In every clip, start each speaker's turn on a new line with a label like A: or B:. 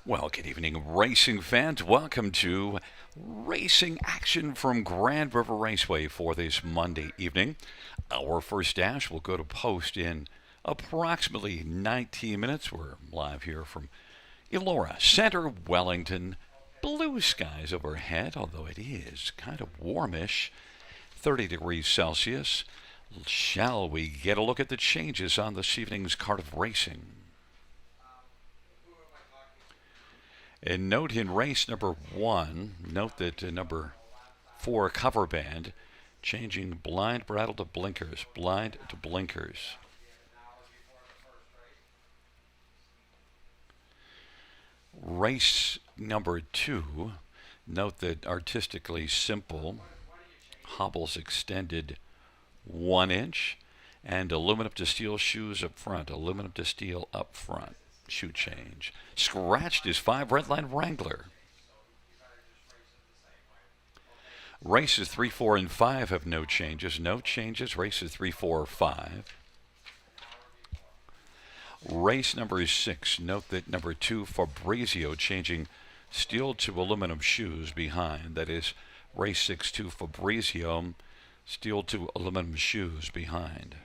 A: Well, good evening, racing fans. Welcome to racing action from Grand River Raceway for this Monday evening. Our first dash will go to post in approximately 19 minutes. We're live here from Elora Center, Wellington. Blue skies overhead, although it is kind of warmish, 30 degrees Celsius. Shall we get a look at the changes on this evening's card of racing? And note in race number 1, note that number 4 cover band changing blind brattle to blinkers, blind to blinkers. Race number 2, note that artistically simple, hobbles extended 1 inch, and aluminum to steel shoes up front, aluminum to steel up front. Shoe change. Scratched is 5 Redline Wrangler. Races 3, 4, and 5 have no changes. No changes. Races 3, 4, 5. Race number 6. Note that number 2 Fabrizio changing steel to aluminum shoes behind. That is race 6 2 Fabrizio, steel to aluminum shoes behind.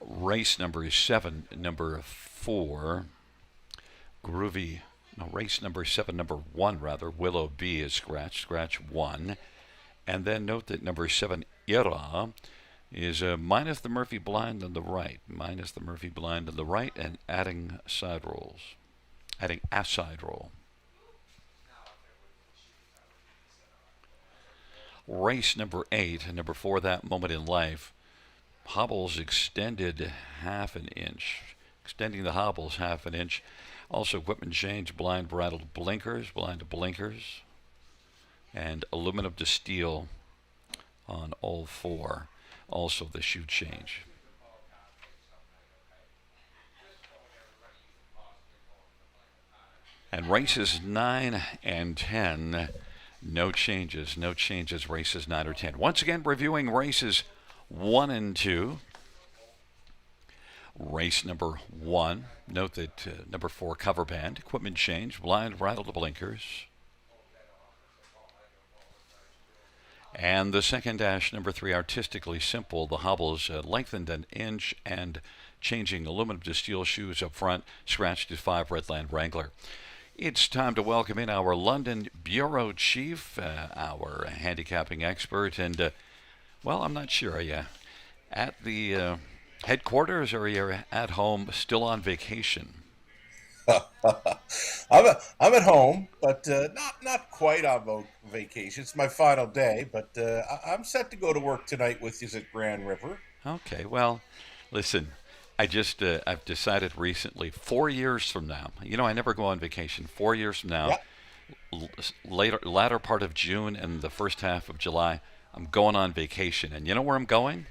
A: Race number 7, number 4, Groovy. No, race number 7, number 1 rather, Willow B is scratched, scratch 1. And then note that number 7, Ira, is minus the Murphy blind on the right, minus the Murphy blind on the right, and adding side rolls, adding a side roll. Race number 8, number 4, That Moment in Life, hobbles extended half an inch, extending the hobbles half an inch. Also equipment change, blind brattled blinkers, blind to blinkers, and aluminum to steel on all 4. Also the shoe change. And races 9 and 10, no changes, no changes, races 9 or 10. Once again, reviewing races 1 and 2. Race number 1, note that number 4 cover band, equipment change, blind rattle to blinkers. And the second dash, number 3, artistically simple, the hobbles lengthened an inch and changing aluminum to steel shoes up front, scratched to 5 Redland Wrangler. It's time to welcome in our London Bureau Chief, our handicapping expert, and well, I'm not sure. Are you at the headquarters or are you at home still on vacation?
B: I'm at home, but not quite on vacation. It's my final day, but I'm set to go to work tonight with you at Grand River.
A: Okay, well, listen, I've decided recently, 4 years from now, I never go on vacation. 4 years from now,
B: Yeah.
A: latter part of June and the first half of July, I'm going on vacation. And you know where I'm going?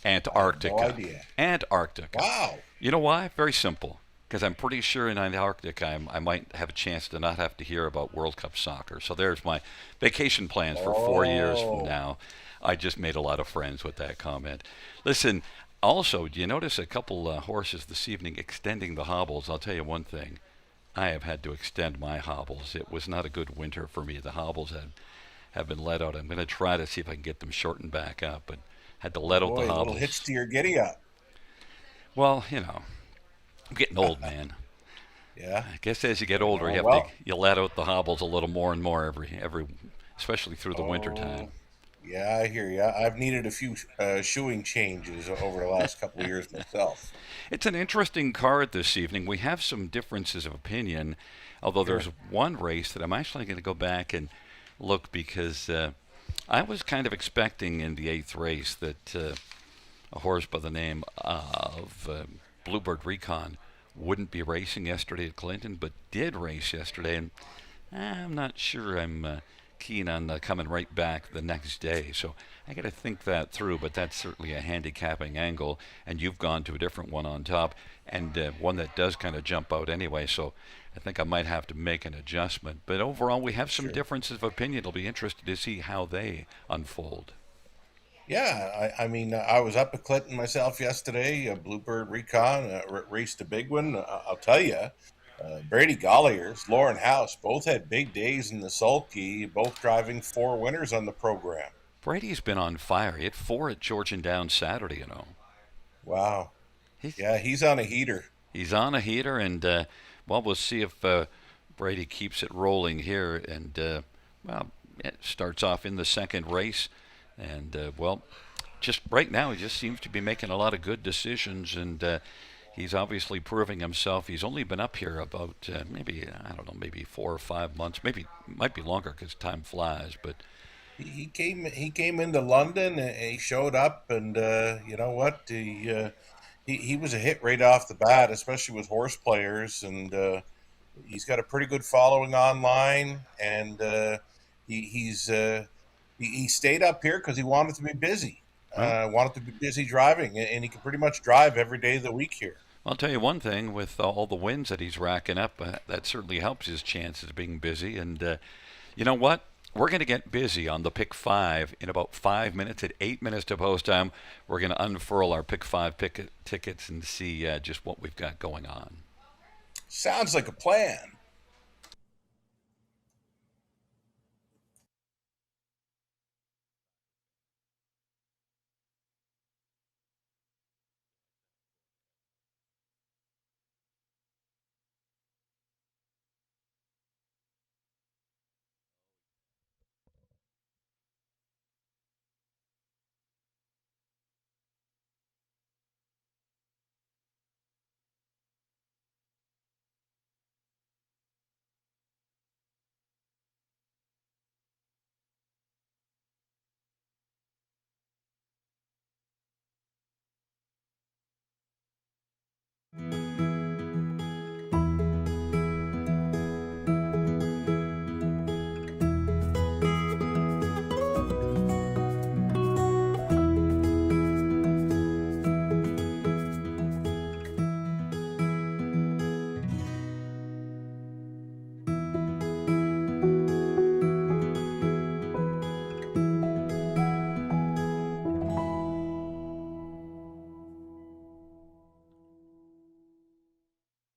B: I have no
A: Antarctica.
B: idea.
A: Antarctica.
B: Wow.
A: You know why? Very simple. Because I'm pretty sure in Antarctica I might have a chance to not have to hear about World Cup soccer. So there's my vacation plans for 4 years from
B: Oh,
A: now. I just made a lot of friends with that comment. Listen, also, do you notice a couple horses this evening extending the hobbles? I'll tell you one thing. I have had to extend my hobbles. It was not a good winter for me. The hobbles have been let out. I'm going to try to see if I can get them shortened back up, but had to let out the
B: boy, a little hitch
A: hobbles.
B: to your giddy up.
A: Well, I'm getting old, man.
B: Yeah.
A: I guess as you get older,
B: Oh well.
A: you let out the hobbles a little more and more especially through the winter
B: Oh,
A: time.
B: yeah, I hear you. I've needed a few shoeing changes over the last couple of years myself.
A: It's an interesting card this evening. We have some differences of opinion, although there's
B: Sure.
A: one race that I'm actually going to go back and look because I was kind of expecting in the 8th race that a horse by the name of Bluebird Recon wouldn't be racing yesterday at Clinton, but did race yesterday, and I'm not sure I'm keen on coming right back the next day. So I got to think that through, but that's certainly a handicapping angle, and you've gone to a different one on top, and one that does kind of jump out anyway. So I think I might have to make an adjustment. But overall, we have some
B: Sure.
A: differences of opinion. It'll be interesting to see how they unfold.
B: Yeah, I mean, I was up at Clinton myself yesterday. Bluebird Recon raced a big one. I'll tell you, Brady Collier's, Lauren House, both had big days in the sulky, both driving four winners on the program.
A: Brady's been on fire. He had four at Georgian Downs Saturday, you know.
B: Wow.
A: He's
B: Yeah, he's on a heater.
A: he's on a heater, and well, we'll see if Brady keeps it rolling here. And well, it starts off in the second race, and well, just right now he just seems to be making a lot of good decisions, and he's obviously proving himself. He's only been up here about maybe I don't know, maybe 4 or 5 months, maybe might be longer because time flies. But
B: He came into London and he showed up, and you know what? He was a hit right off the bat, especially with horse players, and he's got a pretty good following online, and he stayed up here because he wanted to be busy.
A: well,
B: Wanted to be busy driving, and he can pretty much drive every day of the week here.
A: I'll tell you one thing: with all the wins that he's racking up, that certainly helps his chances of being busy. And you know what? We're going to get busy on the pick five in about 5 minutes. At 8 minutes to post time, we're going to unfurl our pick five tickets and see just what we've got going on.
B: Sounds like a plan.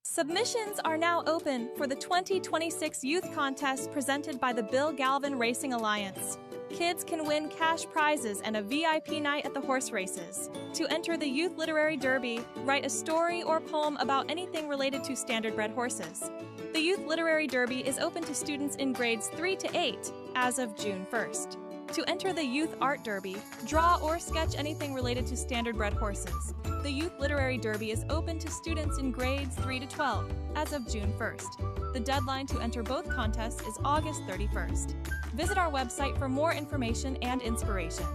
C: Submissions are now open for the 2026 Youth Contest presented by the Bill Galvin Racing Alliance. Kids can win cash prizes and a VIP night at the horse races. To enter the Youth Literary Derby, write a story or poem about anything related to standardbred horses. The Youth Literary Derby is open to students in grades 3 to 8 as of June 1st. To enter the Youth Art Derby, draw or sketch anything related to standardbred horses. The Youth Literary Derby is open to students in grades 3 to 12 as of June 1st. The deadline to enter both contests is August 31st. Visit our website for more information and inspiration.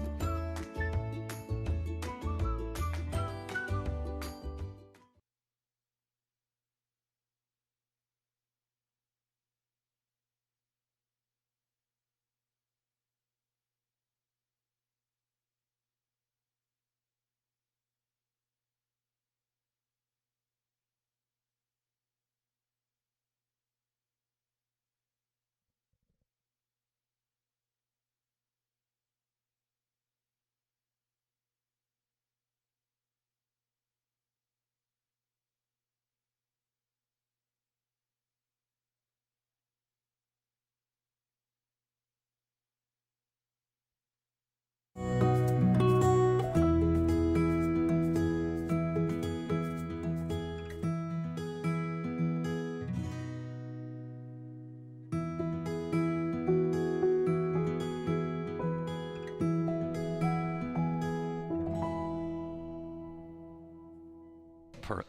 A: Per,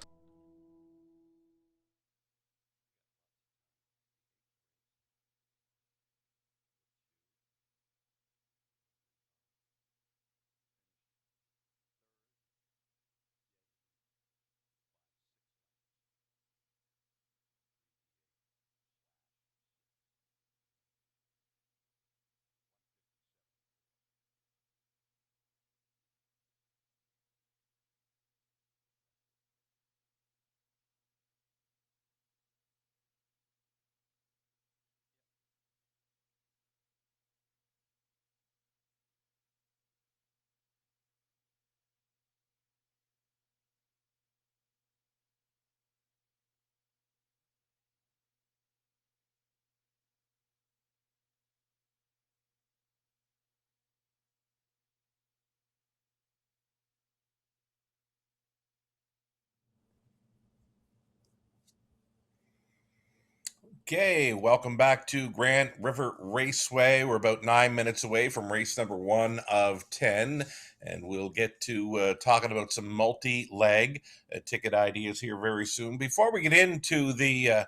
B: Okay, welcome back to Grand River Raceway. We're about 9 minutes away from race number 1 of 10, and we'll get to talking about some multi-leg ticket ideas here very soon. Before we get into the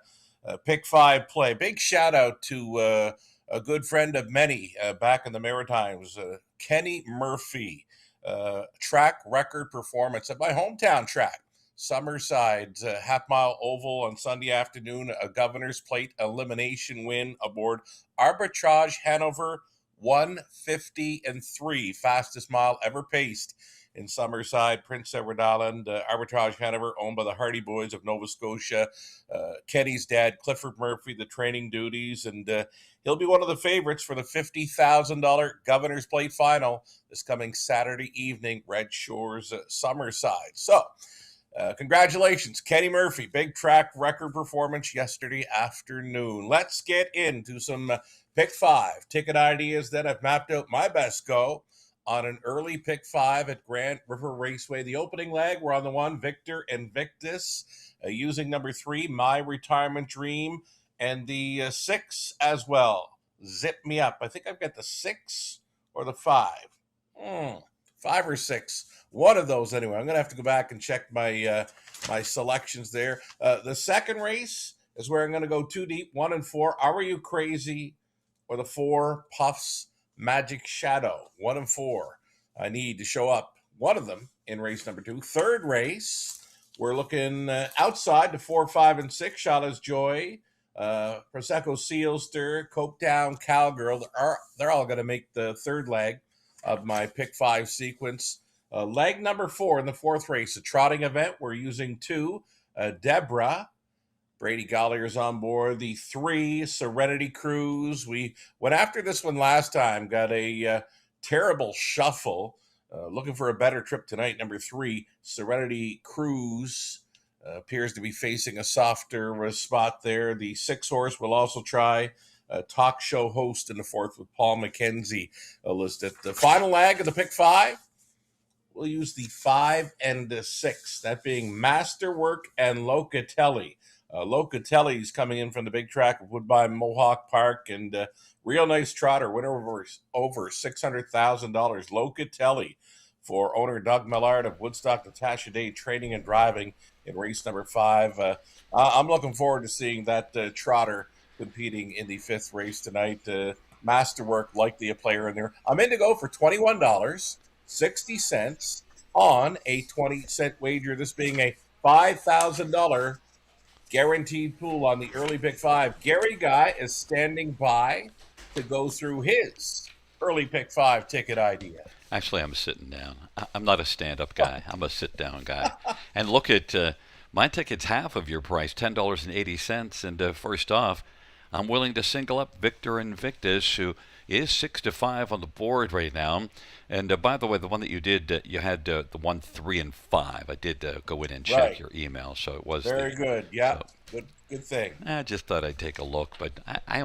B: pick five play, big shout out to a good friend of many back in the Maritimes, Kenny Murphy. Track record performance at my hometown track. Summerside's half-mile oval on Sunday afternoon, a Governor's Plate elimination win aboard Arbitrage Hanover, 1:50.3, fastest mile ever paced in Summerside, Prince Edward Island. Arbitrage Hanover, owned by the Hardy Boys of Nova Scotia. Kenny's dad, Clifford Murphy, the training duties, and he'll be one of the favorites for the $50,000 Governor's Plate final this coming Saturday evening, Red Shores, Summerside. So, congratulations, Kenny Murphy. Big track record performance yesterday afternoon. Let's get into some pick five ticket ideas that I've mapped out my best go on an early pick five at Grand River Raceway. The opening leg, we're on the one, Victor Invictus, using number 3, My Retirement Dream, and the 6 as well, Zip Me Up. I think I've got the 6 or the 5. 5 or 6. One of those anyway. I'm going to have to go back and check my my selections there. The second race is where I'm going to go 2 deep, 1 and 4. Are You Crazy? Or the 4, Puffs Magic Shadow, 1 and 4. I need to show up one of them in race number 2. Third race, we're looking outside to 4, 5, and 6. Shala's Joy, Prosecco Seal Stir, Coke Down Cowgirl. They're all going to make the third leg of my pick 5 sequence. Leg number 4 in the fourth race, a trotting event. We're using 2, Deborah. Brady Gollier's on board. The 3, Serenity Cruise. We went after this one last time, got a terrible shuffle. Looking for a better trip tonight. Number 3, Serenity Cruise. Appears to be facing a softer spot there. The 6 horse will also try a talk show host in the fourth with Paul McKenzie listed. The final leg of the pick 5, we'll use the 5 and the 6, that being Masterwork and Locatelli. Locatelli's coming in from the big track of Woodbine Mohawk Park, and real nice trotter, winner over $600,000. Locatelli for owner Doug Millard of Woodstock Natasha Day Training and Driving in race number 5. I'm looking forward to seeing that trotter competing in the 5th race tonight. Masterwork, likely a player in there. I'm in to go for $21.60 on a 20-cent wager, this being a $5,000 guaranteed pool on the early pick 5. Gary Guy is standing by to go through his early pick 5 ticket idea.
A: Actually, I'm sitting down. I'm not a stand-up guy. I'm a sit-down guy. And look at my ticket's half of your price, $10.80. And first off, I'm willing to single up Victor Invictus, who is 6-5 on the board right now. And by the way, the one that you did, you had the 1, 3, and 5. I did go in and check your email, so it was
B: very good. Yeah, so, good thing.
A: I just thought I'd take a look, but I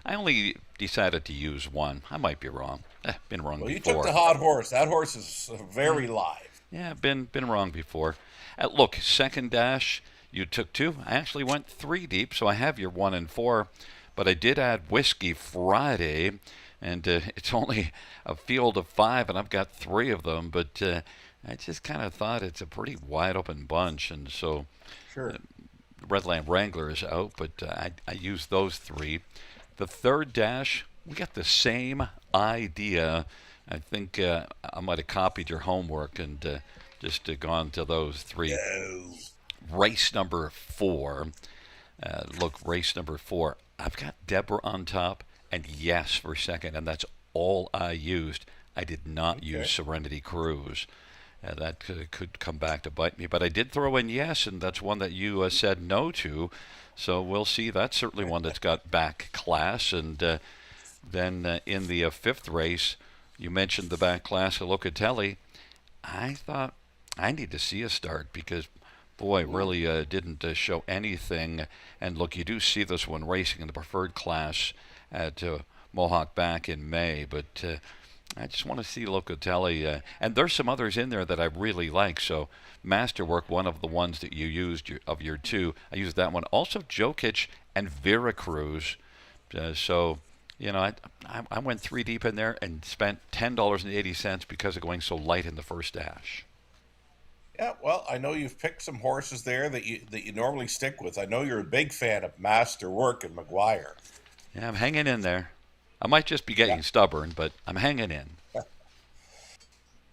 A: only decided to use one. I might be wrong. Been wrong before.
B: You took the hot horse. That horse is very live.
A: Yeah, been wrong before. Look, second dash, you took 2. I actually went 3 deep, so I have your 1 and 4. But I did add Whiskey Friday, and it's only a field of 5, and I've got 3 of them. But I just kind of thought it's a pretty wide open bunch, and so
B: sure.
A: Redland Wrangler is out, but I used those 3. The third dash, we got the same idea. I think I might have copied your homework and just gone to those 3.
B: No.
A: Race number 4. Race number 4. I've got Deborah on top and Yes for second, and that's all I used. I did not use Serenity Cruise. That could come back to bite me, but I did throw in Yes, and that's one that you said no to. So we'll see. That's certainly one that's got back class. And then in the 5th race, you mentioned the back class of Locatelli. I thought I need to see a start because boy, really didn't show anything. And look, you do see this one racing in the preferred class at Mohawk back in May, but I just want to see Locatelli, and there's some others in there that I really like. So Masterwork, one of the ones that you used of your two, I used that one. Also Jokic and Veracruz. So I went three deep in there and spent $10.80 because of going so light in the first dash.
B: Yeah, well, I know you've picked some horses there that you normally stick with. I know you're a big fan of Masterwork and McGuire.
A: Yeah, I'm hanging in there. I might just be
B: Yeah,
A: getting stubborn, but I'm hanging in.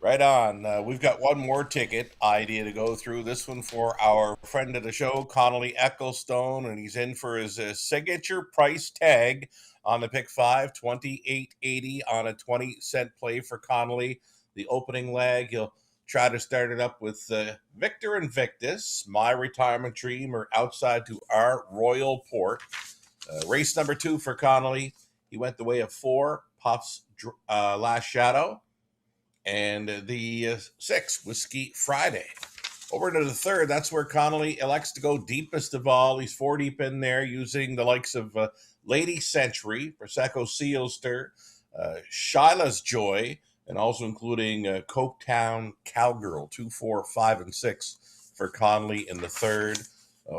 B: right on. We've got one more ticket idea to go through. This one for our friend of the show, Connolly Ecclestone, and he's in for his signature price tag on the pick five, 28.80 on a 20-cent play for Connolly. The opening leg, he'll try to start it up with Victor Invictus, My Retirement Dream, or Outside to Our Royal Port. Race number 2 for Connolly. He went the way of 4, Puff's Last Shadow, and the 6, Whiskey Friday. Over to the third, that's where Connolly elects to go deepest of all. He's 4 deep in there using the likes of Lady Century, Prosecco Sealster, Shyla's Joy, and also including Coketown Cowgirl, 2, 4, 5, and 6 for Connolly in the third.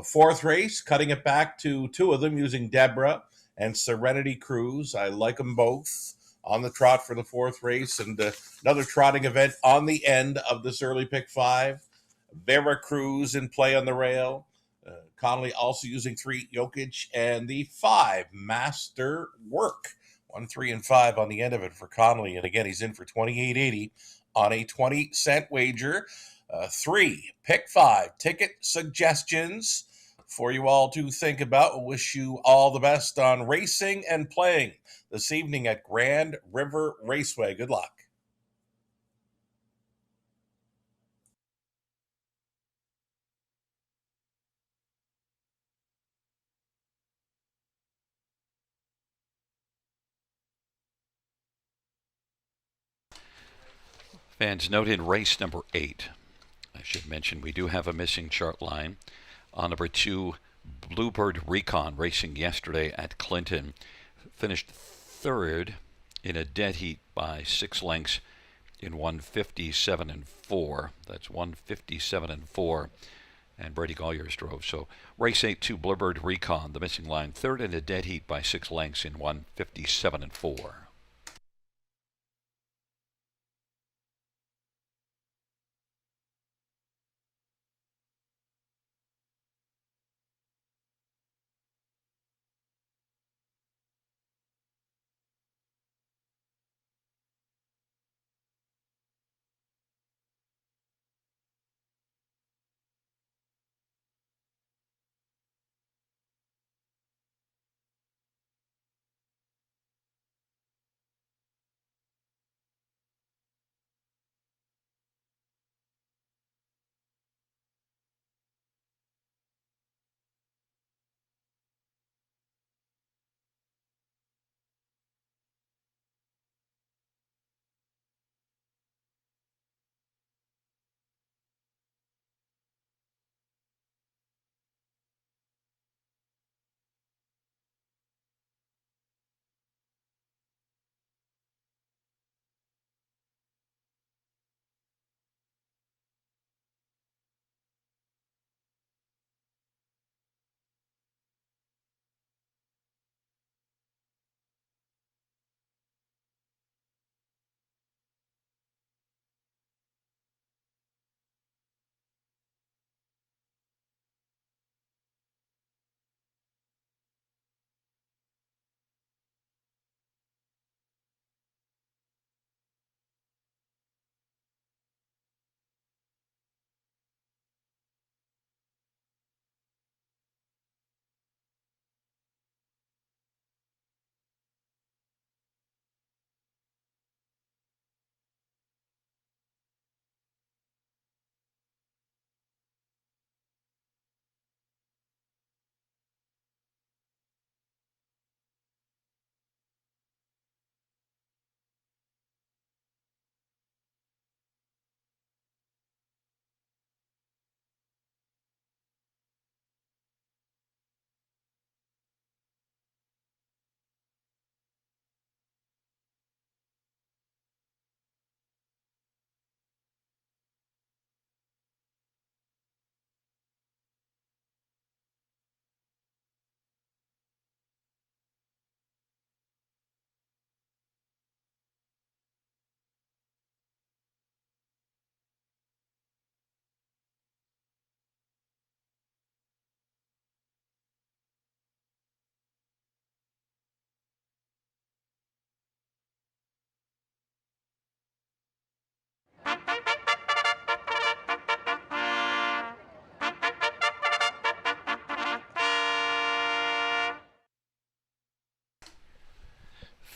B: Fourth race, cutting it back to 2 of them using Deborah and Serenity Cruise. I like them both on the trot for the fourth race, and another trotting event on the end of this early pick 5. Veracruz in play on the rail. Connolly also using 3 Jokic and the 5 Master Work. 1, 3, and 5 on the end of it for Connolly. And again, he's in for 28.80 on a 20-cent wager. 3 pick 5 ticket suggestions for you all to think about. We'll wish you all the best on racing and playing this evening at Grand River Raceway. Good luck.
A: Fans, note in race number 8, I should mention we do have a missing chart line. On number 2, Bluebird Recon, racing yesterday at Clinton, finished third in a dead heat by 6 lengths in 157 and 4. That's 157 and 4. And Brady Golliers drove. So race 8 to Bluebird Recon, the missing line, third in a dead heat by 6 lengths in 157 and 4.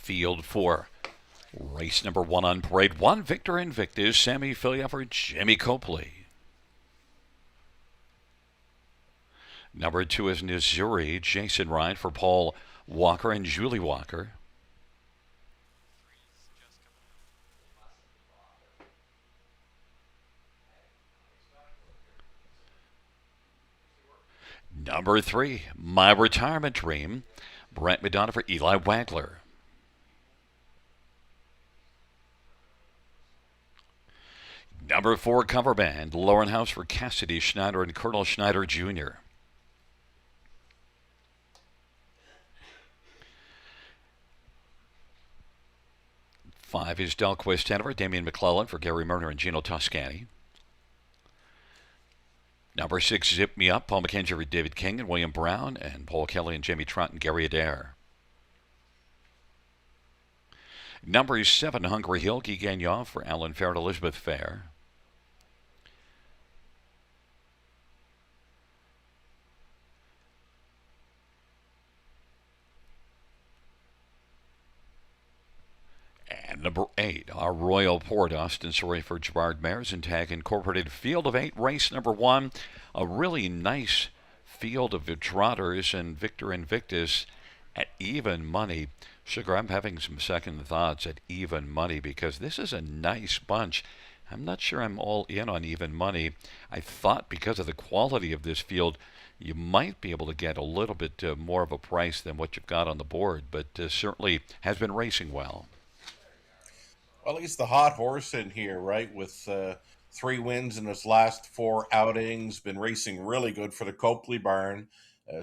A: Field 4. Race number 1 on parade. 1 Victor Invictus, Sammy Filya for Jimmy Copley. Number 2 is Missouri, Jason Ryan for Paul Walker and Julie Walker. Number 3, My Retirement Dream, Brent Madonna for Eli Wagler. Number 4, cover band, Lauren House for Cassidy Schneider and Colonel Schneider Jr. Five is Delquist Hanover, Damian McClellan for Gary Murner and Gino Toscani. Number 6, Zip Me Up, Paul McKenzie for David King and William Brown, and Paul Kelly and Jamie Trott and Gary Adair. Number 7, Hungry Hill, Guy Gagnon for Alan Fair and Elizabeth Fair. And number 8, our Royal Port, Austin Surrey for Gerard Mares and Tag Incorporated. Field of 8, race number 1. A really nice field of trotters and Victor Invictus at even money. Sugar, I'm having some second thoughts at even money because this is a nice bunch. I'm not sure I'm all in on even money. I thought because of the quality of this field, you might be able to get a little bit more of a price than what you've got on the board, but certainly has been racing well.
B: Well, he's the hot horse in here, right? With 3 wins in his last 4 outings, been racing really good for the Copley barn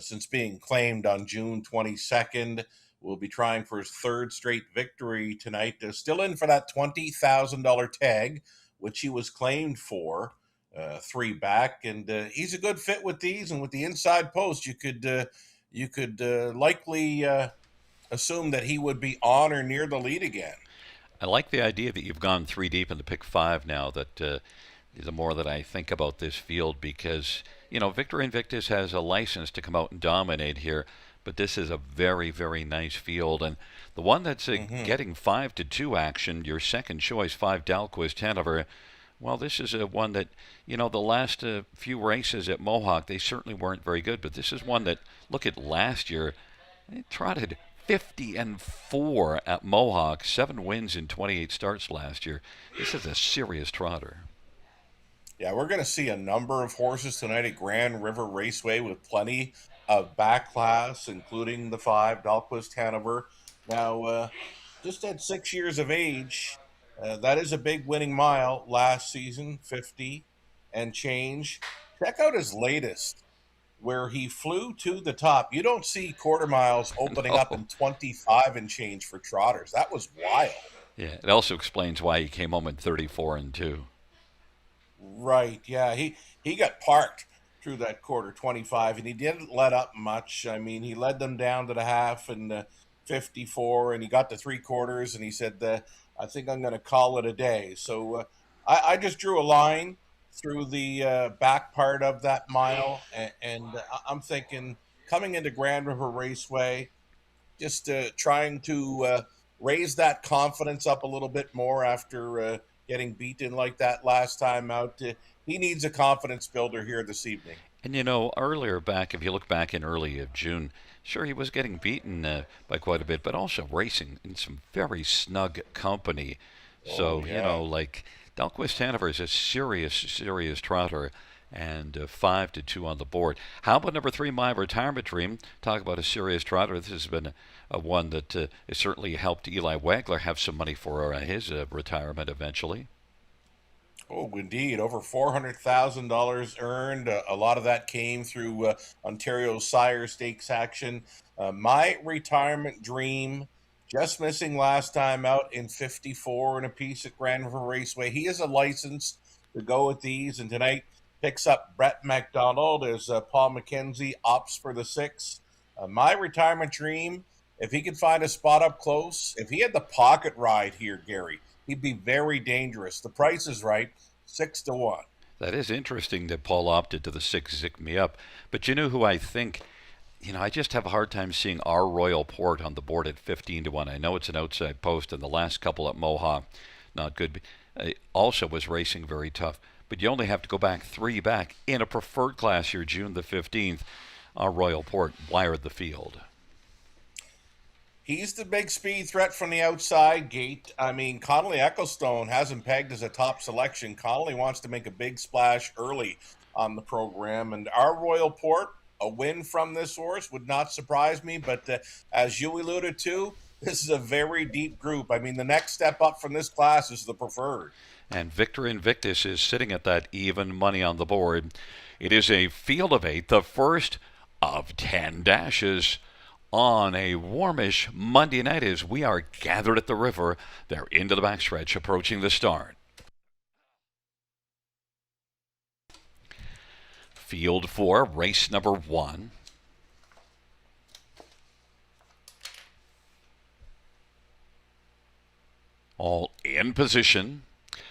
B: since being claimed on June 22nd. Will be trying for his 3rd straight victory tonight. Still in for that $20,000 tag, which he was claimed for 3 back. And he's a good fit with these, and with the inside post, you could likely assume that he would be on or near the lead again.
A: I like the idea that you've gone 3 deep in the pick 5 now. That the more that I think about this field, because Victor Invictus has a license to come out and dominate here, but this is a very, very nice field. And the one that's getting 5-2 action, your second choice, 5 Dalquist Hanover. Well, this is one that the last few races at Mohawk, they certainly weren't very good, but this is one that, look at last year, it trotted 50-4 at Mohawk, 7 wins in 28 starts last year. This is a serious trotter.
B: Yeah, we're going to see a number of horses tonight at Grand River Raceway with plenty of back class, including the 5 Dalquist Hanover. Now, just at 6 years of age, that is a big winning mile last season, 50 and change. Check out his latest, where he flew to the top. You don't see quarter miles opening up in 25 and change for trotters. That was wild.
A: Yeah, it also explains why he came home in 34-2.
B: Right, yeah. He got parked through that quarter 25, and he didn't let up much. I mean, he led them down to the half and 54, and he got to 3/4, and he said, I think I'm going to call it a day. So I just drew a line through the back part of that mile, and I'm thinking coming into Grand River Raceway, just trying to raise that confidence up a little bit more after getting beaten like that last time out. He needs a confidence builder here this evening.
A: And earlier back, if you look back in early of June, sure, he was getting beaten by quite a bit, but also racing in some very snug company. So,
B: yeah.
A: like Dalquist Hanover is a serious trotter, and 5-2 on the board. How about number 3, My Retirement Dream? Talk about a serious trotter. This has been a one that has certainly helped Eli Wagler have some money for his retirement eventually.
B: Oh, indeed. Over $400,000 earned. A lot of that came through Ontario's Sire Stakes action. My Retirement Dream, just missing last time out in 54 and a piece at Grand River Raceway. He is a license to go with these, and tonight picks up Brett McDonald as Paul McKenzie opts for the 6. My Retirement Dream, if he could find a spot up close, if he had the pocket ride here, Gary, he'd be very dangerous. The price is right, 6-1.
A: That is interesting that Paul opted to the 6 Zick Me Up. But you know who I think I just have a hard time seeing our Royal Port on the board at 15-1. I know it's an outside post, and the last couple at Mohawk, not good. Also was racing very tough, but you only have to go back three back in a preferred class here, June the 15th. Our Royal Port wired the field.
B: He's the big speed threat from the outside gate. I mean, Connolly Ecclestone hasn't pegged as a top selection. Connolly wants to make a big splash early on the program. And our Royal Port, a win from this horse would not surprise me. But as you alluded to, this is a very deep group. I mean, the next step up from this class is the preferred.
A: And Victor Invictus is sitting at that even money on the board. It is a field of 8, the first of 10 dashes on a warmish Monday night as we are gathered at the river. They're into the backstretch, approaching the start. Field 4, race number 1. All in position.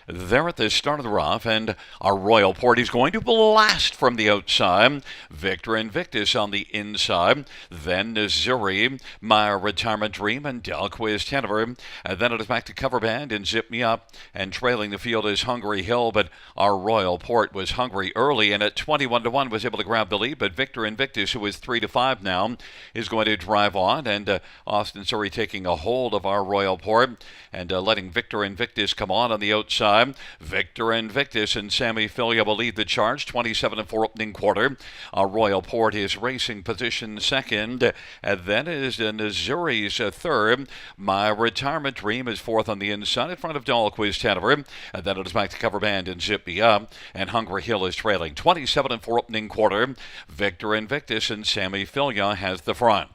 A: There at the start of the rough, and our Royal Port is going to blast from the outside. Victor Invictus on the inside. Then Missouri, My Retirement Dream, and Delquiz Tenor. And then it is back to Cover Band and Zip Me Up. And trailing the field is Hungry Hill, but our Royal Port was hungry early, and at 21-1 was able to grab the lead. But Victor Invictus, who is 3-5 now, is going to drive on, and Austin Surrey taking a hold of our Royal Port and letting Victor Invictus come on the outside. Victor Invictus and Sammy Filia will lead the charge, 27-4 opening quarter. Royal Port is racing position second, and then is Missouri's third. My Retirement Dream is fourth on the inside in front of Dalquiz Tenor, and then it is back to Cover Band and Zip Me Up, and Hungry Hill is trailing, 27-4 opening quarter. Victor Invictus and Sammy Filia has the front.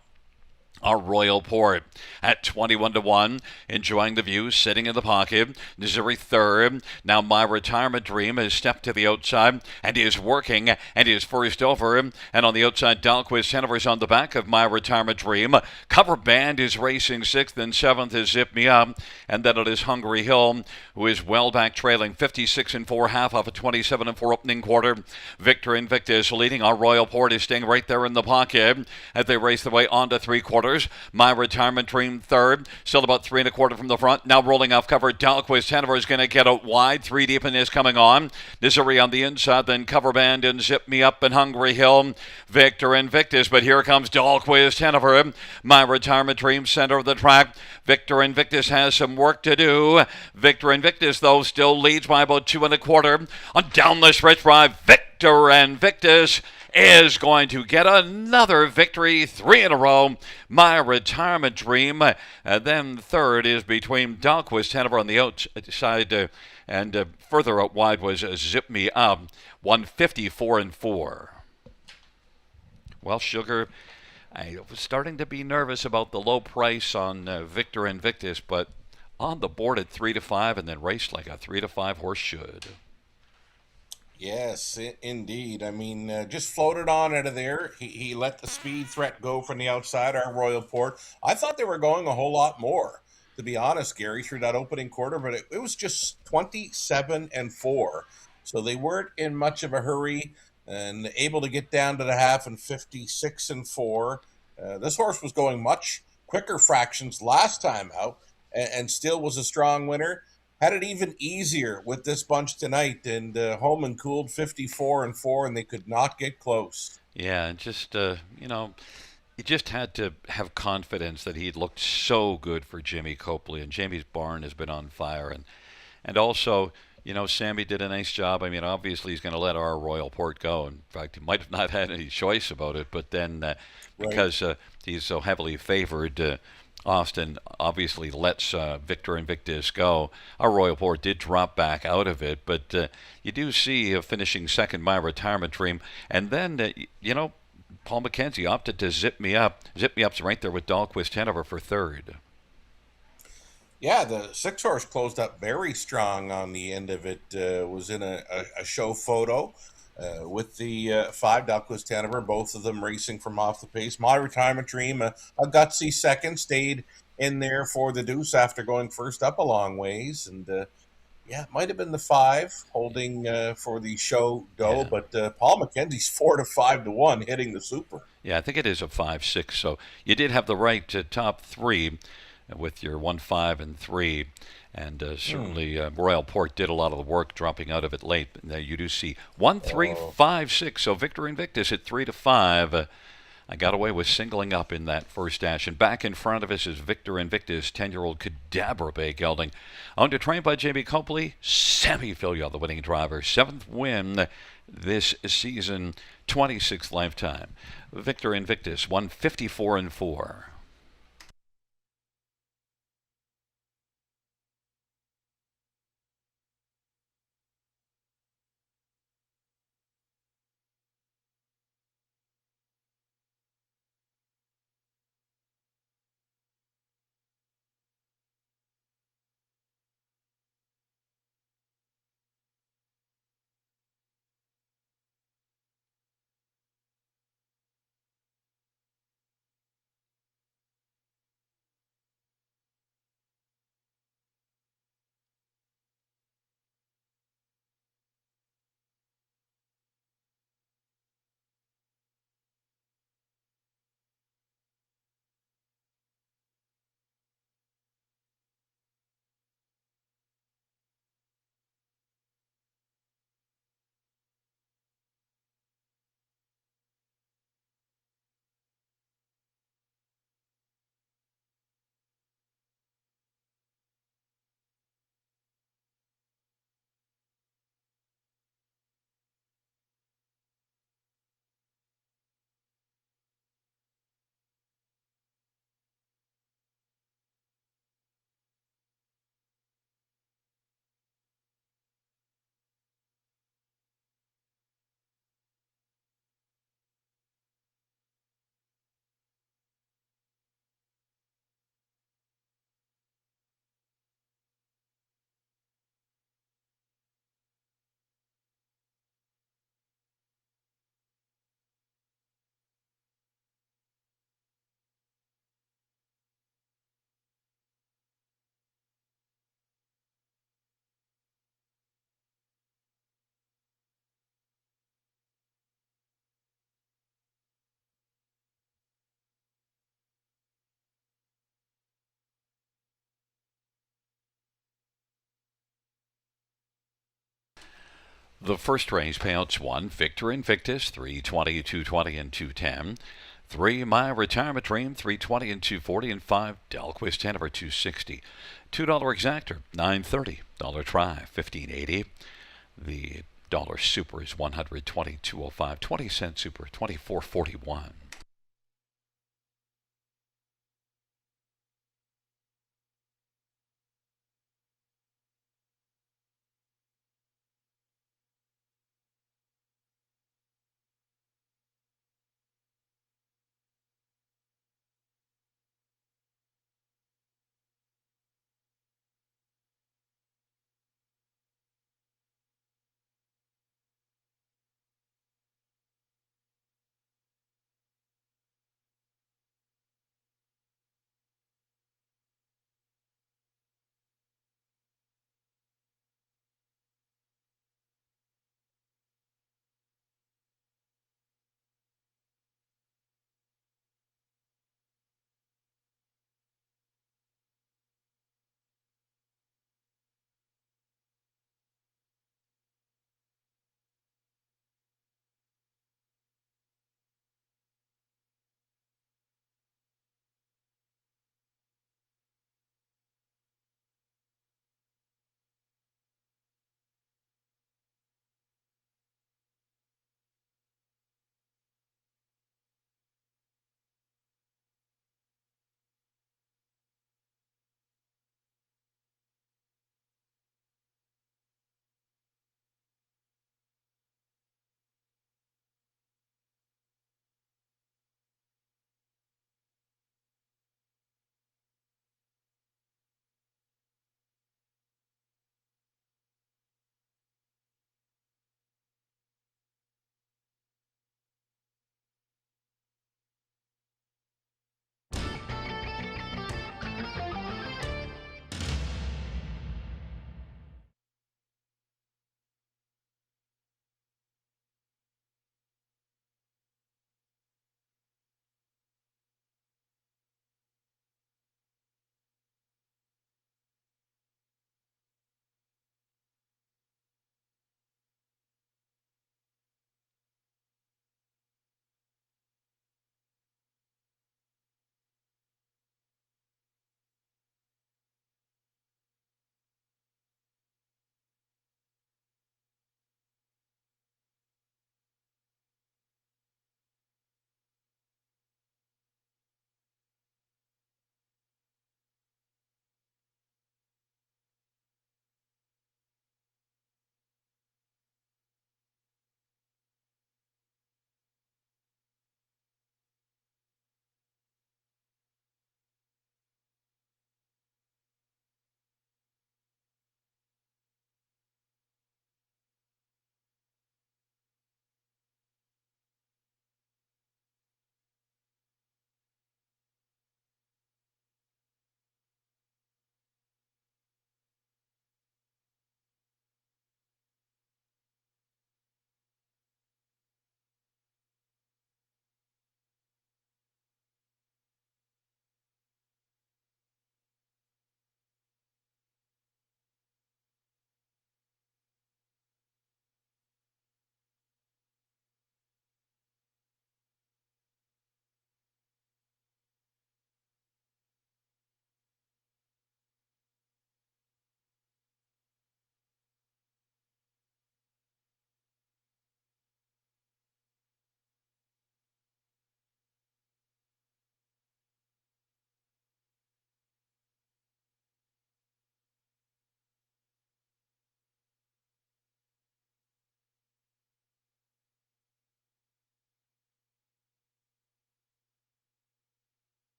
A: Our Royal Port at 21-1, enjoying the view, sitting in the pocket. Missouri third. Now My Retirement Dream has stepped to the outside and is working and is first over. And on the outside, Dalquiz Tenor is on the back of My Retirement Dream. Cover Band is racing sixth, and seventh is Zip Me Up. And then it is Hungry Hill, who is well back, trailing 56-4, half of a 27-4 opening quarter. Victor Invictus leading. Our Royal Port is staying right there in the pocket as they race their way on to three quarters. My Retirement Dream third, still about 3 1/4 from the front. Now rolling off cover, Dalquiz Tenor is going to get out wide. 3 deep and is coming on. Missouri on the inside, then Cover Band and Zip Me Up and Hungry Hill. Victor Invictus, but here comes Dalquiz Tenor. My Retirement Dream center of the track. Victor Invictus has some work to do. Victor Invictus, though, still leads by about 2 1/4. On down the stretch drive, Victor Invictus is going to get another victory, 3 in a row. My Retirement Dream. And then third is between Dalquiz Tenor on the outside, and further out wide was Zip Me Up, 154-4. Well, Sugar, I was starting to be nervous about the low price on Victor Invictus, but on the board at 3-5 and then raced like a 3-5 horse should.
B: Yes, indeed. I mean, just floated on out of there. He let the speed threat go from the outside, our Royal Port. I thought they were going a whole lot more, to be honest, Gary, through that opening quarter, but it was just 27-4. So they weren't in much of a hurry and able to get down to the half in 56-4. This horse was going much quicker fractions last time out and still was a strong winner. Had it even easier with this bunch tonight, and home and cooled 54-4, and they could not get close.
A: Yeah, and just you just had to have confidence that he'd looked so good for Jimmy Copley, and Jamie's barn has been on fire, and also, Sammy did a nice job. I mean, obviously he's going to let our Royal Port go. In fact, he might have not had any choice about it, but then because he's so heavily favored. Austin obviously lets Victor Invictus go. Our Royal Port did drop back out of it, but you do see finishing second, My Retirement Dream. And then, Paul McKenzie opted to Zip Me Up. Zip Me Up's right there with Dalquiz Tenor for third.
B: Yeah, the 6-horse closed up very strong on the end of it. Was in a show photo with the 5 Dalquiz Tenor, both of them racing from off the pace. My Retirement Dream, a gutsy second, stayed in there for the deuce after going first up a long ways. And it might have been the 5 holding for the show dough, but Paul McKenzie's 4-5-1 hitting the super.
A: Yeah, I think it is a 5-6. So you did have the right to top three with your 1, 5, and 3. And
B: Hmm.
A: certainly Royal Port did a lot of the work dropping out of it late. Now you do see 1, 3,
B: Oh,
A: 5, 6. So Victor Invictus at 3 to 5. I got away with singling up in that first dash. And back in front of us is Victor Invictus, 10-year-old Cadabra Bay gelding. Owned and trained by Jamie Copley. Sammy Filio, the winning driver. 7th win this season, 26th lifetime. Victor Invictus, 154 and 4. The first race payouts 1, Victor Invictus, 320, 220, and 210. 3, My Retirement Dream, 320 and 240, and 5, Delquist Hanover, 260. $2 exactor, 930. Dollar try, 1580. The dollar super is 120, 205. 20-cent super, 2441.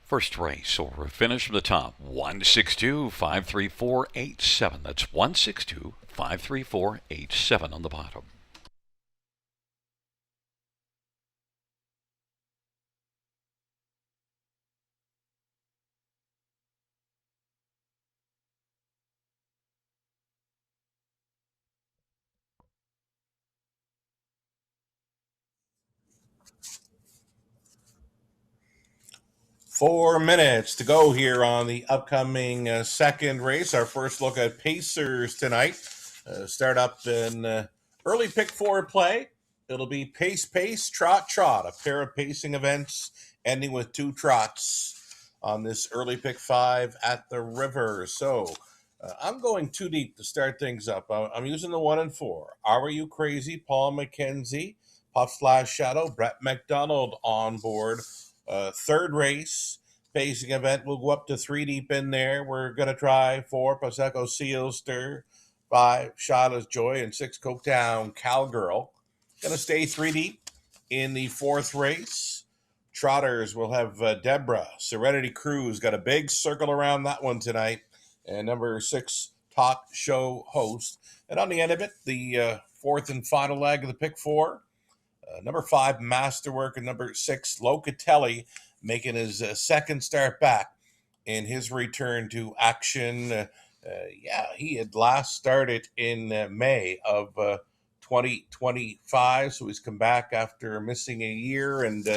A: First race or finish from the top, 162 53487. That's 162 53487 on the bottom.
B: 4 minutes to go here on the upcoming second race. Our first look at Pacers tonight. Start up in early pick four play. It'll be pace, pace, trot, trot. A pair of pacing events ending with two trots on this early pick five at the river. So I'm going too deep to start things up. I'm using the 1 and 4. Are You Crazy? Paul McKenzie, Puff Slash Shadow, Brett McDonald on board. Third race, pacing event. We'll go up to three deep in there. We're going to try 4, Prosecco Seal Stir, 5, Shada's Joy, and 6, Coketown Cowgirl. Going to stay three deep in the fourth race. Trotters will have Deborah, Serenity Cruise. Got a big circle around that one tonight. And number 6, Talk Show Host. And on the end of it, the fourth and final leg of the pick four. Number 5, Masterwork, and number 6, Locatelli, making his second start back in his return to action. He had last started in May of 2025, so he's come back after missing a year, and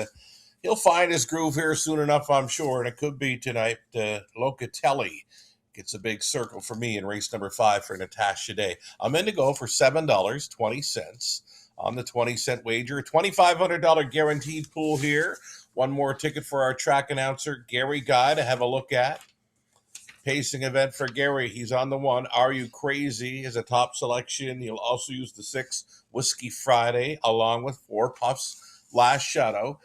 B: he'll find his groove here soon enough, I'm sure, and it could be tonight. Locatelli gets a big circle for me in race number 5 for Natasha Day. I'm in to go for $7.20 on the 20-cent wager. $2,500 guaranteed pool here. One more ticket for our track announcer, Gary Guy, to have a look at. Pacing event for Gary. He's on the 1. Are You Crazy is a top selection. He'll also use the 6, Whiskey Friday, along with 4, Puffs Last Shadow.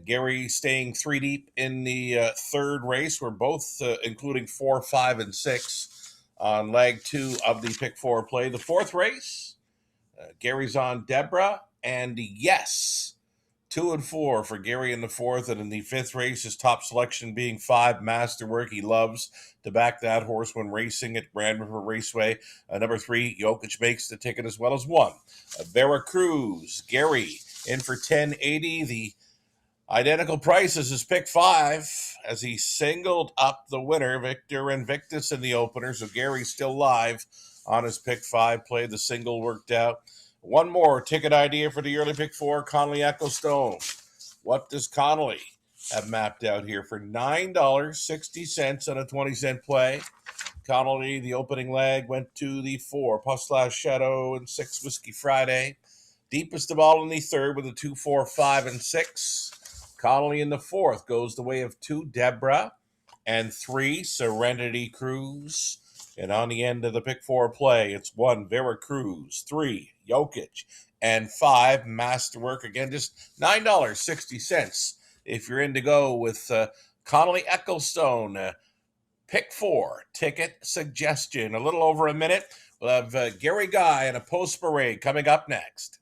B: Gary staying three deep in the third race. We're both including 4, 5, and 6 on leg 2 of the pick 4 play. The fourth race, Gary's on Deborah, and yes, 2 and 4 for Gary in the fourth. And in the fifth race, his top selection being 5, Masterwork. He loves to back that horse when racing at Grand River Raceway. Number 3, Jokic makes the ticket as well as 1. Veracruz, Gary in for 1080. The identical price as his pick 5, as he singled up the winner, Victor Invictus, in the opener. So Gary's still live on his pick 5 play. The single worked out. One more ticket idea for the early pick 4, Connolly Echo Stone. What does Connolly have mapped out here for $9.60 on a 20-cent play? Connolly, the opening leg, went to the 4, Puff Slash Shadow, and 6, Whiskey Friday. Deepest of all in the third with a 2, 4, 5, and 6. Connolly in the fourth goes the way of 2, Deborah, and 3, Serenity Cruise. And on the end of the pick 4 play, it's 1, Veracruz, 3, Jokic, and 5, Masterwork. Again, just $9.60 if you're in to go with Connolly Ecclestone. Pick 4 ticket suggestion. A little over a minute. We'll have Gary Guy and a post parade coming up next.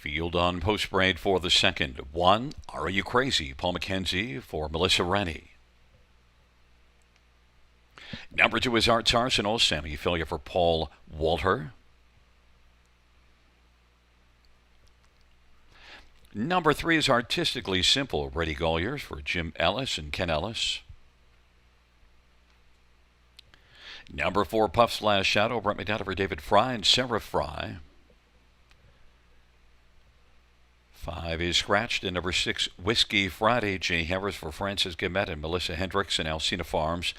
A: Field on post parade for the second. 1, Are You Crazy? Paul McKenzie for Melissa Rennie. Number 2 is Arts Arsenal. Sammy Filia for Paul Walter. Number 3 is Artistically Simple. Brady Golliers for Jim Ellis and Ken Ellis. Number 4, Puff Slash Shadow. Brent McDonough for David Fry and Sarah Fry. 5 is Scratched. And number 6, Whiskey Friday. Jay Harris for Francis Guillemette and Melissa Hendricks and Alcina Farms.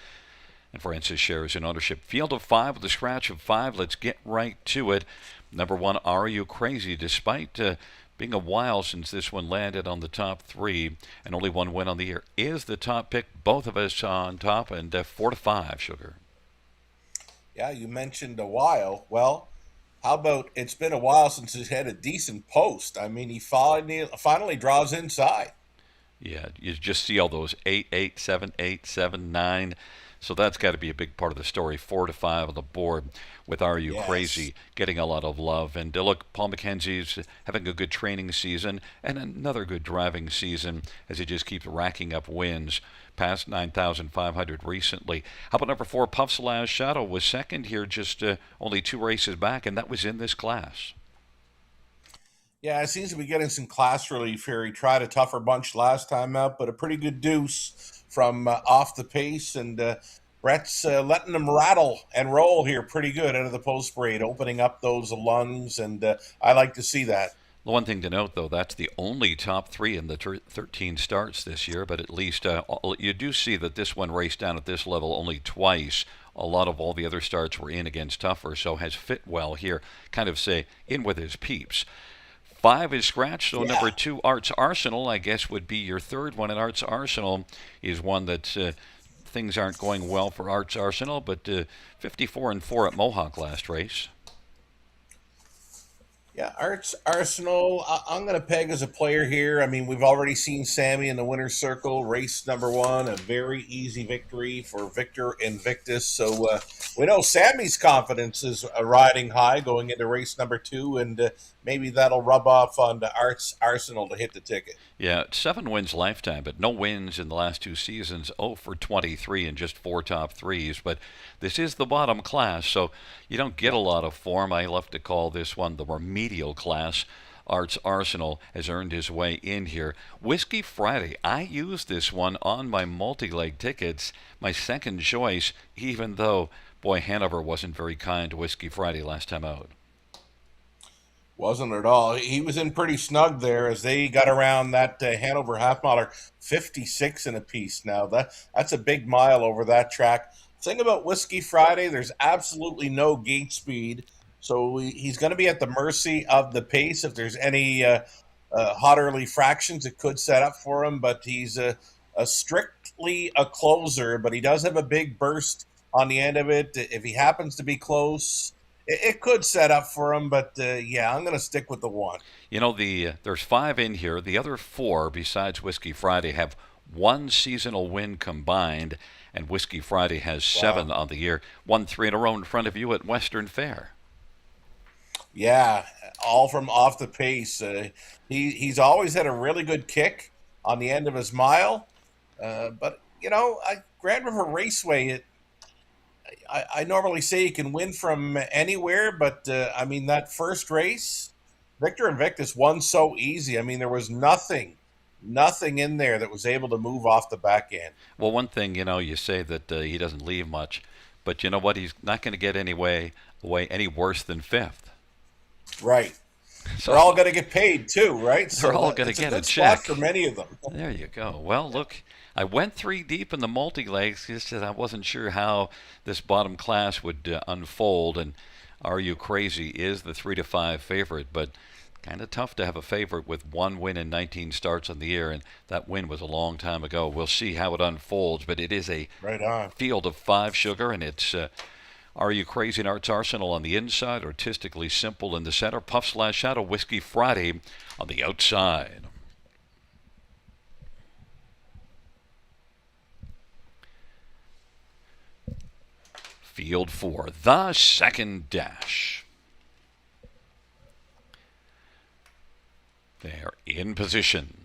A: And Francis shares in ownership. Field of 5 with a scratch of 5. Let's get right to it. Number 1, Are You Crazy? Despite being a while since this one landed on the top 3 and only one win on the year, is the top pick. Both of us on top, and 4 to 5, Sugar.
B: Yeah, you mentioned a while. Well, how about it's been a while since he's had a decent post? I mean, he finally draws inside.
A: Yeah, you just see all those 8, 8, 7, 8, 7, 9. So that's got to be a big part of the story. 4 to 5 on the board with Are You Crazy getting a lot of love. And look, Paul McKenzie's having a good training season and another good driving season as he just keeps racking up wins. Past 9,500 recently. How about number 4, Puff Slash Shadow was second here, just only 2 races back, and that was in this class.
B: Yeah, it seems to be getting some class relief here. He tried a tougher bunch last time out, but a pretty good deuce from off the pace, and Brett's letting them rattle and roll here pretty good out of the post parade, opening up those lungs, and I like to see that.
A: The one thing to note, though, that's the only top 3 in the 13 starts this year, but at least you do see that this one raced down at this level only twice. A lot of all the other starts were in against tougher, so has fit well here, kind of say, in with his peeps. 5 is Scratch, so number 2, Arts Arsenal, I guess would be your third one. And Arts Arsenal is one that things aren't going well for Arts Arsenal, but 54-4 at Mohawk last race.
B: Yeah, Arts Arsenal, I'm going to peg as a player here. I mean, we've already seen Sammy in the winner's circle, race number 1, a very easy victory for Victor Invictus. So we know Sammy's confidence is riding high going into race number 2, and maybe that'll rub off on the Arts Arsenal to hit the ticket.
A: Yeah, 7 wins lifetime, but no wins in the last 2 seasons. 0 for 23 and just 4 top 3s. But this is the bottom class, so you don't get a lot of form. I love to call this one the remedial class. Arts Arsenal has earned his way in here. Whiskey Friday, I used this one on my multi-leg tickets, my second choice, even though, boy, Hanover wasn't very kind to Whiskey Friday last time out.
B: Wasn't at all. He was in pretty snug there as they got around that Hanover half miler, 56 and a piece. Now that's a big mile over that track. Thing about Whiskey Friday, there's absolutely no gate speed, so he's going to be at the mercy of the pace. If there's any hot early fractions, it could set up for him. But he's a strictly a closer, but he does have a big burst on the end of it. If he happens to be close, it could set up for him, but yeah, I'm going to stick with the 1.
A: You know, there's 5 in here. The other 4, besides Whiskey Friday, have 1 seasonal win combined, and Whiskey Friday has 7 on the year. 1 3 in a row in front of you at Western Fair.
B: Yeah, all from off the pace. He's always had a really good kick on the end of his mile, but you know, Grand River Raceway, I normally say you can win from anywhere, but I mean, that first race, Victor Invictus won so easy. I mean, there was nothing in there that was able to move off the back end.
A: Well, one thing, you know, you say that he doesn't leave much, but you know what? He's not going to get any worse than 5th.
B: Right.
A: So
B: they're all going to get paid too, right?
A: They're all going to get a
B: check
A: check
B: for many of them.
A: There you go. Well, look, I went 3 deep in the multi-legs just because I wasn't sure how this bottom class would unfold. And Are You Crazy is the 3 to 5 favorite, but kind of tough to have a favorite with 1 win in 19 starts on the year, and that win was a long time ago. We'll see how it unfolds, but it is a field of 5, Sugar, and it's Are You Crazy and Arts Arsenal on the inside, Artistically Simple in the center, Puff Slash Shadow, Whiskey Friday on the outside. Field 4, the second dash. They're in position.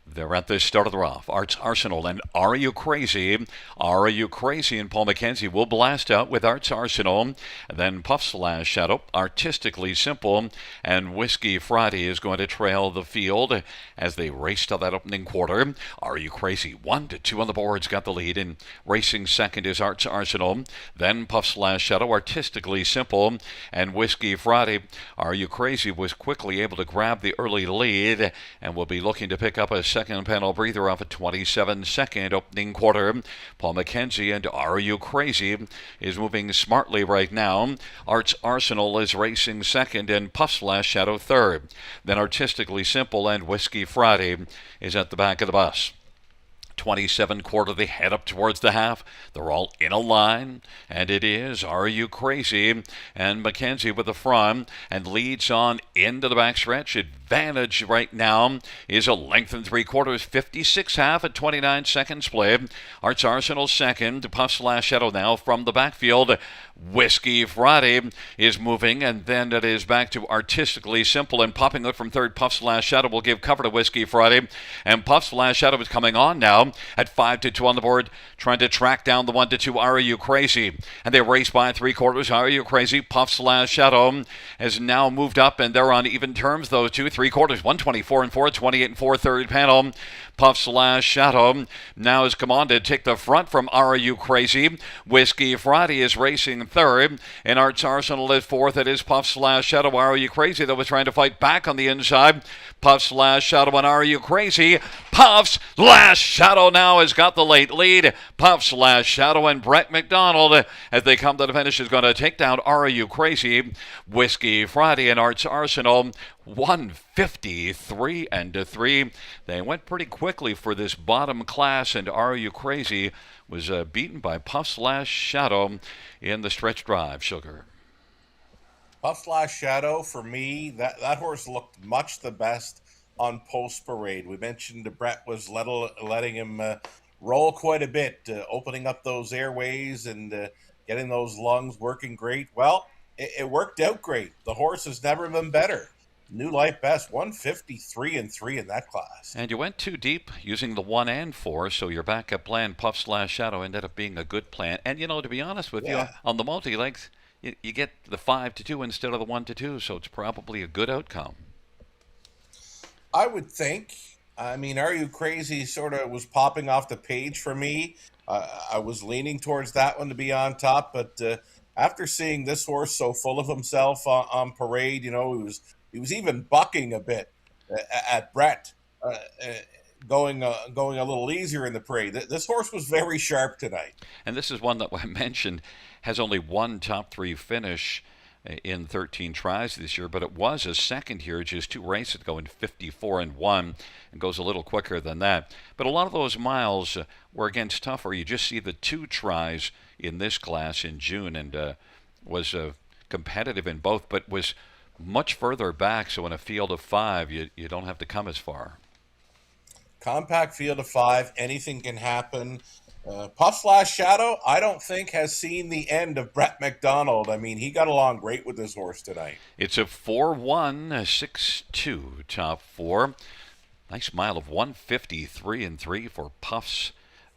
A: They're at the start of the rough. Arts Arsenal and Are You Crazy? Are You Crazy? And Paul McKenzie will blast out with Arts Arsenal. And then Puff Slash Shadow, Artistically Simple, and Whiskey Friday is going to trail the field as they race to that opening quarter. Are You Crazy? 1-2 on the boards, got the lead. And racing second is Arts Arsenal. Then Puff Slash Shadow, Artistically Simple, and Whiskey Friday. Are You Crazy was quickly able to grab the early lead and will be looking to pick up a second panel breather off a 27-second opening quarter. Paul McKenzie and Are You Crazy is moving smartly right now. Arts Arsenal is racing second and Puff Slash Shadow third. Then Artistically Simple and Whiskey Friday is at the back of the bus. 27 quarter, they head up towards the half. They're all in a line, and it is Are You Crazy? And McKenzie with the front and leads on into the backstretch. Advantage right now is a length and 3/4, 56 half at 29 seconds played. Arts Arsenal second. Puff Slash Shadow now from the backfield. Whiskey Friday is moving, and then it is back to Artistically Simple and popping out from third. Puff Slash Shadow will give cover to Whiskey Friday, and Puff Slash Shadow is coming on now at 5-2 on the board, trying to track down the 1-2 Are You Crazy? And they race by 3/4. Are You Crazy? Puff Slash Shadow has now moved up, and they're on even terms, those two. 3/4, 124 and 4, 28 and 4, third panel. Puff Slash Shadow now is come on to take the front from Are You Crazy? Whiskey Friday is racing third, and Arts Arsenal is fourth. It is Puff Slash Shadow. Are You Crazy? That was trying to fight back on the inside. Puff Slash Shadow and Are You Crazy? Puff Slash Shadow now has got the late lead. Puff Slash Shadow and Brett McDonald, as they come to the finish, is going to take down Are You Crazy? Whiskey Friday and Arts Arsenal 153 and 3. They went pretty quickly for this bottom class, and Are You Crazy was beaten by Puff Slash Shadow in the stretch drive. Sugar.
B: Puff Slash Shadow, for me, that horse looked much the best on Post Parade. We mentioned Brett was letting him roll quite a bit, opening up those airways and getting those lungs working great. Well, it worked out great. The horse has never been better. New life best, 153 and 3 in that class.
A: And you went too deep using the 1 and 4, so your backup plan, Puff Slash Shadow, ended up being a good plan. And, to be honest with you, on the multi-legs, you get the 5-2 instead of the 1-2, so it's probably a good outcome.
B: I would think. I mean, Are You Crazy sort of was popping off the page for me. I was leaning towards that one to be on top, but after seeing this horse so full of himself on parade, he was even bucking a bit at Brett, going a little easier in the parade. This horse was very sharp tonight.
A: And this is one that I mentioned has only one top 3 finish in 13 tries this year, but it was a second here, just 2 races going 54 and 1, and goes a little quicker than that. But a lot of those miles were against tougher. You just see the 2 tries in this class in June, and was competitive in both, but was much further back. So in a field of 5, you don't have to come as far.
B: Compact field of 5, anything can happen. Puff Slash Shadow, I don't think has seen the end of Brett McDonald. I mean, he got along great with this horse tonight.
A: It's a 4-1, 6-2 top 4. Nice mile of 153 and 3 for Puff's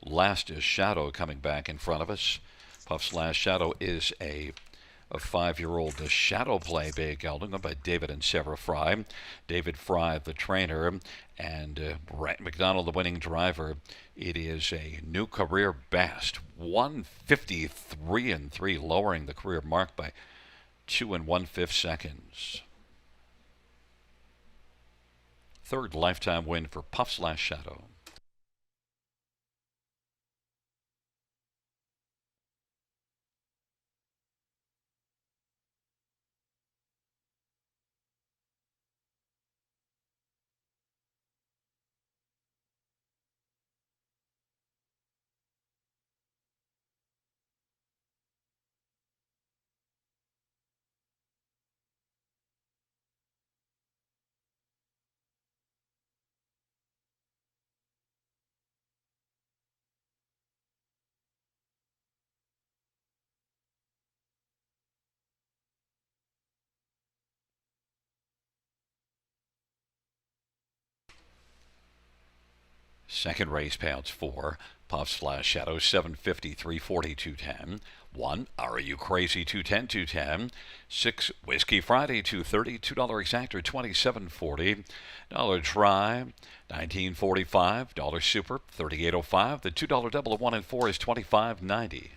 A: Last Shadow coming back in front of us. Puff's Last Shadow is a 5-year-old shadow play, Big Gelding, by David and Sarah Fry. David Fry, the trainer, and Brett McDonald, the winning driver. It is a new career best, 153 and 3, lowering the career mark by 2 1/5 seconds. Third lifetime win for Puff's Last Shadow. Second race, payouts 4. Puff/Shadow, 750, 340, 210. 1. Are You Crazy, 210, 210. 6. Whiskey Friday, 230. $2 exactor, 27.40. Dollar try, 19.45. Dollar super, 38.05. The $2 double of 1 and 4 is 25.90.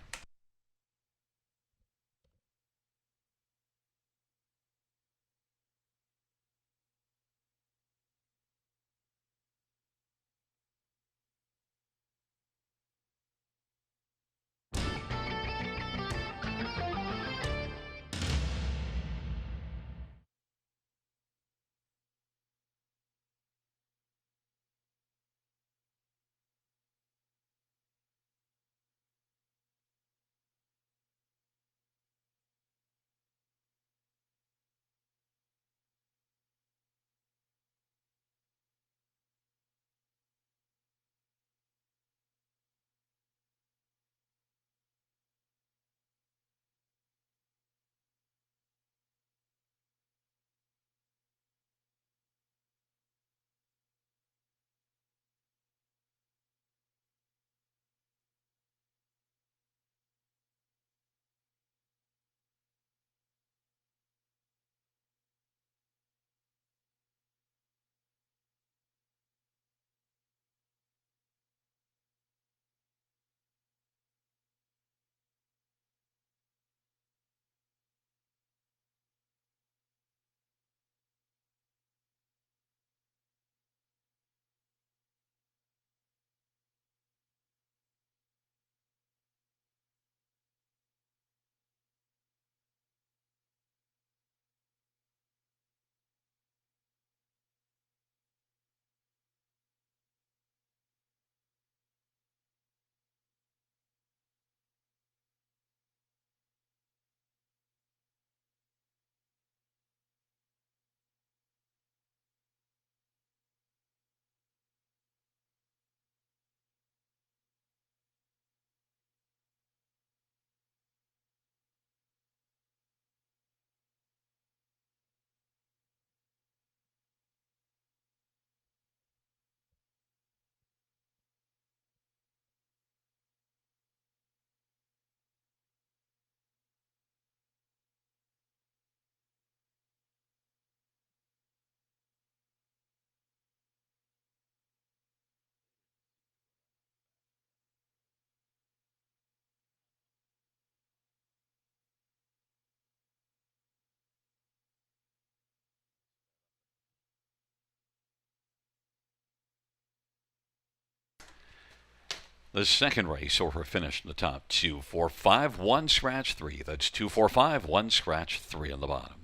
A: The second race order finished in the top 2, 4, 5, 1, scratch 3. That's 2, 4, 5, 1, scratch 3 on the bottom.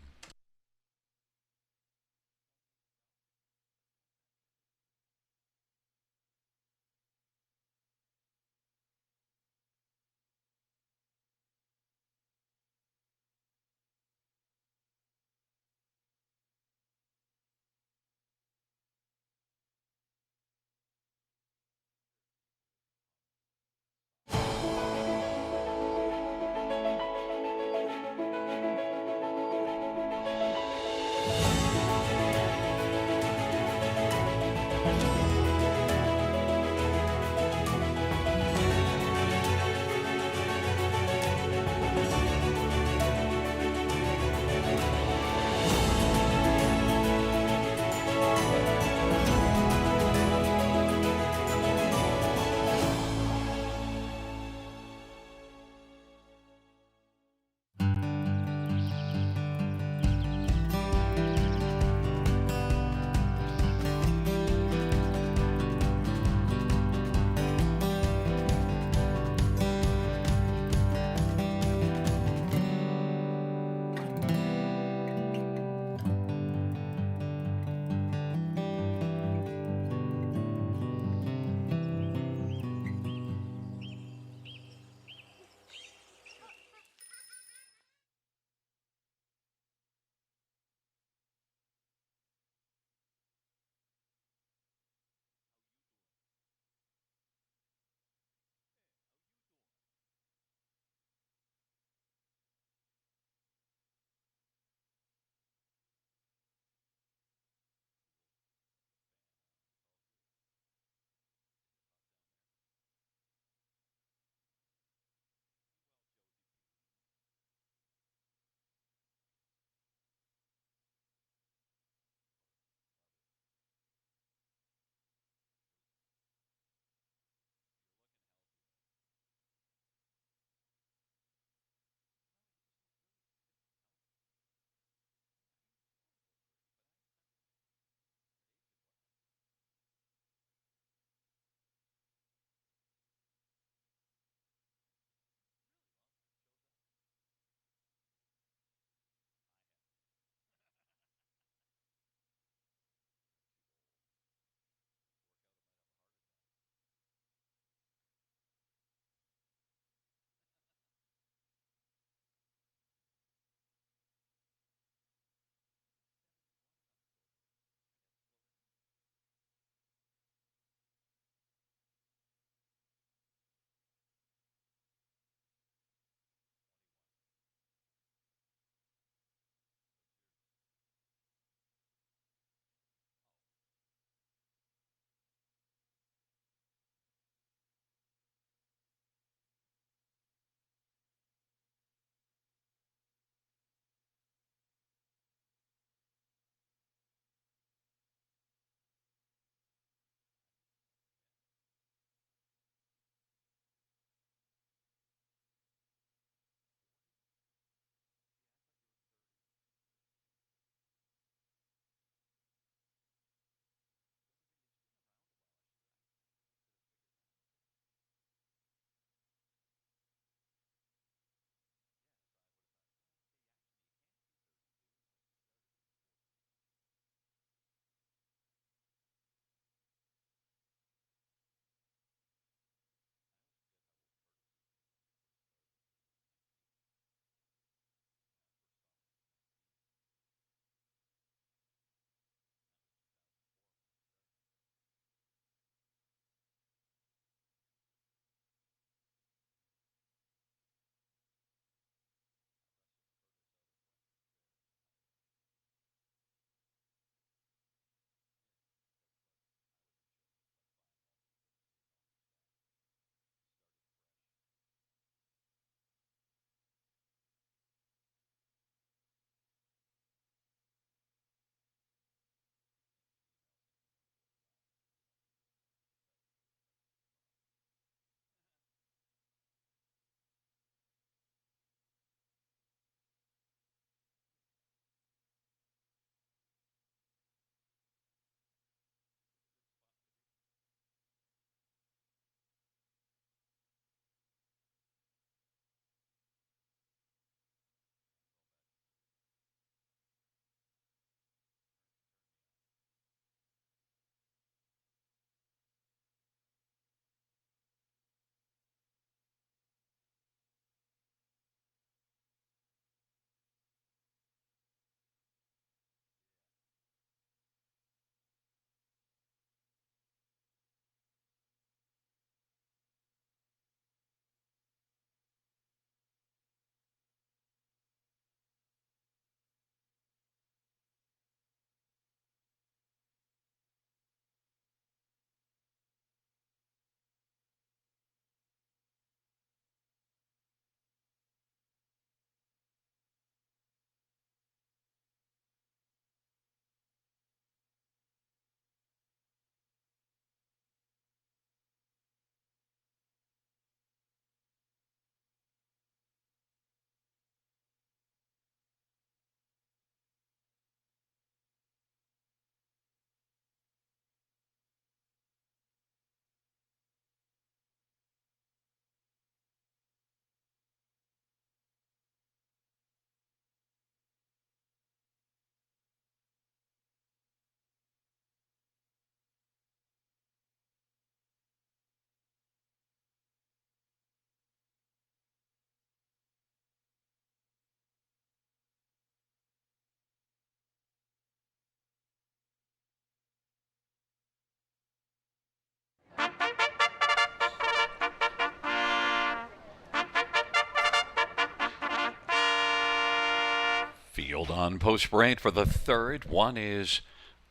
A: Field on post parade for the third. One is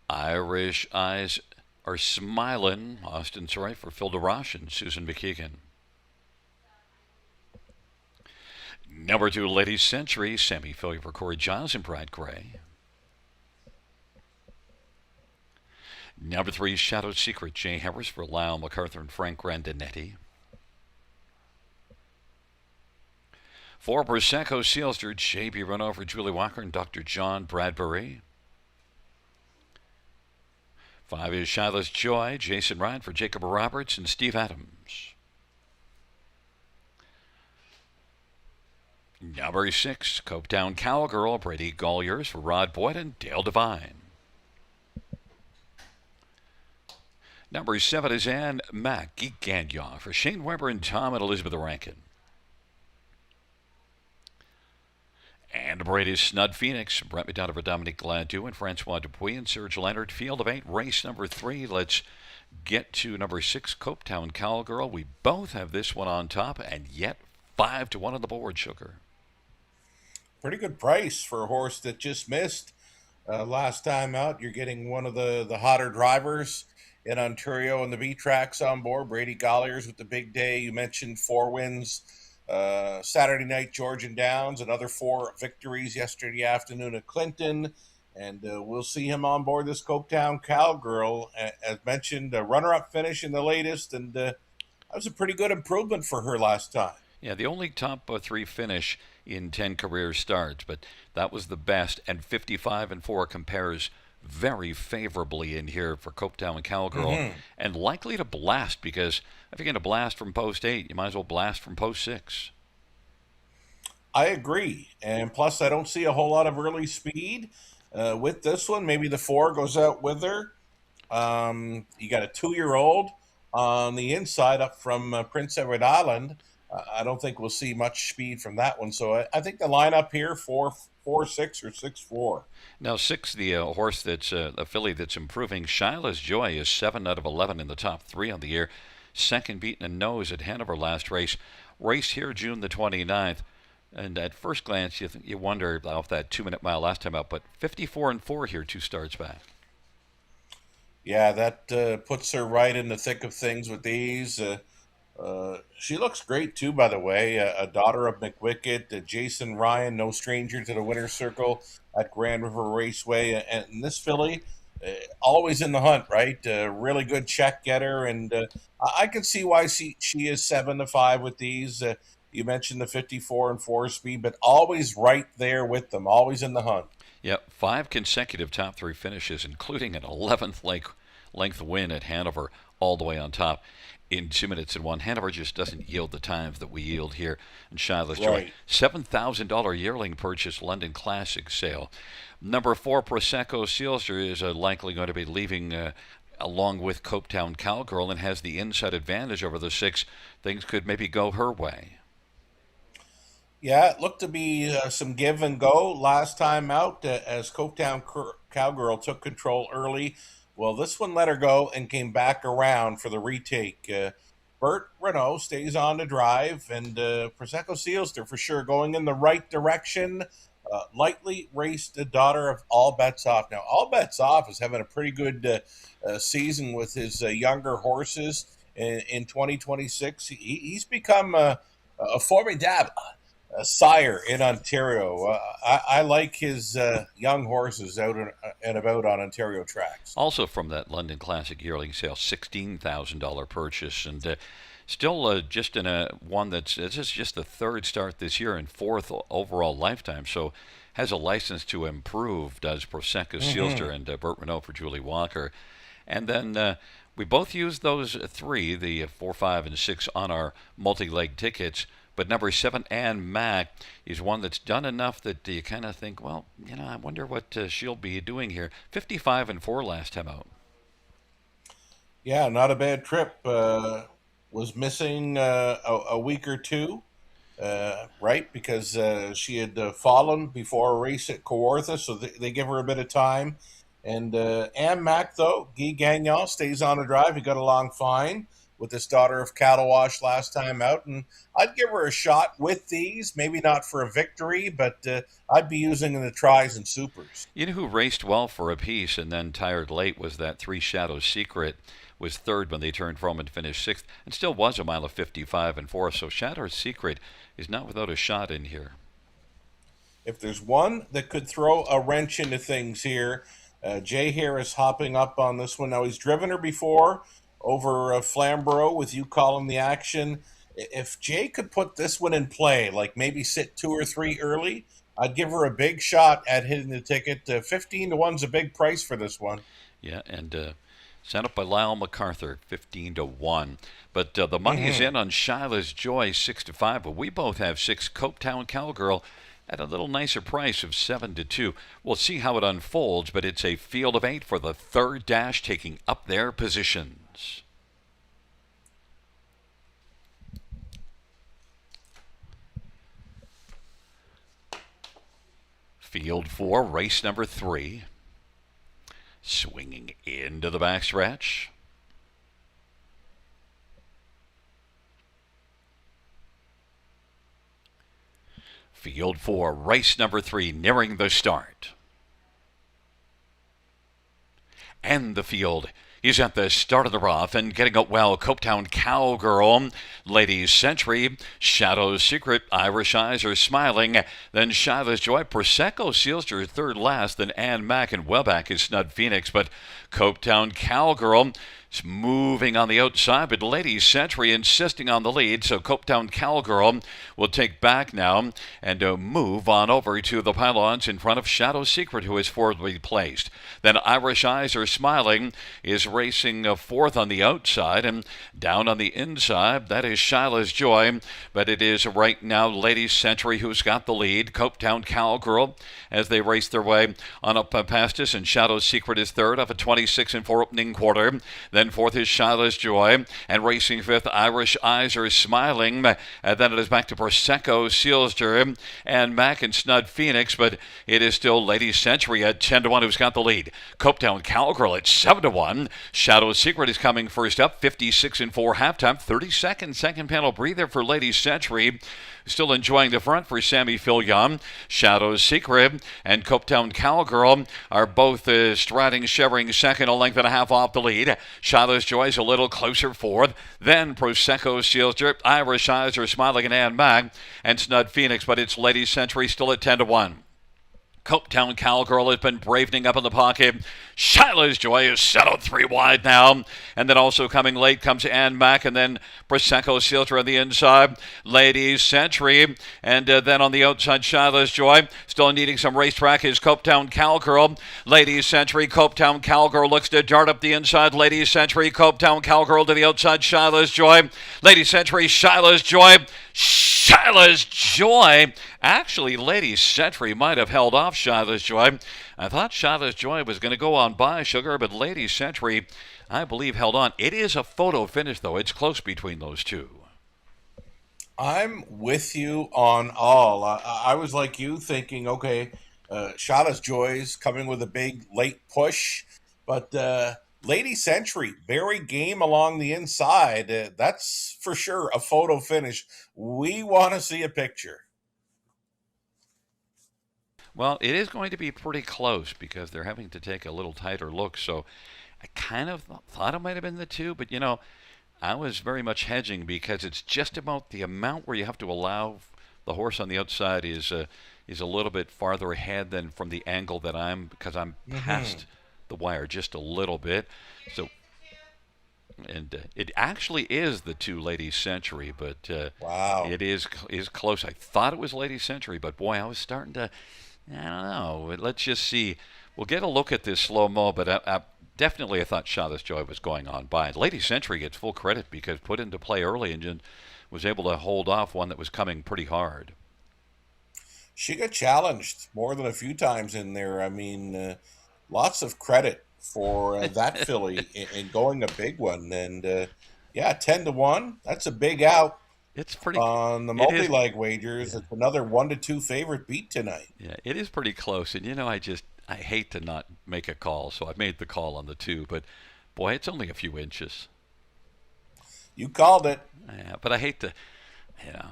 A: Irish Eyes Are Smiling. Austin Saray for Phil DeRoche and Susan McKeegan. Number 2, Ladies Century. Sammy Philly for Corey Giles and Brad Gray. Number 3, Shadow Secret. Jay Harris for Lyle MacArthur and Frank Grandinetti. 4, Prosecco Sealster. J.B. Renault for Julie Walker and Dr. John Bradbury. 5 is Shiloh's Joy. Jason Ryan for Jacob Roberts and Steve Adams. Number 6, Copetown Cowgirl. Brady Golliers for Rod Boyd and Dale Devine. Number 7 is Ann Mack, Geek Gagnon for Shane Weber and Tom and Elizabeth Rankin. And Brady's Snud Phoenix, Brett McDonough for Dominique Gladue and Francois Dupuis and Serge Leonard. Field of 8, race number 3. Let's get to number 6, Copetown Cowgirl. We both have this one on top, and yet 5-1 on the board, Sugar.
B: Pretty good price for a horse that just missed last time out. You're getting one of the hotter drivers in Ontario and the B tracks on board. Brady Golliers with the big day. You mentioned 4 wins Saturday night, Georgian Downs, another 4 victories yesterday afternoon at Clinton. And we'll see him on board this Copetown Cowgirl. As mentioned, a runner-up finish in the latest, and that was a pretty good improvement for her last time.
A: Yeah, the only top 3 finish in 10 career starts, but that was the best, and 55-4 compares very favorably in here for Copetown Cowgirl, and likely to blast, because if you're going to blast from post 8, you might as well blast from post 6.
B: I agree, and plus I don't see a whole lot of early speed with this one. Maybe the 4 goes out with her. You got a 2-year-old on the inside up from Prince Edward Island. I don't think we'll see much speed from that one, so I think the lineup here 4-6 or 6-4.
A: Now 6, the horse that's a filly that's improving. Shiloh's Joy is 7 out of 11 in the top 3 on the year. Second beaten a nose at Hanover last race. Race here June the 29th. And at first glance, you wonder off that 2-minute mile last time out, but 54-4 here 2 starts back.
B: Yeah, that puts her right in the thick of things with these. She looks great too, by the way. A daughter of McWicked, Jason Ryan, no stranger to the winner's circle at Grand River Raceway. And this filly, always in the hunt, right? Really good check getter, and I can see why she is 7-5 with these. You mentioned the 54-4 speed, but always right there with them, always in the hunt.
A: Yep, 5 consecutive top 3 finishes, including an 11th length win at Hanover, all the way on top in 2 minutes and 1. Hanover just doesn't yield the times that we yield here in Shiloh's Joy. $7,000 yearling purchase, London Classic sale. Number 4, Prosecco Sealster is likely going to be leaving along with Copetown Cowgirl and has the inside advantage over the 6. Things could maybe go her way.
B: Yeah, it looked to be some give and go last time out as Copetown Cowgirl took control early. Well, this one let her go and came back around for the retake. Bert Renault stays on to drive, and Prosecco Sealster for sure going in the right direction. Lightly raced a daughter of All Bets Off. Now, All Bets Off is having a pretty good season with his younger horses in 2026. He's become a formidable sire in Ontario. I like his young horses out and about on Ontario tracks.
A: Also from that London Classic yearling sale, $16,000 purchase, and still just in a one this is just the 3rd start this year and 4th overall lifetime, so has a license to improve, does Prosecco Sealster and Bert Renault for Julie Walker. And then we both used those 3, the 4, 5, and 6 on our multi-leg tickets. But number 7, Ann Mack, is one that's done enough that you kind of think, well, I wonder what she'll be doing here. 55-4 last time out.
B: Yeah, not a bad trip. Was missing a week or 2, right? Because she had fallen before a race at Kawartha, so they give her a bit of time. And Ann Mack, though, Guy Gagnon stays on the drive. He got along fine. with this daughter of cattle wash last time out, and I'd give her a shot with these. Maybe not for a victory, but I'd be using in the tries and supers.
A: You know who raced well for a piece and then tired late was that Three Shadows Secret. Was third when they turned from and finished sixth, and still was a mile of 55 and fourth. So Shadows Secret is not without a shot in here.
B: If there's one that could throw a wrench into things here, Jay Harris hopping up on this one. Now, he's driven her before over Flamborough with you calling the action. If Jay could put this one in play, like maybe sit 2 or 3 early, I'd give her a big shot at hitting the ticket. 15 to 1's a big price for this one.
A: Yeah, and sent up by Lyle MacArthur, 15 to 1. But the money is in on Shiloh's Joy, 6 to 5. But we both have 6 Copetown Cowgirl at a little nicer price of 7 to 2. We'll see how it unfolds, but it's a field of 8 for the third dash, taking up their positions. Field 4, race number 3. Swinging into the backstretch. Field 4, race number 3, nearing the start. And the field is at the start of the rough and getting up well. Copetown Cowgirl, Ladies Century, Shadows Secret, Irish Eyes Are Smiling, then Shiloh's Joy. Prosecco seals her third last, then Ann Mack and Wellback is Snud Phoenix, but Copetown Cowgirl is moving on the outside, but Ladies Century insisting on the lead, so Copetown Cowgirl will take back now and move on over to the pylons in front of Shadow Secret, who is fourthly placed. Then Irish Eyes Are Smiling is racing fourth on the outside, and down on the inside, that is Shiloh's Joy, but it is right now Ladies Century who's got the lead. Copetown Cowgirl as they race their way on up past us, and Shadow Secret is third off a 26 and 4 opening quarter. Then fourth is Shiloh's Joy, and racing fifth, Irish Eyes Are Smiling. And then it is back to Prosecco, Sealster, and Mack and Snud Phoenix, but it is still Lady Century at 10 to 1 who's got the lead. Copetown Cowgirl at 7 to 1. Shadow Secret is coming first up, 56 and 4 halftime. 30-second second panel breather for Lady Century. Still enjoying the front for Sammy Fillion. Shadow's Secret and Copetown Cowgirl are both striding, shivering second, a length and a half off the lead. Shadow's Joy's a little closer fourth. Then Prosecco Sealster, Irish Eyes Are Smiling, and Ann Mack and Snud Phoenix, but it's Lady Century still at 10 to 1. Copetown Cowgirl has been bravening up in the pocket. Shiloh's Joy is settled 3 wide now. And then also coming late comes Ann Mack, and then Prosecco Sealter on the inside. Ladies Century, and then on the outside Shiloh's Joy. Still needing some racetrack is Copetown Cowgirl. Ladies Century, Copetown Cowgirl looks to dart up the inside. Ladies Century, Copetown Cowgirl to the outside. Shiloh's Joy. Ladies Century, Shiloh's Joy. Shiloh's Joy. Actually, Lady Century might have held off Shiloh's Joy. I thought Shiloh's Joy was going to go on by Sugar, but Lady Century, I believe, held on. It is a photo finish, though. It's close between those two.
B: I'm with you on all. I was like you, thinking, okay, Shiloh's Joy's coming with a big late push, but Lady Century, very game along the inside. That's for sure a photo finish. We want to see a picture.
A: Well, it is going to be pretty close because they're having to take a little tighter look. So I kind of thought it might have been the two, but you know, I was very much hedging because it's just about the amount where you have to allow the horse on the outside is a little bit farther ahead than from the angle that because I'm past the wire just a little bit. So, and it actually is the two Lady Century, but
B: wow,
A: it is close. I thought it was Lady Century, but boy, I was starting to. I don't know. Let's just see. We'll get a look at this slow-mo, but I thought Shadow's Joy was going on by. Lady Century gets full credit because put into play early and was able to hold off one that was coming pretty hard.
B: She got challenged more than a few times in there. I mean, lots of credit for that filly in going a big one. And, 10 to 1, that's a big out.
A: It's pretty
B: on the multi-leg wagers. Yeah. It's another 1 to 2 favorite beat tonight.
A: Yeah, it is pretty close. And you know, I hate to not make a call, so I made the call on the 2. But boy, it's only a few inches.
B: You called it.
A: Yeah, but I hate to, you know,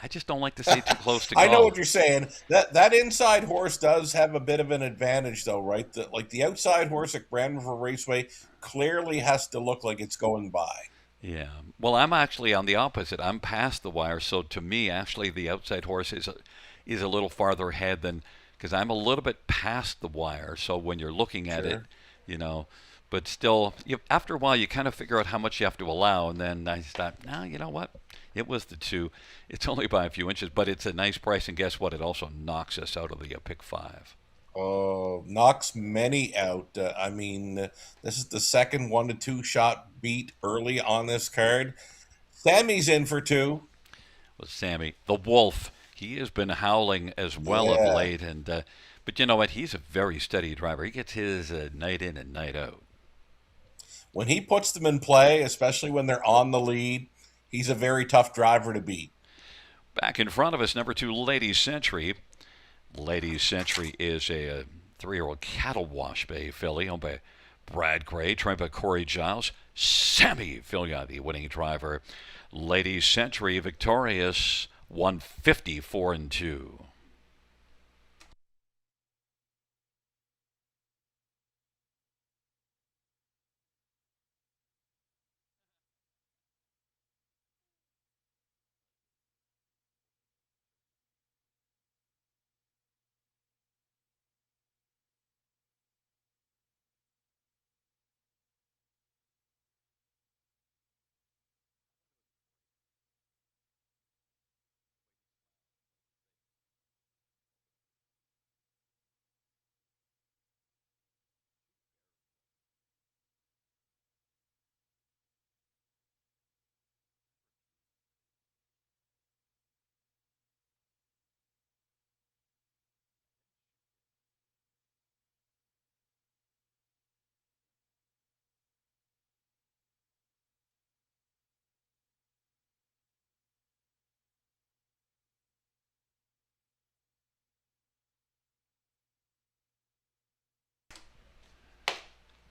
A: I just don't like to say too close to
B: I know
A: call.
B: what you're saying. That inside horse does have a bit of an advantage, though, right? Like the outside horse at Brandon Raceway clearly has to look like it's going by.
A: Yeah. Well, I'm actually on the opposite. I'm past the wire, so to me, actually, the outside horse is a little farther ahead than because I'm a little bit past the wire. So when you're looking at it,
B: Sure.
A: you know, but still, after a while, you kind of figure out how much you have to allow, and then I thought, no, you know what? It was the two. It's only by a few inches, but it's a nice price, and guess what? It also knocks us out of the pick five.
B: Knocks many out. This is the second 1 to 2 shot beat early on this card. Sammy's in for two.
A: Was Sammy the Wolf? He has been howling as well of
B: Yeah.
A: late, and but you know what? He's a very steady driver. He gets his night in and night out.
B: When he puts them in play, especially when they're on the lead, he's a very tough driver to beat.
A: Back in front of us, number two, Lady Century. Lady Century is a 3-year-old cattle wash bay filly owned by Brad Gray, trained by Corey Giles. Sammy Filia, the winning driver. Lady Century victorious, 154 and 2.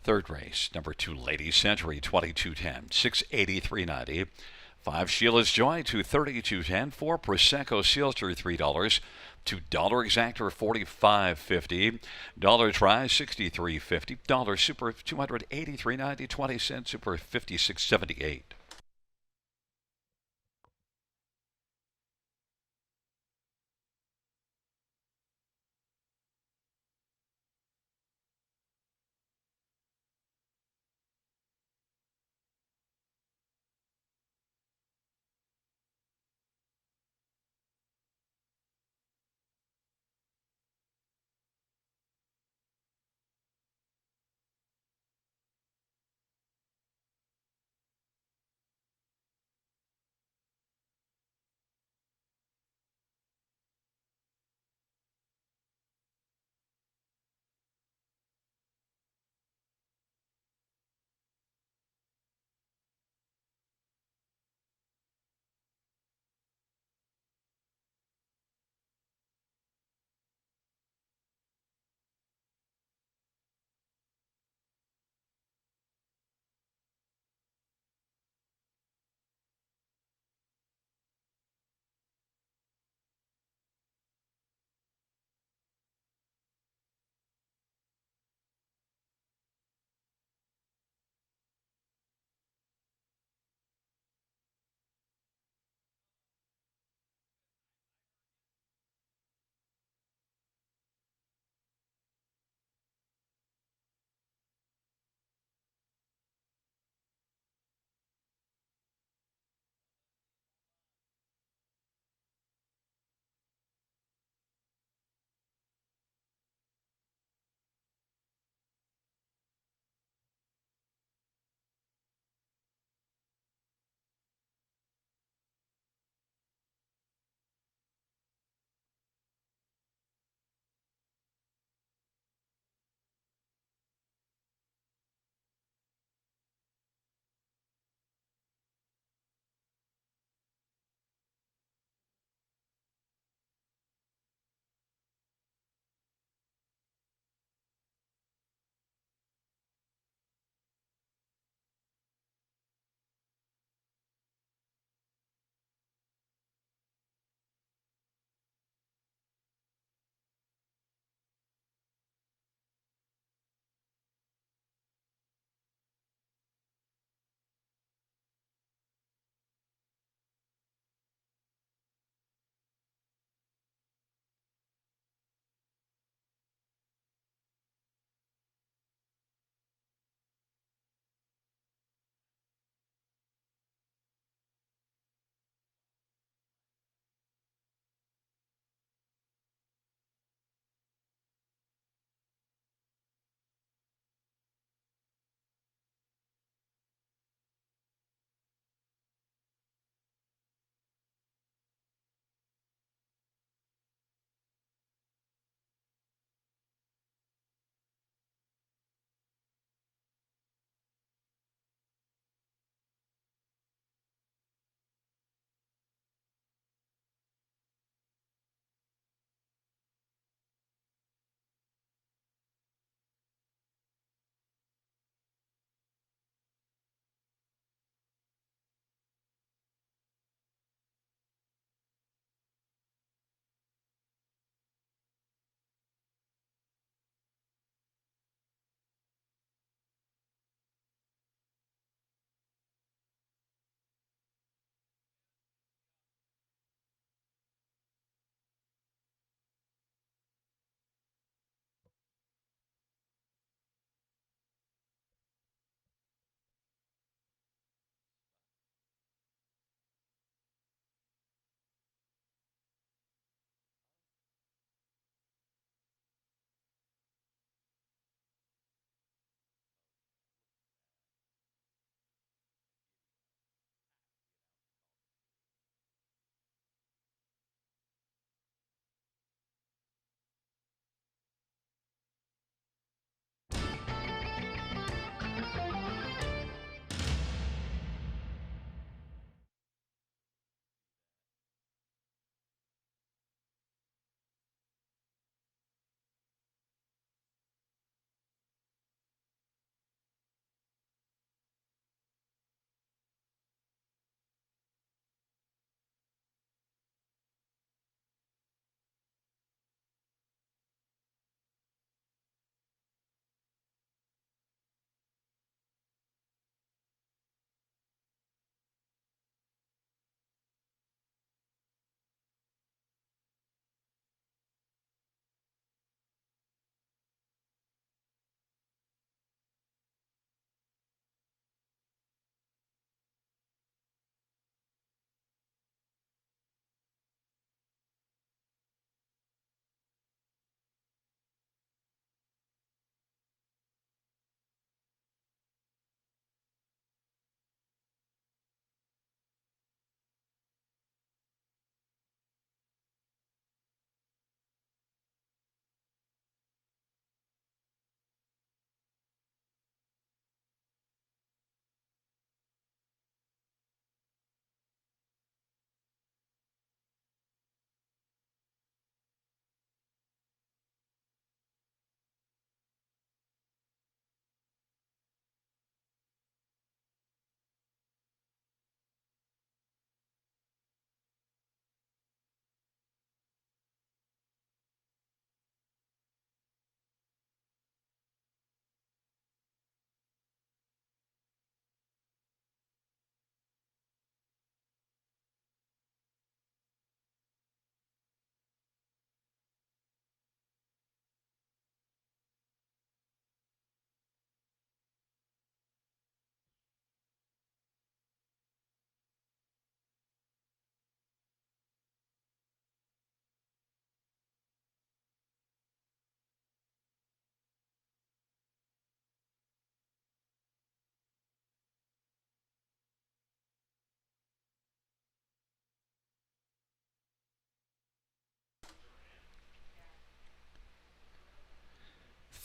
A: Third race, number two, Lady Century, 2210, 683.90. 5 Sheila's Joy, 232.10. 4 Prosecco Sealster, $3. $2 Exactor, 45.50. Dollar Try, 63.50. Dollar Super, 283.90. 20 cents Super, 56.78.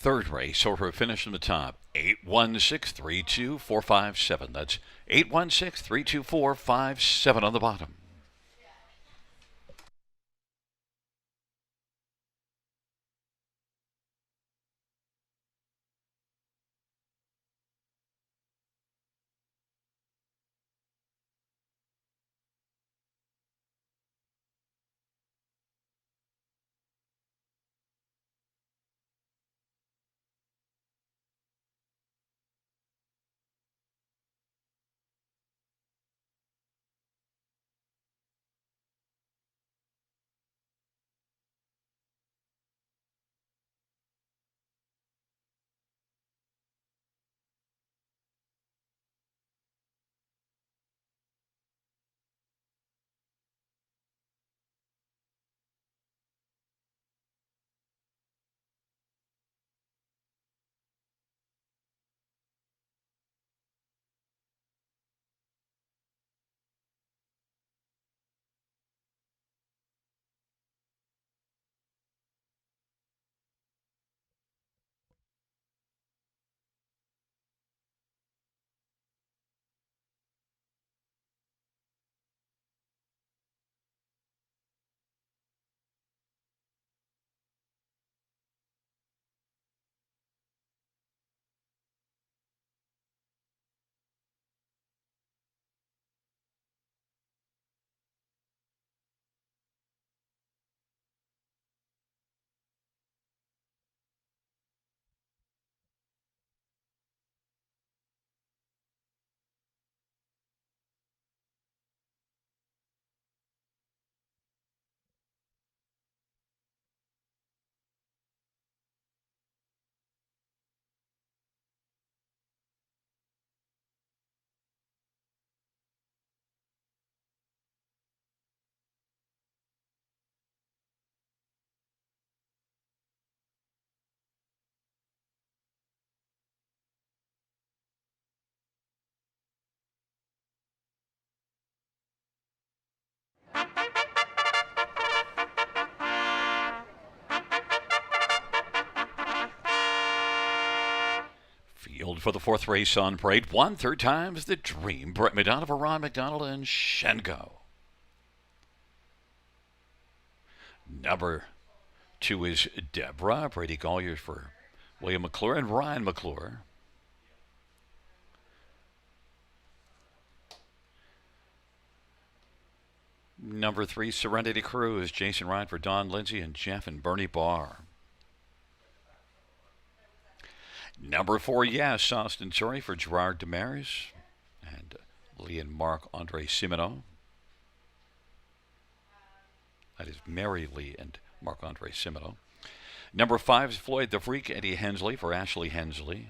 A: third race, or for finish in the top. 816-32457. That's 816-32457 on the bottom. Field for the fourth race on parade. 1/3 times the Dream. Brett McDonald, Ron McDonald, and Shengo. Number 2 is Deborah. Brady Collier for William McClure and Ryan McClure. Number 3, Serenity Cruise. Jason Ryan for Don Lindsay and Jeff and Bernie Barr. Number 4, yes, Austin Surrey for Gerard Demaris and Lee and Mark Andre Simino. That is Mary Lee and Mark Andre Simino. Number 5 is Floyd the Freak, Eddie Hensley for Ashley Hensley.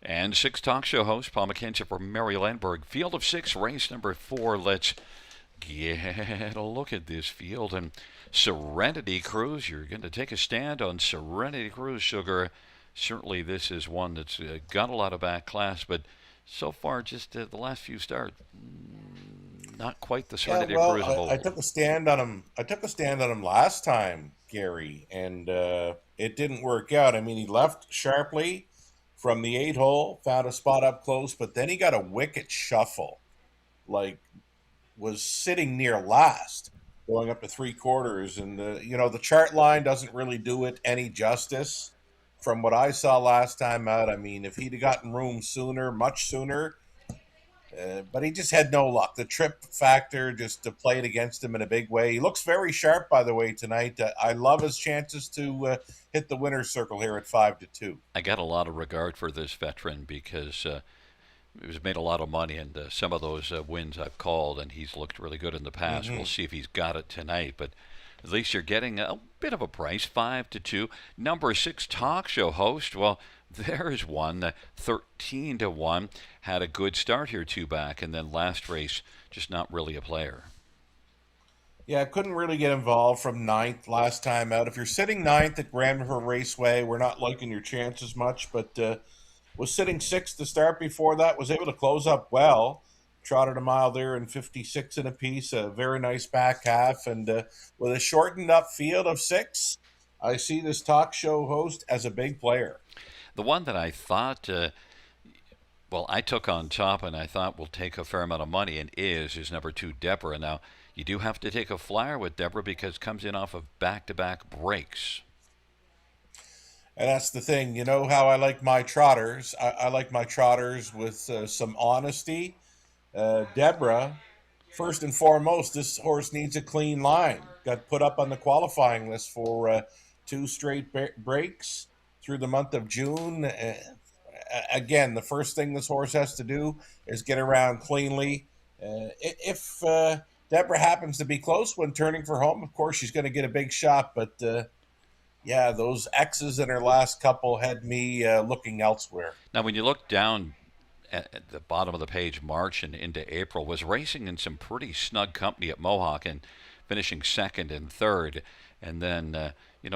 A: And 6 talk show host Paul McKenzie for Mary Landberg. Field of 6, race number 4. Let's get a look at this field. And Serenity Cruise, you're going to take a stand on Serenity Cruise, Sugar. Certainly this is one that's got a lot of back class, but so far just the last few starts, not quite the Serenity Cruise of old.
B: I took a stand on him. I took a stand on him last time, Gary, and it didn't work out. I mean, he left sharply from the 8 hole, found a spot up close, but then he got a wicket shuffle, like was sitting near last, going up to 3/4, and the chart line doesn't really do it any justice. From what I saw last time out, I mean, if he'd have gotten room sooner, much sooner, but he just had no luck. The trip factor just played against him in a big way. He looks very sharp, by the way, tonight. I love his chances to hit the winner's circle here at 5-2.
A: I got a lot of regard for this veteran because he's made a lot of money, and some of those wins I've called, and he's looked really good in the past. We'll see if he's got it tonight, but at least you're getting a bit of a price, 5-2. Number 6 talk show host, well, there's one, 13-1. Had a good start here 2 back, and then last race, just not really a player.
B: Yeah, couldn't really get involved from 9th last time out. If you're sitting 9th at Grand River Raceway, we're not liking your chances much, but was sitting 6th to start before that, was able to close up well. trotted a mile there in 56 and a piece, a very nice back half. And with a shortened up field of 6, I see this talk show host as a big player.
A: The one that I thought, I took on top and I thought will take a fair amount of money and is number 2, Deborah. Now, you do have to take a flyer with Deborah because it comes in off of back-to-back breaks.
B: And that's the thing. You know how I like my trotters? I like my trotters with some honesty. Deborah, first and foremost, this horse needs a clean line. Got put up on the qualifying list for 2 straight breaks through the month of June. Again, the first thing this horse has to do is get around cleanly. If Deborah happens to be close when turning for home, of course, she's going to get a big shot. But yeah, those X's in her last couple had me looking elsewhere.
A: Now, when you look down at the bottom of the page, March and into April, was racing in some pretty snug company at Mohawk and finishing 2nd and 3rd. And then,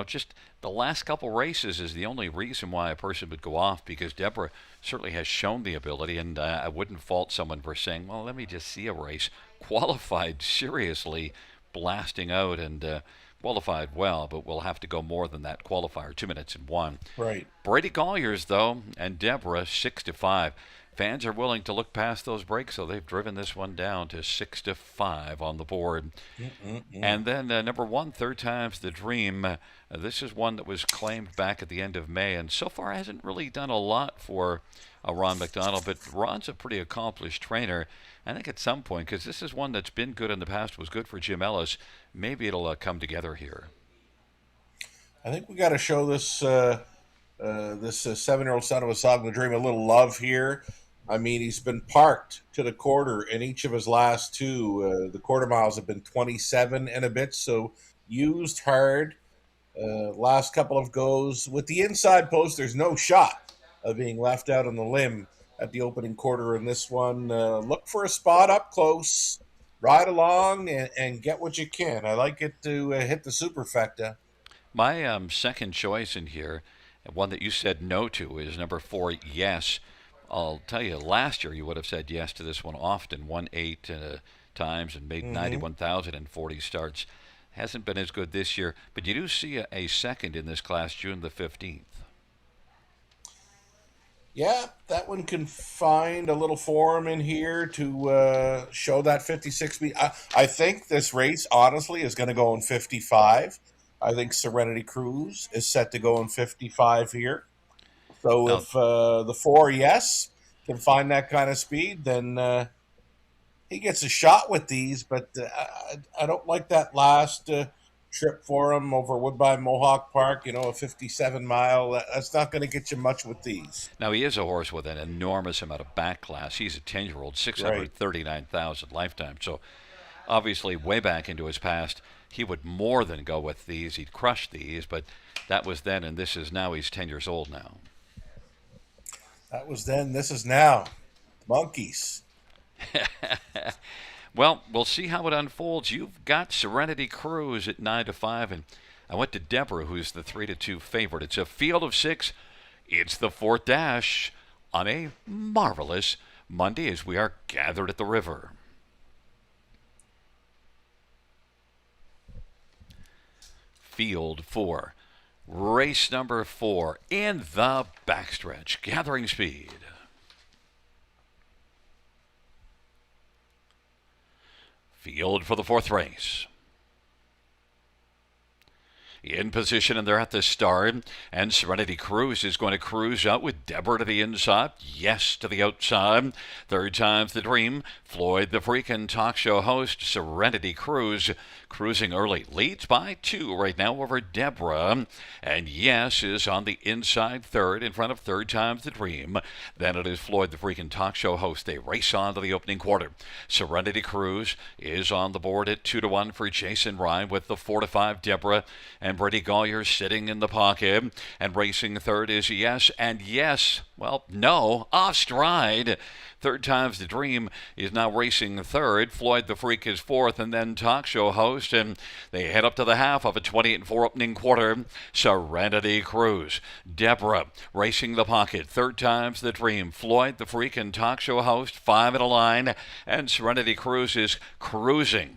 A: just the last couple races is the only reason why a person would go off, because Deborah certainly has shown the ability, and I wouldn't fault someone for saying, well, let me just see a race. Qualified seriously, blasting out, and qualified well, but we'll have to go more than that qualifier, 2 minutes and 1.
B: Right.
A: Brady Collier's, though, and Deborah, 6-5. Fans are willing to look past those breaks, so they've driven this one down to 6-5 on the board. And then number 1, Third Time's the Dream. This is one that was claimed back at the end of May, and so far hasn't really done a lot for Ron McDonald, but Ron's a pretty accomplished trainer. I think at some point, because this is one that's been good in the past, was good for Jim Ellis, maybe it'll come together here.
B: I think we got to show this this 7-year-old son of a song, the Dream, a little love here. I mean, he's been parked to the quarter in each of his last 2. The quarter miles have been 27 and a bit, so used hard. Last couple of goes. With the inside post, there's no shot of being left out on the limb at the opening quarter in this one. Look for a spot up close, ride along, and get what you can. I like it to hit the superfecta.
A: My second choice in here, one that you said no to, is number 4, Yes. I'll tell you, last year you would have said yes to this one often, won 8 times and made 91,040 starts. Hasn't been as good this year, but you do see a second in this class, June the 15th.
B: Yeah, that one can find a little form in here to show that 56 speed. I think this race, honestly, is going to go in 55. I think Serenity Cruise is set to go in 55 here. So if the 4, Yes, can find that kind of speed, then he gets a shot with these. But I don't like that last trip for him over Woodbine Mohawk Park, a 57-mile. That's not going to get you much with these.
A: Now, he is a horse with an enormous amount of back class. He's a 10-year-old, 639,000 lifetime. So obviously way back into his past, he would more than go with these. He'd crush these, but that was then, and this is now. He's 10 years old now.
B: That was then, this is now. Monkeys.
A: Well, we'll see how it unfolds. You've got Serenity Cruise at 9-5, and I went to Deborah, who's the 3-2 favorite. It's a field of 6. It's the 4th dash on a marvelous Monday as we are gathered at the river. Field 4. Race number 4 in the backstretch. Gathering speed. Field for the 4th race. In position, and they're at the start. And Serenity Cruise is going to cruise out with Deborah to the inside. Yes to the outside. Third Time's the Dream. Floyd the Freak and talk show host Serenity Cruise cruising early. Leads by 2 right now over Deborah. And Yes is on the inside third in front of Third Time's the Dream. Then it is Floyd the Freak and talk show host. They race on to the opening quarter. Serenity Cruise is on the board at 2-1 for Jason Ryan with the 4-5 Deborah. And and Brady Gollier sitting in the pocket. And racing third is Yes and Yes. Well, no, off stride. Third Time's the Dream is now racing third. Floyd the Freak is fourth, and then talk show host. And they head up to the half of a 28-4 opening quarter. Serenity Cruise. Deborah racing the pocket. Third Time's the Dream. Floyd the Freak and talk show host, 5 in a line. And Serenity Cruise is cruising.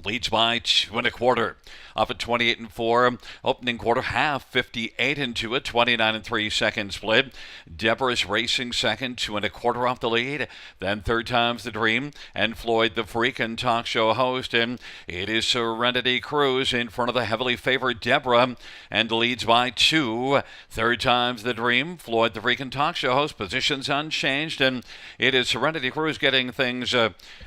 A: Leads by 2 1/4. Off at 28-4. Opening quarter half, 58-2 at 29-3 second split. Deborah's racing second, 2 1/4 off the lead. Then Third Time's the Dream and Floyd the Freak and talk show host. And it is Serenity Cruise in front of the heavily favored Deborah and leads by 2. Third Time's the Dream, Floyd the Freak and talk show host. Positions unchanged. And it is Serenity Cruise getting things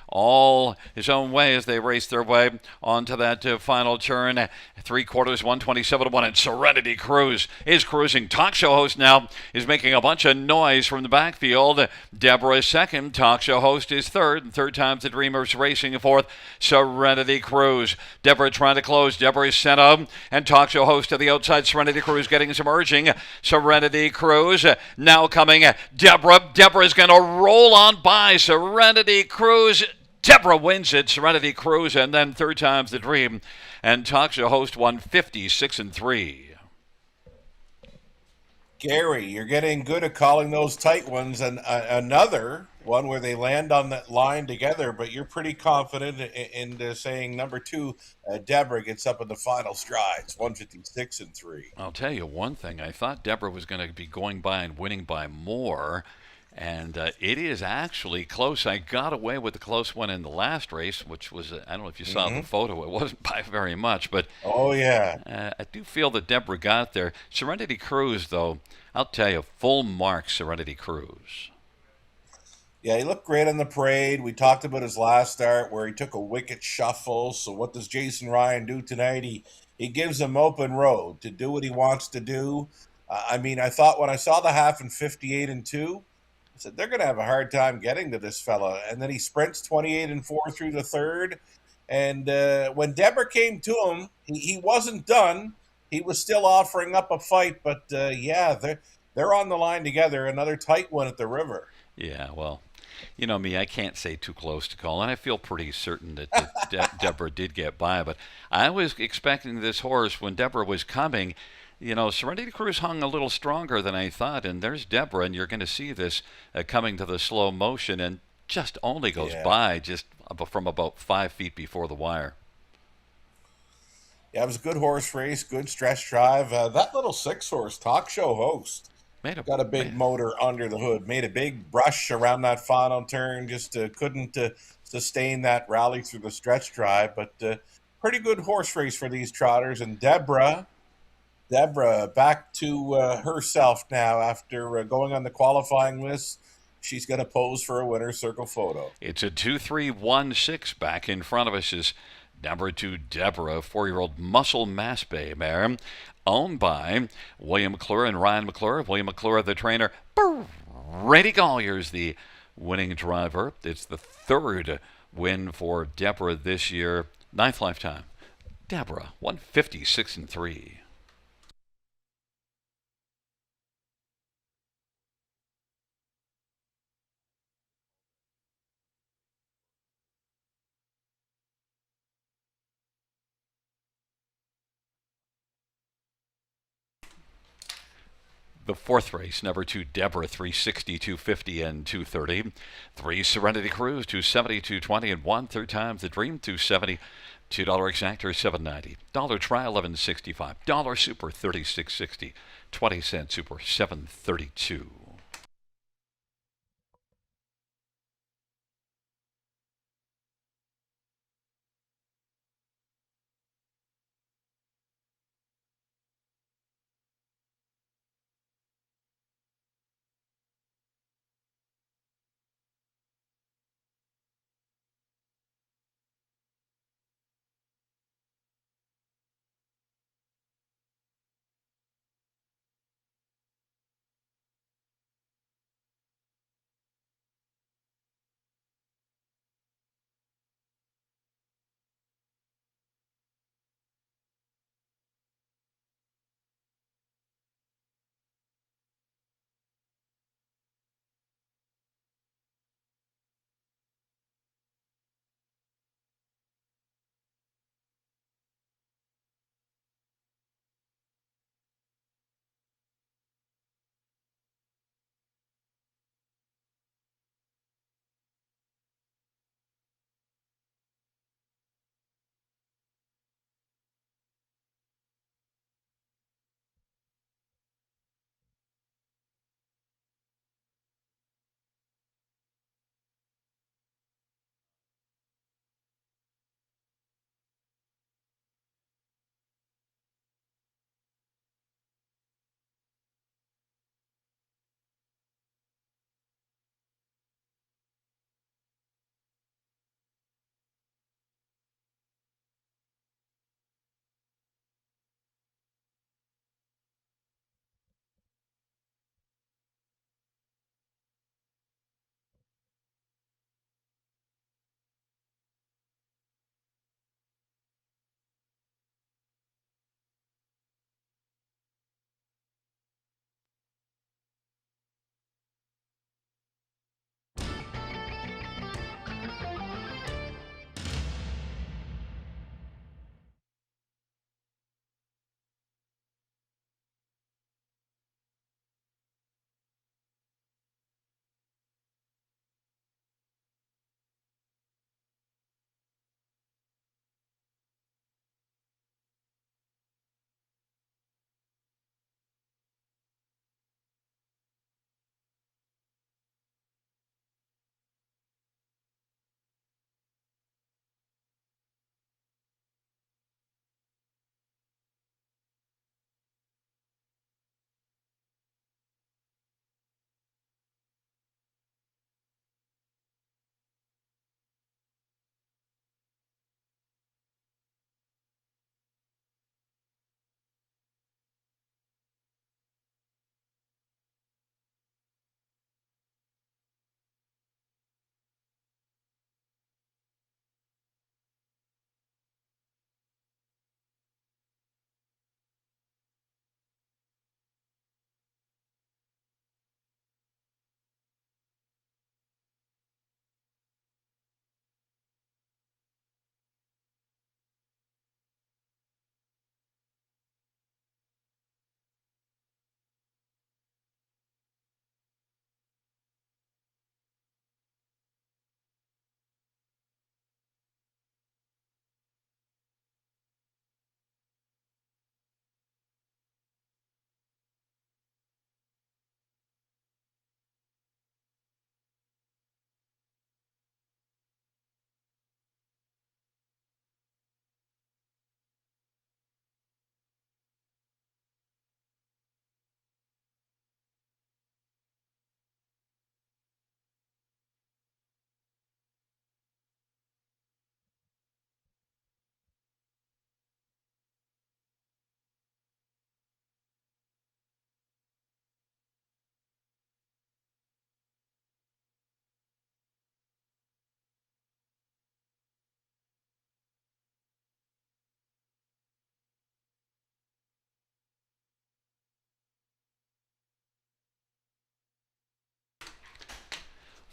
A: all his own way as they race their way onto that final turn. 3/4, 127-1, and Serenity Cruise is cruising. Talk show host now is making a bunch of noise from the backfield. Deborah is second. Talk show host is third. And Third Time's the Dreamers racing fourth. Serenity Cruise. Deborah trying to close. Deborah is sent up. And talk show host to the outside. Serenity Cruise getting some urging. Serenity Cruise now coming. Deborah is going to roll on by Serenity Cruise. Deborah wins it, Serenity Cruise, and then Third Time's the Dream. And talk show host won 56-3.
B: Gary, you're getting good at calling those tight ones, and another one where they land on that line together, but you're pretty confident in saying number 2, Deborah gets up in the final strides, 156-3.
A: I'll tell you one thing. I thought Deborah was going to be going by and winning by more. And it is actually close. I got away with the close one in the last race, which was, I don't know if you saw the photo. It wasn't by very much, but
B: oh yeah,
A: I do feel that Deborah got there. Serenity Cruise, though, I'll tell you, full mark Serenity Cruise.
B: Yeah, he looked great on the parade. We talked about his last start where he took a wicket shuffle. So what does Jason Ryan do tonight? He gives him open road to do what he wants to do. I mean, I thought when I saw the half in 58-2, I said, they're going to have a hard time getting to this fella. And then he sprints 28-4 through the third. And when Deborah came to him, he wasn't done. He was still offering up a fight. But, yeah, they're on the line together. Another tight one at the river.
A: Yeah, well, you know me, I can't say too close to call. And I feel pretty certain that Deborah did get by. But I was expecting this horse when Deborah was coming. You know, Serenity Cruise hung a little stronger than I thought, and there's Deborah, and you're going to see this coming to the slow motion, and just only goes by just from about 5 feet before the wire.
B: Yeah, it was a good horse race, good stretch drive. That little 6-horse talk show host got a big motor under the hood, made a big brush around that final turn, just couldn't sustain that rally through the stretch drive, but pretty good horse race for these trotters, and Deborah back to herself now after going on the qualifying list. She's going to pose for a winner's circle photo.
A: It's a 2-3-1-6. Back in front of us is number 2, Deborah, 4-year-old Muscle Mass Bay mare, owned by William McClure and Ryan McClure. William McClure, the trainer. Brady Gollier's the winning driver. It's the 3rd win for Deborah this year. 9th lifetime. Deborah, 156-3. The 4th race, number 2, Deborah, 360, 250, and 230. 3, Serenity Cruise, 270, 220, and 1. Third Time's the Dream, 270. $2 exactor, $7.90. Dollar try, $11.65. Dollar super, $36.60. 20-cent super, $7.32.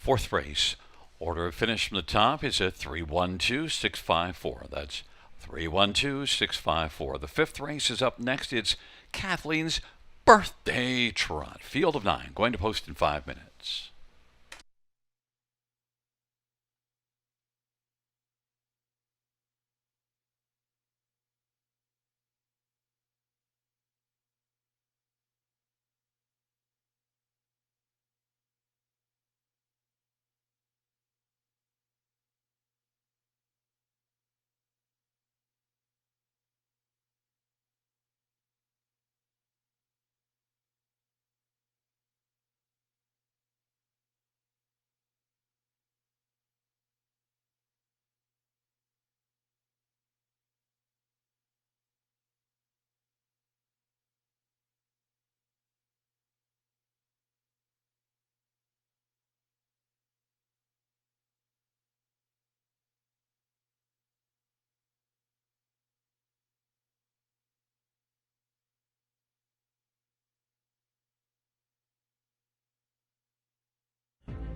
A: Fourth race, order of finish from the top is at 312654. That's 312654. The fifth race is up next. It's Kathleen's Birthday Trot. Field of 9, going to post in 5 minutes.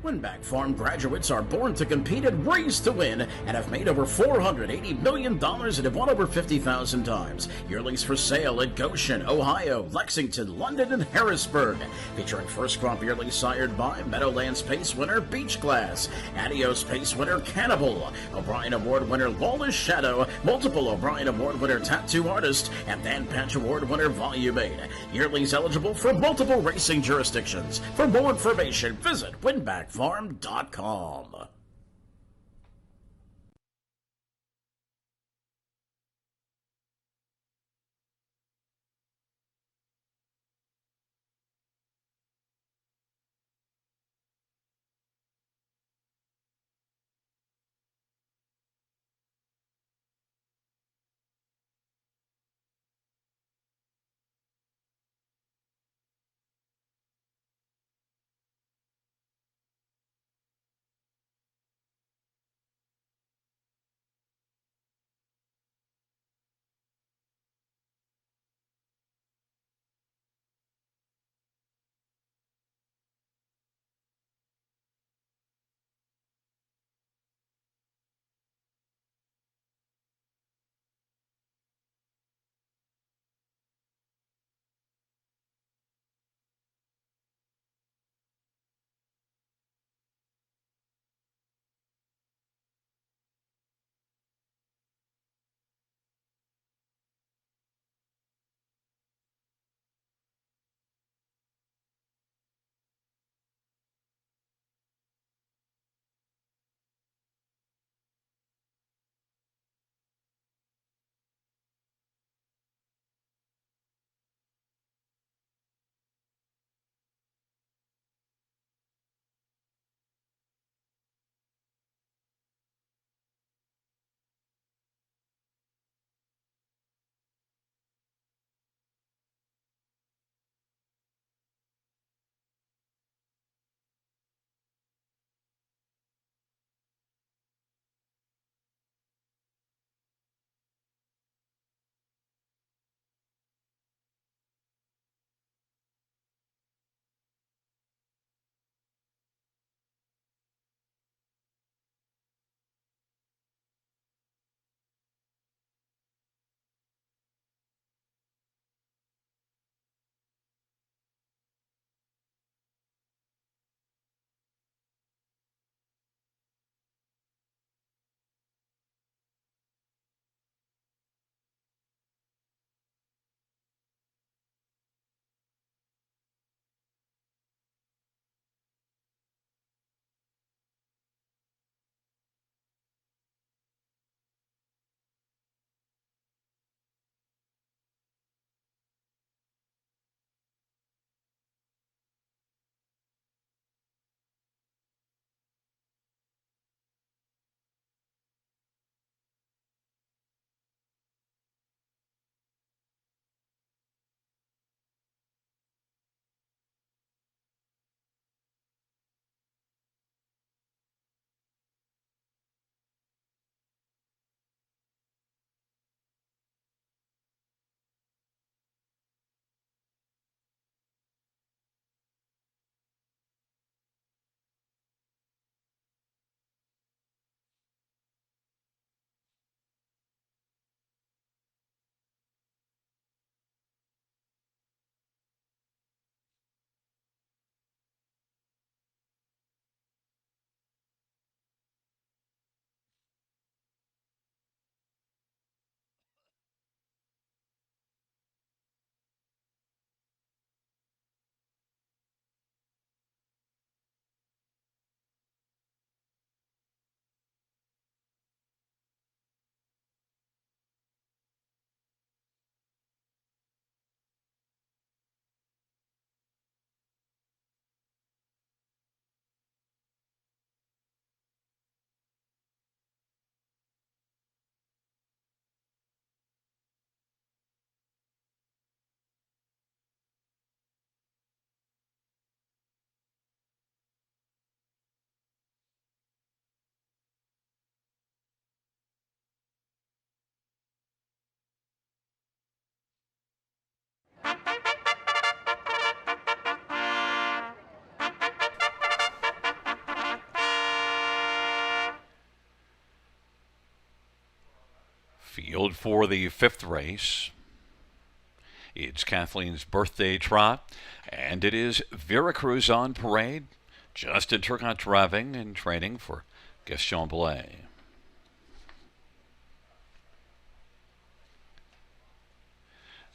D: Winback Farm graduates are born to compete and race to win and have made over $480 million and have won over 50,000 times. Yearlings for sale at Goshen, Ohio, Lexington, London, and Harrisburg. Featuring first crop yearlings sired by Meadowlands Pace winner Beach Glass, Adios Pace winner Cannibal, O'Brien Award winner Lawless Shadow, multiple O'Brien Award winner Tattoo Artist, and Dan Patch Award winner Volume 8. Yearlings eligible for multiple racing jurisdictions. For more information, visit winbackfarm.com.
A: Field for the fifth race. It's Kathleen's birthday trot, and it is Veracruz on parade. Justin Turcotte driving and training for Gaston Blais.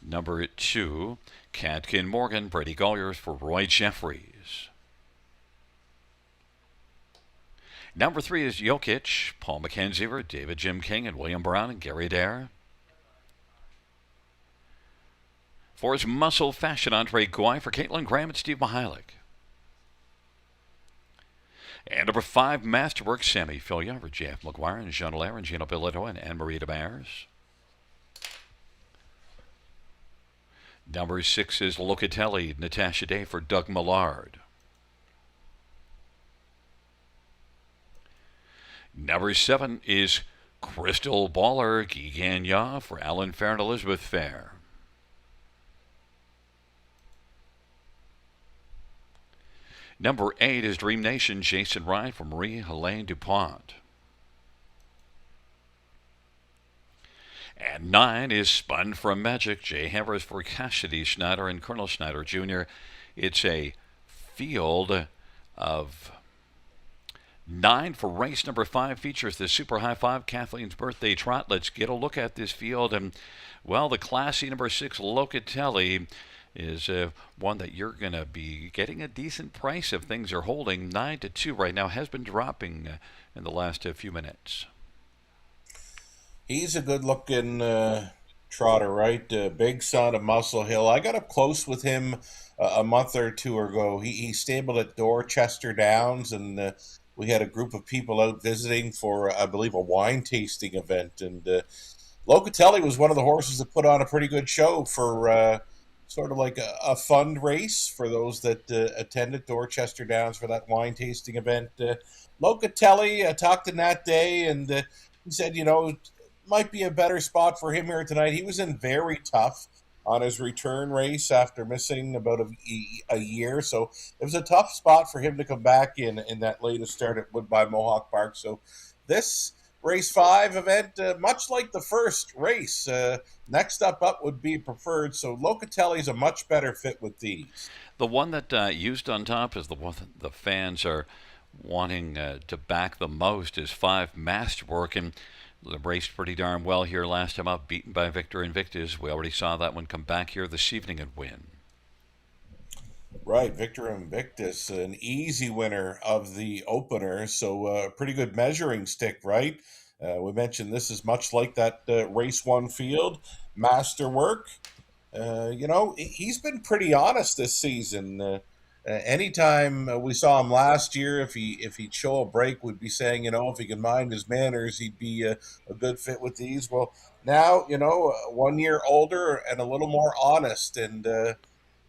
A: Number 2, Catkin Morgan, Brady Golliers for Roy Jeffries. Number 3 is Jokic, Paul McKenzie, David Jim King, and William Brown and Gary Dare. 4 is Muscle Fashion, Andre Guy for Caitlin Graham and Steve Mihalik. And number 5, Masterwork, Sammy Filia for Jeff McGuire and Jean Allaire and Gino Billito and Anne-Marie DeMars. Number 6 is Locatelli, Natasha Day for Doug Millard. Number 7 is Crystal Baller, Guy Gagnon for Alan Fair and Elizabeth Fair. Number 8 is Dream Nation, Jason Ryan for Marie-Helene DuPont. And 9 is Spun from Magic, Jay Havers for Cassidy Schneider and Colonel Schneider Jr. It's a field of 9 for race number 5. Features the Super High 5 Kathleen's Birthday Trot. Let's get a look at this field. And, well, the classy number 6 Locatelli is one that you're going to be getting a decent price if things are holding. 9-2 right now, has been dropping in the last few minutes.
B: He's a good-looking trotter, right? Big son of Muscle Hill. I got up close with him a month or two ago. He stabled at Dorchester Downs, and we had a group of people out visiting for, I believe, a wine tasting event. And Locatelli was one of the horses that put on a pretty good show for sort of like a fund race for those that attended Dorchester Downs for that wine tasting event. Locatelli, I talked to him that day, and he said, might be a better spot for him here tonight. He was in very tough on his return race after missing about a year. So it was a tough spot for him to come back in that latest start at Woodbine Mohawk Park. So this race 5 event, much like the first race, next up would be preferred. So Locatelli's a much better fit with these.
A: The one that used on top is the one that the fans are wanting to back the most is 5 Masterwork, and raced pretty darn well here last time out, beaten by Victor Invictus. We already saw that one come back here this evening and win.
B: Right, Victor Invictus, an easy winner of the opener, so a pretty good measuring stick, right? We mentioned this is much like that race 1 field, Masterwork. He's been pretty honest this season. Anytime we saw him last year, if he'd show a break, we'd be saying, if he can mind his manners, he'd be a good fit with these. Well, now, 1 year older and a little more honest, and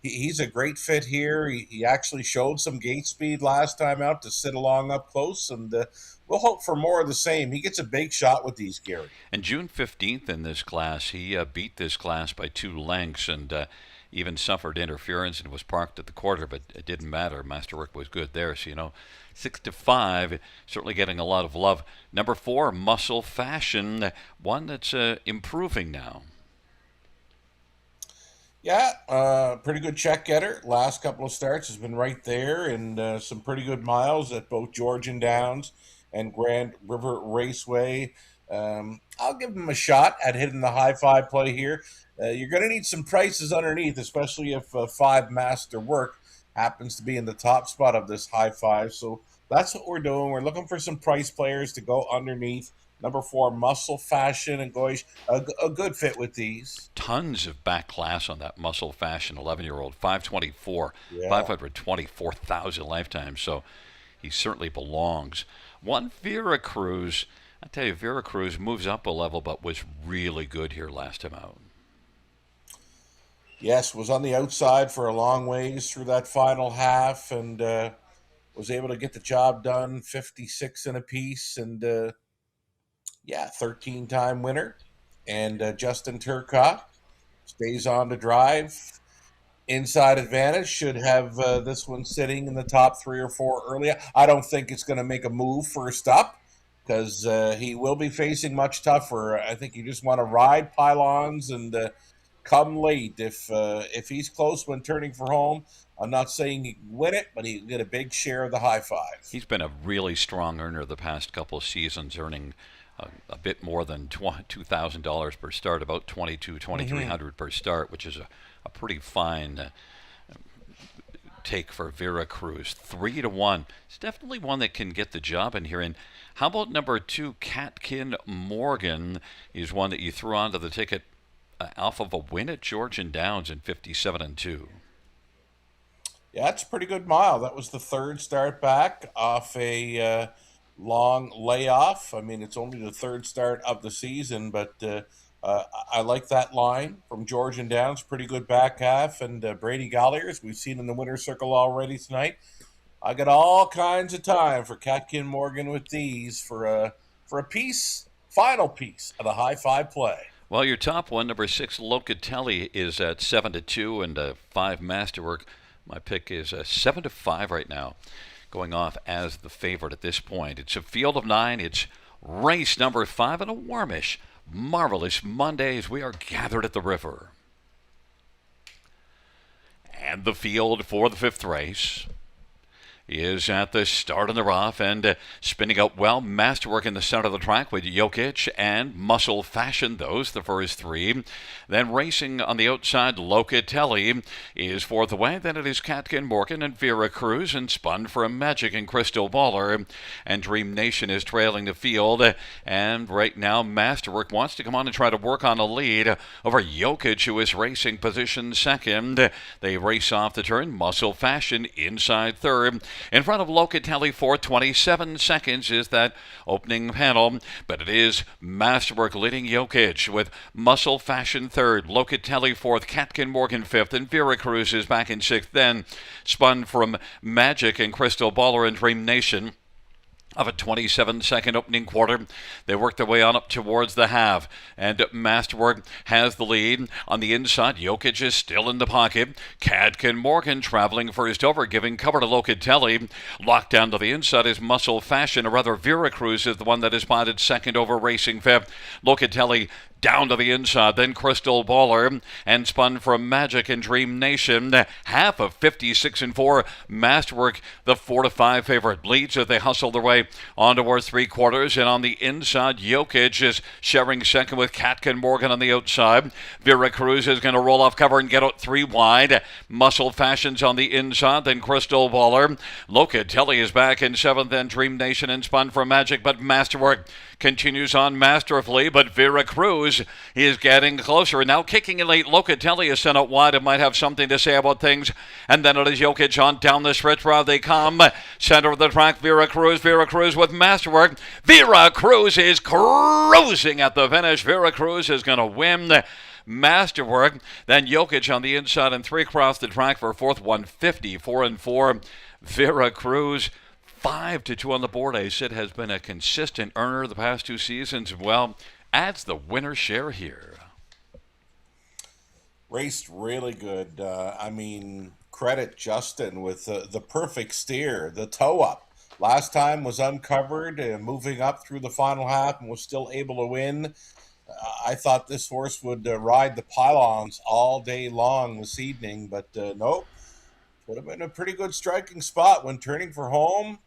B: he's a great fit here. He actually showed some gate speed last time out to sit along up close, and we'll hope for more of the same. He gets a big shot with these, Gary.
A: And June 15th in this class, he beat this class by 2 lengths and even suffered interference and was parked at the quarter, but it didn't matter. Masterwork was good there. So, 6-5, certainly getting a lot of love. Number 4, Muscle Fashion, one that's improving now.
B: Yeah, pretty good check getter. Last couple of starts has been right there, and some pretty good miles at both Georgian Downs and Grand River Raceway. I'll give him a shot at hitting the high 5 play here. You're going to need some prices underneath, especially if 5 Masterwork happens to be in the top spot of this high 5. So that's what we're doing. We're looking for some price players to go underneath. Number 4, Muscle Fashion, and Goish, a good fit with these.
A: Tons of back class on that Muscle Fashion 11-year-old, 524,
B: Yeah.
A: 524,000 lifetime. So he certainly belongs. 1 Veracruz. I tell you, Veracruz moves up a level, but was really good here last time out.
B: Yes, was on the outside for a long ways through that final half, and was able to get the job done, 56 in a piece, and 13-time winner. And Justin Turcotte stays on to drive. Inside advantage, should have this one sitting in the top 3 or 4 early. I don't think it's going to make a move first up, because he will be facing much tougher. I think you just want to ride pylons and come late. If he's close when turning for home, I'm not saying he can win it, but he can get a big share of the high five.
A: He's been a really strong earner the past couple of seasons, earning a bit more than $2,000 per start, about $2,300 per start, which is a pretty fine take for Vera Cruz. 3-1. It's definitely one that can get the job in here. And how about number 2, Catkin Morgan? Is one that you threw onto the ticket off of a win at Georgian Downs in 57-2.
B: Yeah, that's a pretty good mile. That was the third start back off a long layoff. I mean, it's only the third start of the season, but I like that line from Georgian Downs. Pretty good back half. And Brady Golliers, we've seen in the winner's circle already tonight. I got all kinds of time for Catkin Morgan with these for a final piece of the high five play.
A: Well, your top one, number 6, Locatelli, is at 7-2, and 5 Masterwork. My pick is 7-5 right now, going off as the favorite at this point. It's a field of 9. It's race number 5 and a warmish, marvelous Monday as we are gathered at the river. And the field for the 5th race is at the start of the rough and spinning out well. Masterwork in the center of the track with Jokic and Muscle Fashion, those the first 3. Then racing on the outside, Locatelli is 4th away. Then it is Catkin Morgan and Vera Cruz, and spun for a Magic and Crystal Baller. And Dream Nation is trailing the field. And right now, Masterwork wants to come on and try to work on a lead over Jokic, who is racing position 2nd. They race off the turn. Muscle Fashion inside 3rd. In front of Locatelli for 27 seconds is that opening panel, but it is Masterwork leading Jokic with Muscle Fashion 3rd, Locatelli 4th, Catkin Morgan 5th, and Vera Cruz is back in 6th. Then spun from Magic and Crystal Baller and Dream Nation. Of a 27-second opening quarter, they work their way on up towards the half, and Masterwork has the lead. On the inside, Jokic is still in the pocket. Catkin Morgan traveling first over, giving cover to Locatelli. Locked down to the inside is Muscle Fashion, or rather Vera Cruz is the one that is spotted 2nd over, racing 5th. Locatelli down to the inside, then Crystal Baller, and spun from Magic and Dream Nation. Half of 56-4. Masterwork, the 4-5 favorite, leads as they hustle their way on towards 3/4. And on the inside, Jokic is sharing 2nd with Catkin Morgan on the outside. Vera Cruz is going to roll off cover and get out 3 wide. Muscle Fashions on the inside, then Crystal Baller. Locatelli is back in 7th, then Dream Nation and spun from Magic, but Masterwork continues on masterfully, but Vera Cruz is getting closer. Now kicking in late, Locatelli is sent out wide and might have something to say about things. And then it is Jokic on down the stretch route. They come. Center of the track, Vera Cruz with Masterwork. Vera Cruz is cruising at the finish. Vera Cruz is going to win. Masterwork. Then Jokic on the inside and 3 across the track for 4th, 154-4. Vera Cruz 5-2 on the board. I said has been a consistent earner the past 2 seasons. Well, adds the winner share here.
B: Raced really good. I mean, credit Justin with the perfect steer, the toe up. Last time was uncovered, moving up through the final half and was still able to win. I thought this horse would ride the pylons all day long this evening, but nope. Put him in a pretty good striking spot when turning for home.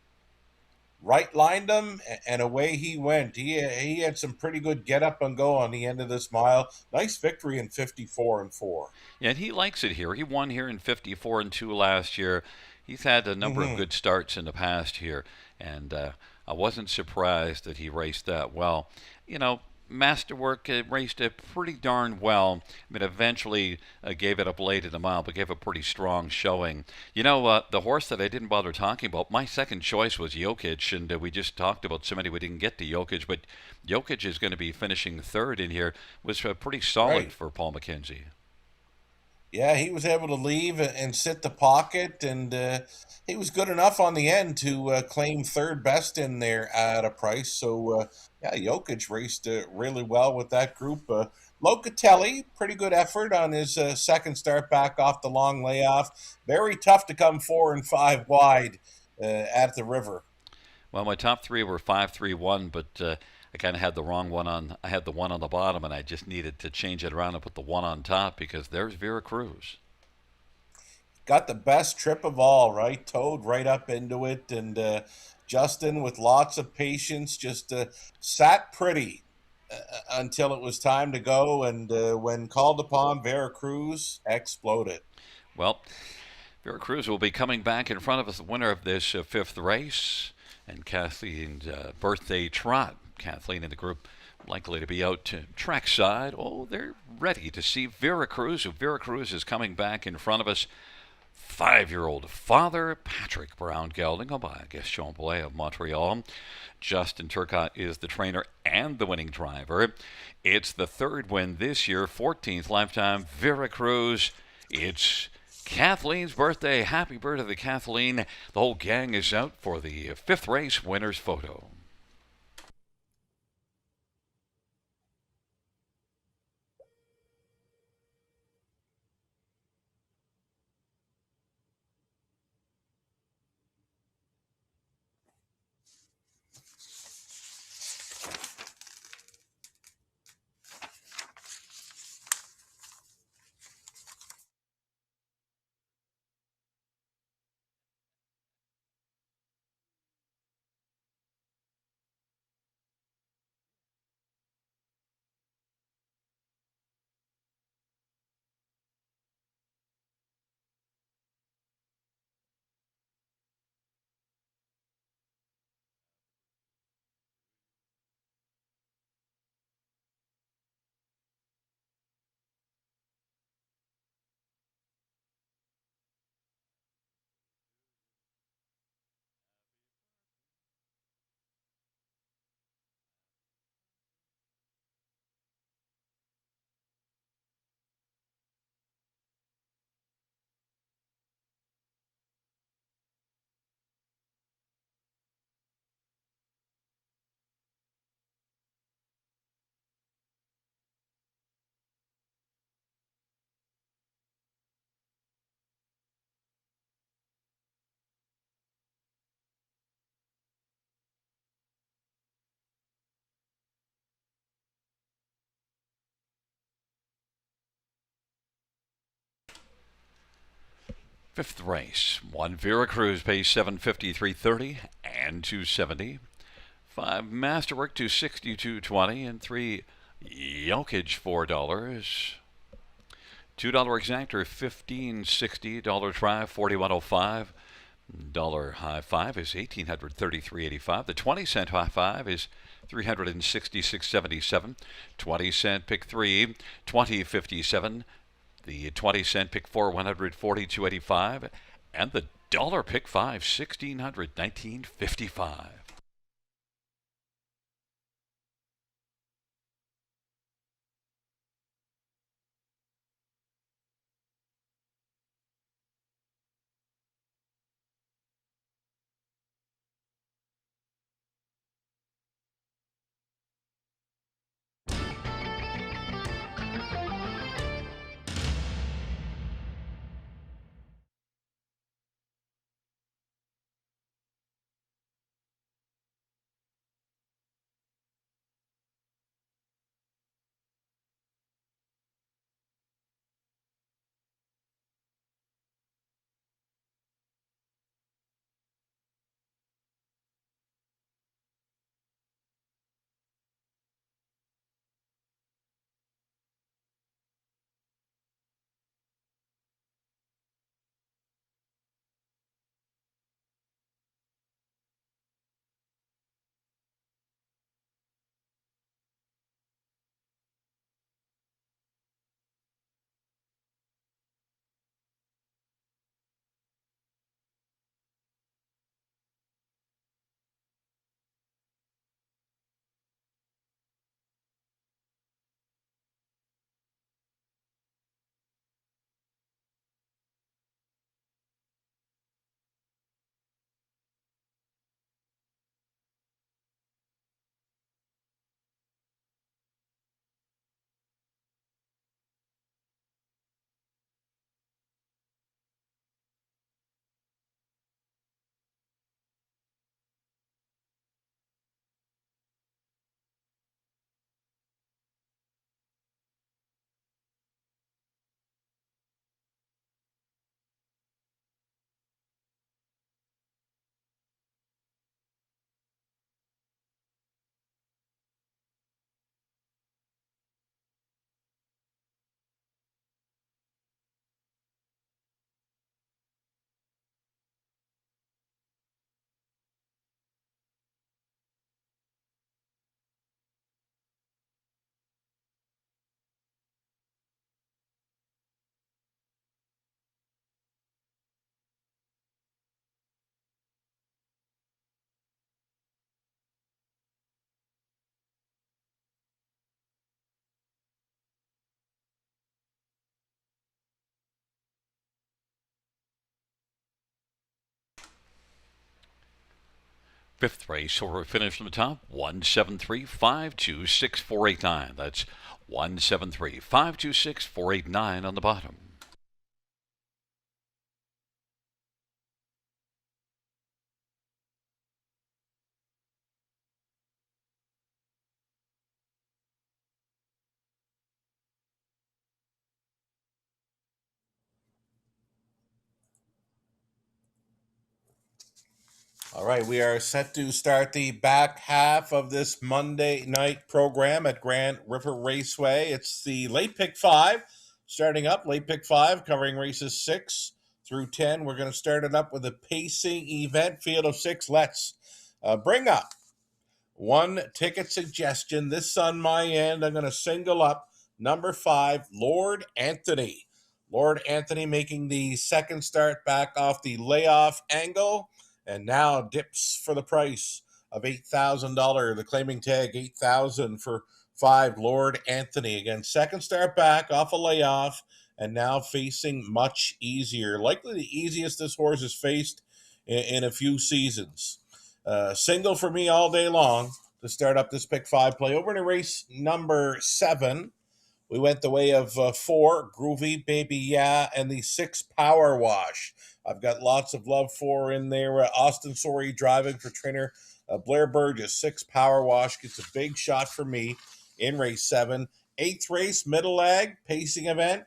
B: Right lined him, and away he went. He had some pretty good get up and go on the end of this mile. Nice victory in 54-4.
A: Yeah, and he likes it here. He won here in 54-2 last year. He's had a number of good starts in the past here, and I wasn't surprised that he raced that well. You know, Masterwork raced it pretty darn well. I mean, eventually gave it up late in the mile, but gave a pretty strong showing. You know, the horse that I didn't bother talking about, my second choice was Jokic, and we just talked about somebody we didn't get to Jokic, but Jokic is going to be finishing 3rd in here. Was pretty solid for Paul McKenzie.
B: Yeah, he was able to leave and sit the pocket, and he was good enough on the end to claim 3rd best in there at a price. So, yeah, Jokic raced really well with that group. Locatelli, pretty good effort on his 2nd start back off the long layoff. Very tough to come 4 and 5 wide at the river.
A: Well, my top three were 5-3-1, but I kind of had the wrong one on. I had the one on the bottom, and I just needed to change it around and put the one on top because there's Vera Cruz.
B: Got the best trip of all, right? Towed right up into it, and Justin, with lots of patience, just sat pretty until it was time to go. And when called upon, Vera Cruz exploded.
A: Well, Vera Cruz will be coming back in front of us, the winner of this fifth race, and Kathleen's birthday trot. Kathleen and the group likely to be out to trackside. Oh, they're ready to see Vera Cruz. Vera Cruz is coming back in front of us. 5-year-old father, Patrick Brown Gelding, by Gaston Blais of Montreal. Justin Turcotte is the trainer and the winning driver. It's the third win this year, 14th lifetime. Vera Cruz. It's Kathleen's birthday. Happy birthday to Kathleen. The whole gang is out for the fifth race winner's photo. Fifth race. 1 Vera Cruz pays $753.30 and $270. 5 Masterwork $262.20 and 3 Yokage $4. $2 exactor $15.60. Try $41.05. Dollar high five is $1,833.85. The 20-cent high five is $366.77. 20-cent pick 3 $20.57. The 20-cent pick 4 $142.85. And the dollar pick 5 $1,619.55. Fifth race, where we finish from the top, 173-526-489. That's 173-526-489 on the bottom.
B: All right, we are set to start the back half of this Monday night program at Grand River Raceway. It's the late pick five starting up, late pick five covering races 6 through 10. We're going to start it up with a pacing event, field of 6. Let's bring up one ticket suggestion. This on my end, I'm going to single up number 5, Lord Anthony. Lord Anthony making the second start back off the layoff angle and now dips for the price of $8,000. The claiming tag $8,000 for 5, Lord Anthony. Again, second start back off a layoff and now facing much easier. Likely the easiest this horse has faced in a few seasons. Single for me all day long to start up this pick 5 play. Over to race number 7. We went the way of 4, Groovy Baby Yeah, and the 6, Power Wash. I've got lots of love for in there. Austin Sorey driving for trainer Blair Burgess. 6, Power Wash gets a big shot for me in race 7. 8th race, middle leg, pacing event,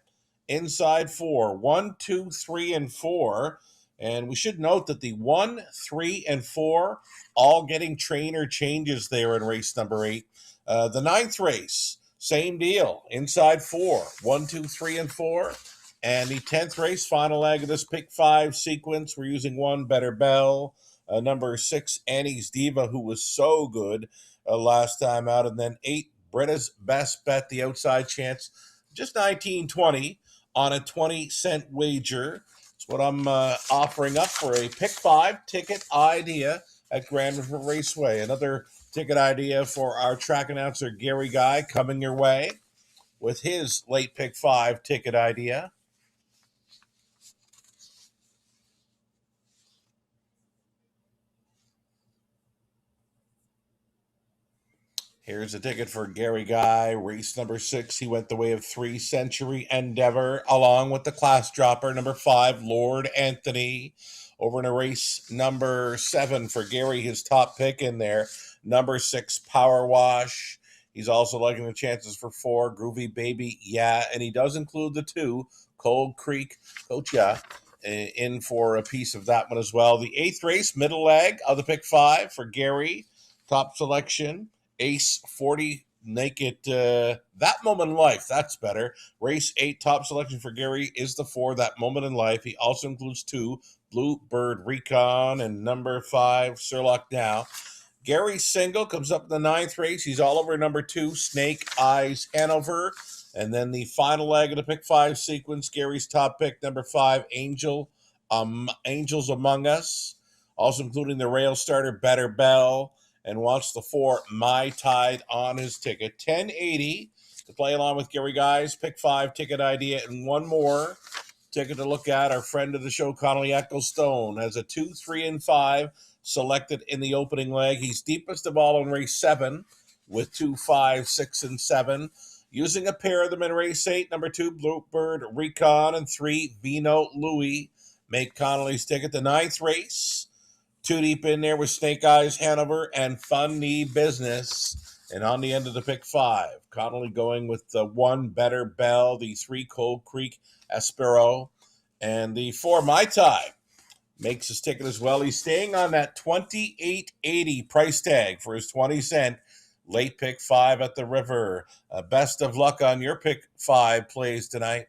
B: inside 4. 1, 2, 3, and 4. And we should note that the 1, 3, and 4 all getting trainer changes there in race number 8. The 9th race, same deal. Inside 4. 1, 2, 3, and 4. And the 10th race, final leg of this pick 5 sequence. We're using 1, Better Bell. Number 6, Annie's Diva, who was so good last time out. And then 8, Britta's Best Bet, the outside chance. Just 19.20 on a 20-cent wager. That's what I'm offering up for a pick 5 ticket idea at Grand River Raceway. Another ticket idea for our track announcer, Gary Guy, coming your way with his late pick 5 ticket idea. Here's a ticket for Gary Guy, race number 6. He went the way of 3, Century Endeavor, along with the class dropper, number 5, Lord Anthony. Over in a race number 7 for Gary, his top pick in there, number 6, Power Wash. He's also liking the chances for 4, Groovy Baby Yeah, and he does include the 2, Cold Creek Coach Yeah, in for a piece of that one as well. The 8th race, middle leg of the pick 5 for Gary, top selection. Ace 40 naked that moment in life, that's better. Race 8 top selection for Gary is the 4, that moment in life. He also includes 2, Bluebird Recon, and number 5, Sherlock Now. Gary's single comes up in the 9th race. He's all over number 2, Snake Eyes Hanover. And then the final leg of the pick 5 sequence, Gary's top pick, number 5, Angels Among Us. Also including the rail starter, Better Bell. And wants the 4, My Tide on his ticket. 1080 to play along with Gary Guy's pick 5 ticket idea. And one more ticket to look at. Our friend of the show, Connolly Ecclestone, has a 2, 3, and 5 selected in the opening leg. He's deepest of all in race 7 with 2, 5, 6, and 7. Using a pair of them in race 8, number 2, Bluebird Recon, and 3, Vino Louis make Connolly's ticket. The 9th race, 2 deep in there with Snake Eyes Hanover and Funny Business. And on the end of the pick 5, Connolly going with the 1, Better Bell, the 3, Cold Creek Espero, and the 4, My Tide makes his ticket as well. He's staying on that $28.80 price tag for his 20-cent late pick 5 at the River. Best of luck on your pick 5 plays tonight.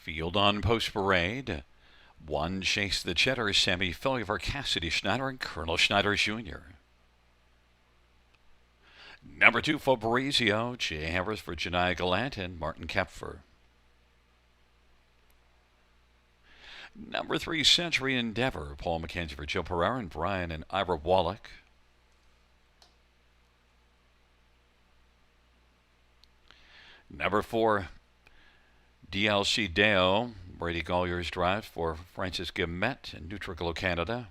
A: Field on Post Parade. 1, Chase the Cheddar, Sammy Philly for Cassidy Schneider and Colonel Schneider Jr. Number 2, Fabrizio, Jay Harris for Janai Gallant and Martin Kepfer. Number 3, Century Endeavor, Paul McKenzie for Joe Pereira and Brian and Ira Wallach. Number 4, DLC Deo, Brady Collier's drive for Francis Guillemette and Nutricolo Canada.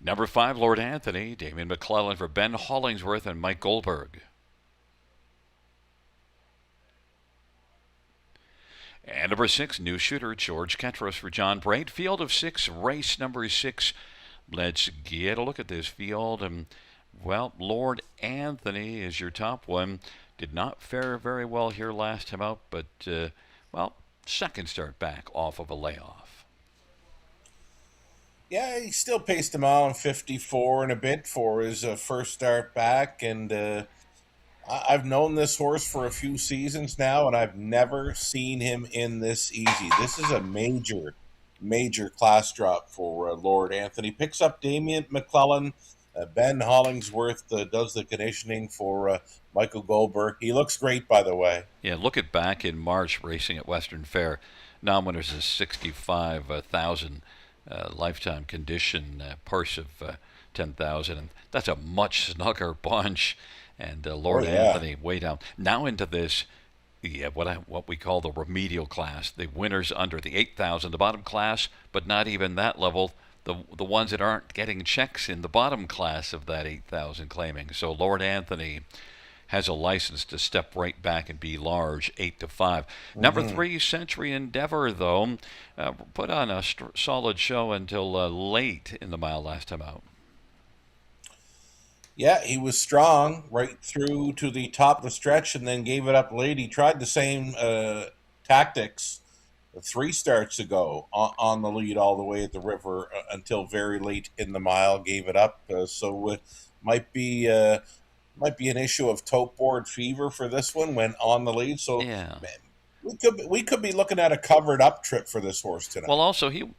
A: Number 5, Lord Anthony, Damien McClellan for Ben Hollingsworth and Mike Goldberg. And number 6, New Shooter, George Ketros for John Braid. Field of 6, race number 6. Let's get a look at this field. Well, Lord Anthony is your top one. Did not fare very well here last time out, but, well, second start back off of a layoff.
B: Yeah, he still paced a mile and 54 and a bit for his first start back, and I've known this horse for a few seasons now, and I've never seen him in this easy. This is a major, major class drop for Lord Anthony. Picks up Damien McClellan. Ben Hollingsworth does the conditioning for Michael Goldberg. He looks great, by the way.
A: Yeah, look at back in March racing at Western Fair. Non-winners is 65,000 lifetime condition, purse of 10,000, and that's a much snugger bunch. And Lord Anthony way down. Now into this, what we call the remedial class. The winners under the 8,000, the bottom class, but not even that level. The ones that aren't getting checks in the bottom class of that 8,000 claiming. So Lord Anthony has a license to step right back and be large, 8-5. Mm-hmm. Number 3, Century Endeavor, though, put on a solid show until late in the mile last time out.
B: Yeah, he was strong right through to the top of the stretch and then gave it up late. He tried the same tactics 3 starts ago on the lead all the way at the river until very late in the mile, gave it up. So it might be an issue of tote board fever for this one when on the lead. So
A: yeah,
B: we could be looking at a covered up trip for this horse tonight.
A: Well, also he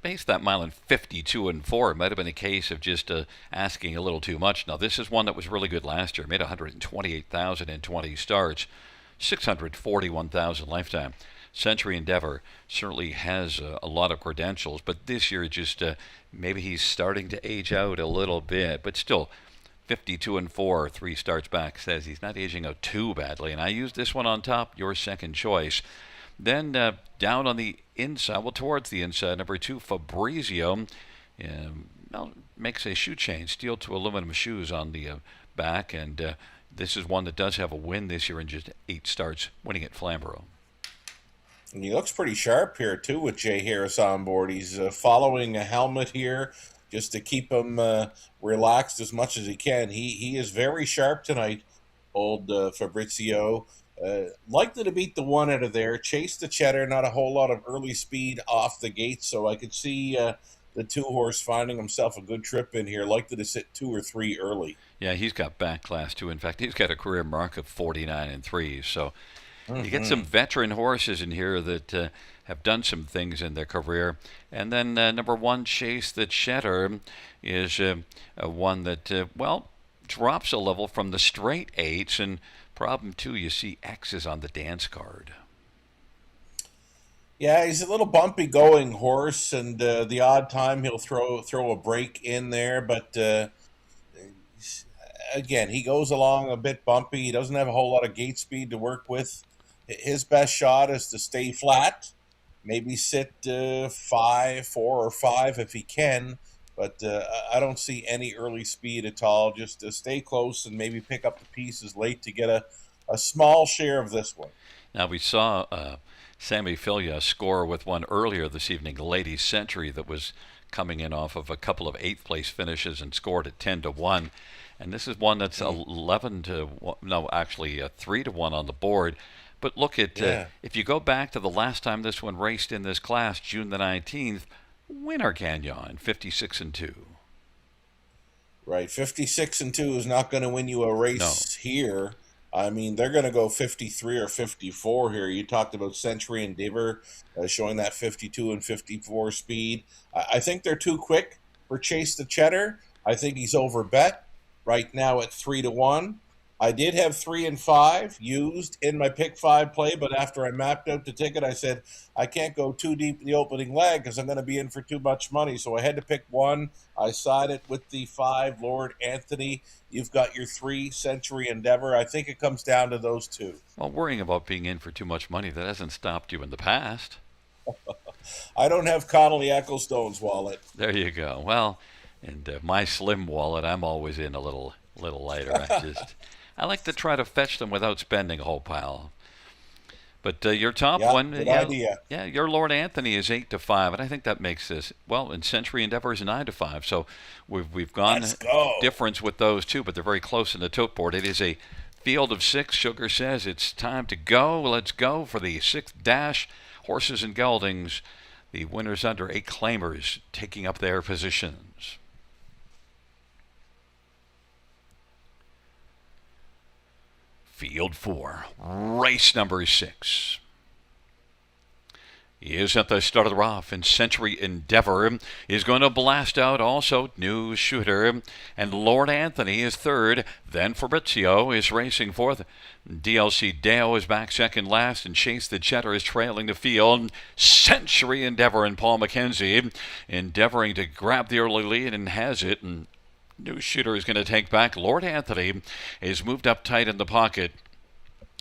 A: paced that mile in 52 and 4. It might have been a case of just asking a little too much. Now, this is one that was really good last year. Made 128,000 in 20 starts, 641,000 lifetime. Century Endeavor certainly has a lot of credentials, but this year just maybe he's starting to age out a little bit. But still, 52 and 4, 3 starts back, says he's not aging out too badly. And I used this one on top, your second choice. Then down on the inside, well, towards the inside, number 2, Fabrizio, makes a shoe change, steel to aluminum shoes on the back, and this is one that does have a win this year in just 8 starts, winning at Flamborough.
B: And he looks pretty sharp here, too, with Jay Harris on board. He's following a helmet here just to keep him relaxed as much as he can. He is very sharp tonight, old Fabrizio. Likely to beat the one out of there. Chase the Cheddar, not a whole lot of early speed off the gate, so I could see the 2-horse finding himself a good trip in here, likely to sit 2 or 3 early.
A: Yeah, he's got back class too. In fact, he's got a career mark of 49 and 3. So you get some veteran horses in here that have done some things in their career. And then number 1, Chase the Cheddar, is one that, drops a level from the straight 8s. And problem 2, you see X's on the dance card.
B: Yeah, he's a little bumpy going horse, and the odd time he'll throw a break in there, but again, he goes along a bit bumpy. He doesn't have a whole lot of gate speed to work with. His best shot is to stay flat, maybe sit 4 or 5 if he can, but I don't see any early speed at all. Just to stay close and maybe pick up the pieces late to get a small share of this one.
A: Now, we saw Sammy Filia score with one earlier this evening, Lady Century, that was coming in off of a couple of 8th place finishes and scored at 10-1. And this is one that's 3-1 on the board. But look at, if you go back to the last time this one raced in this class, June the 19th, winner Canyon, 56-2.
B: Right, 56-2 is not going to win you a race here. I mean, they're going to go 53 or 54 here. You talked about Century and Diver showing that 52 and 54 speed. I think they're too quick for Chase the Cheddar. I think he's overbet right now at 3-1. I did have 3 and 5 used in my pick 5 play, but after I mapped out the ticket, I said I can't go too deep in the opening leg because I'm going to be in for too much money. So I had to pick one. I sided with the 5, Lord Anthony. You've got your 3, Century Endeavor. I think it comes down to those two.
A: Well, worrying about being in for too much money, that hasn't stopped you in the past.
B: I don't have Connolly Ecclestone's wallet.
A: There you go. Well, and my slim wallet, I'm always in a little lighter. I like to try to fetch them without spending a whole pile. But your top one,
B: good idea.
A: Yeah, your Lord Anthony is 8-5, and I think that makes this and Century Endeavor is 9-5. So we've gone
B: Let's go.
A: difference with those two, but they're very close in the tote board. It is a field of 6. Sugar says it's time to go. Let's go for the 6th dash. Horses and geldings. The winners under 8 claimers taking up their positions. Field 4, race number 6. He is at the start of the rough, and Century Endeavor is going to blast out also New Shooter, and Lord Anthony is 3rd. Then Fabrizio is racing 4th. DLC Dale is back 2nd last, and Chase the Cheddar is trailing the field. Century Endeavor and Paul McKenzie endeavoring to grab the early lead and has it, and New Shooter is going to take back. Lord Anthony is moved up tight in the pocket.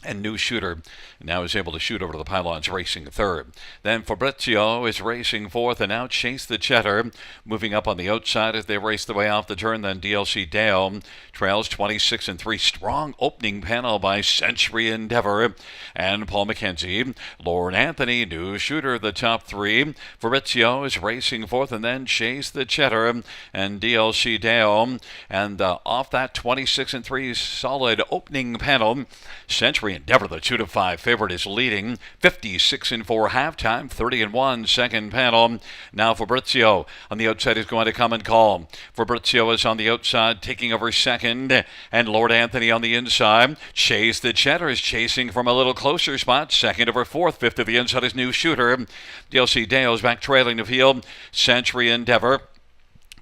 A: And New Shooter now is able to shoot over to the pylons, racing 3rd. Then Fabrizio is racing 4th, and now Chase the Cheddar moving up on the outside as they race the way off the turn. Then DLC Dale trails 26-3. Strong opening panel by Century Endeavor and Paul McKenzie. Lord Anthony, New Shooter, the top 3. Fabrizio is racing 4th, and then Chase the Cheddar and DLC Dale. And off that 26-3 solid opening panel, Century Endeavor, the 2-5 favorite, is leading 56-4 halftime, 30-1 second panel. Now Fabrizio on the outside is going to come and call. Fabrizio is on the outside, taking over 2nd, and Lord Anthony on the inside. Chase the Cheddar is chasing from a little closer spot, 2nd over 4th. 5th to the inside is New Shooter. DLC Dale is back trailing the field. Century Endeavor.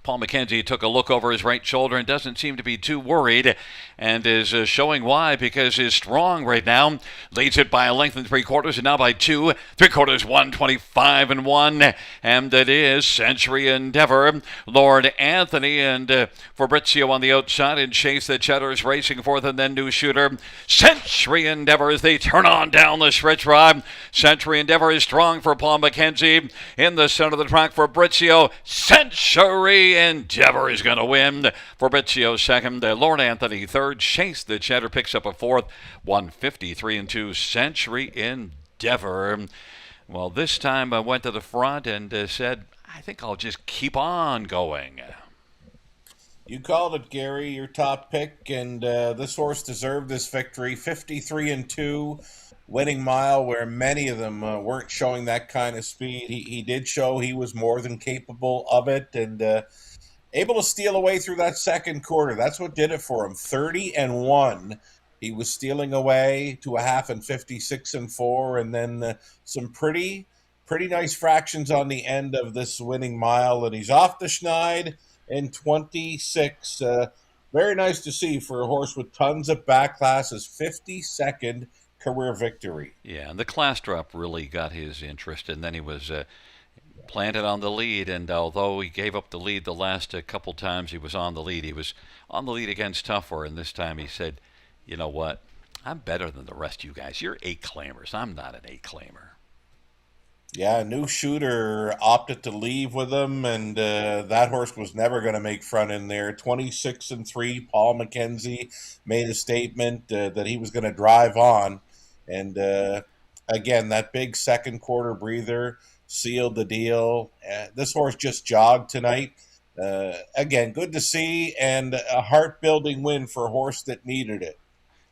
A: Paul McKenzie took a look over his right shoulder and doesn't seem to be too worried, and is showing why, because his strong right now leads it by a length and 3/4, and now by 2 3/4, 125-1, and it is Century Endeavor, Lord Anthony, and Fabrizio on the outside, and Chase the Cheddar is racing 4th, and then New Shooter. Century Endeavor as they turn on down the stretch ride. Century Endeavor is strong for Paul McKenzie. In the center of the track, Fabrizio. Century Endeavor is going to win. Fabrizio 2nd, Lord Anthony 3rd. Chase the Cheddar picks up a 4th. 153-2. Century Endeavor. Well, this time I went to the front and said, I think I'll just keep on going.
B: You called it, Gary, your top pick, and this horse deserved this victory. 53-2, winning mile, where many of them weren't showing that kind of speed. He did show he was more than capable of it, and able to steal away through that 2nd quarter. That's what did it for him. 30-1. He was stealing away to a half and 56-4, and then some pretty nice fractions on the end of this winning mile, and he's off the schneid in 26. Very nice to see for a horse with tons of back class. His 52nd career victory.
A: Yeah, and the class drop really got his interest, and then he was planted on the lead, and although he gave up the lead the last couple times he was on the lead against Tougher, and this time he said, you know what, I'm better than the rest of you guys. You're 8 claimers. I'm not an 8 claimer.
B: Yeah, New Shooter opted to leave with him, and that horse was never going to make front in there. 26-3, Paul McKenzie made a statement that he was going to drive on, and again, that big 2nd quarter breather sealed the deal. This horse just jogged tonight. Again, good to see, and a heart-building win for a horse that needed it.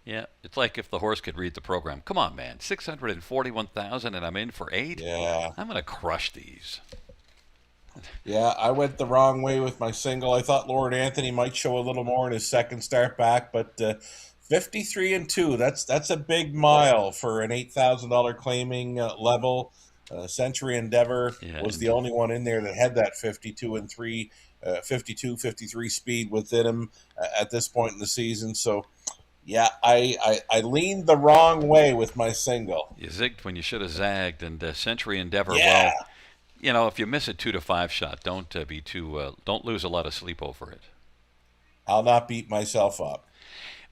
A: Yeah, it's like if the horse could read the program. Come on, man, 641,000 and I'm in for 8?
B: Yeah.
A: I'm going to crush these.
B: Yeah, I went the wrong way with my single. I thought Lord Anthony might show a little more in his 2nd start back, but 53-2. That's a big mile for an $8,000 claiming level. Century Endeavor
A: Yeah,
B: was the
A: and
B: only one in there that had that 52-3, 52, 53 speed within him at this point in the season. So yeah, I leaned the wrong way with my single.
A: you zigged when you should have zagged. And Century Endeavor,
B: Yeah,
A: well, you know, if you miss a 2 to 5 shot, don't lose a lot of sleep over it.
B: I'll not beat myself up.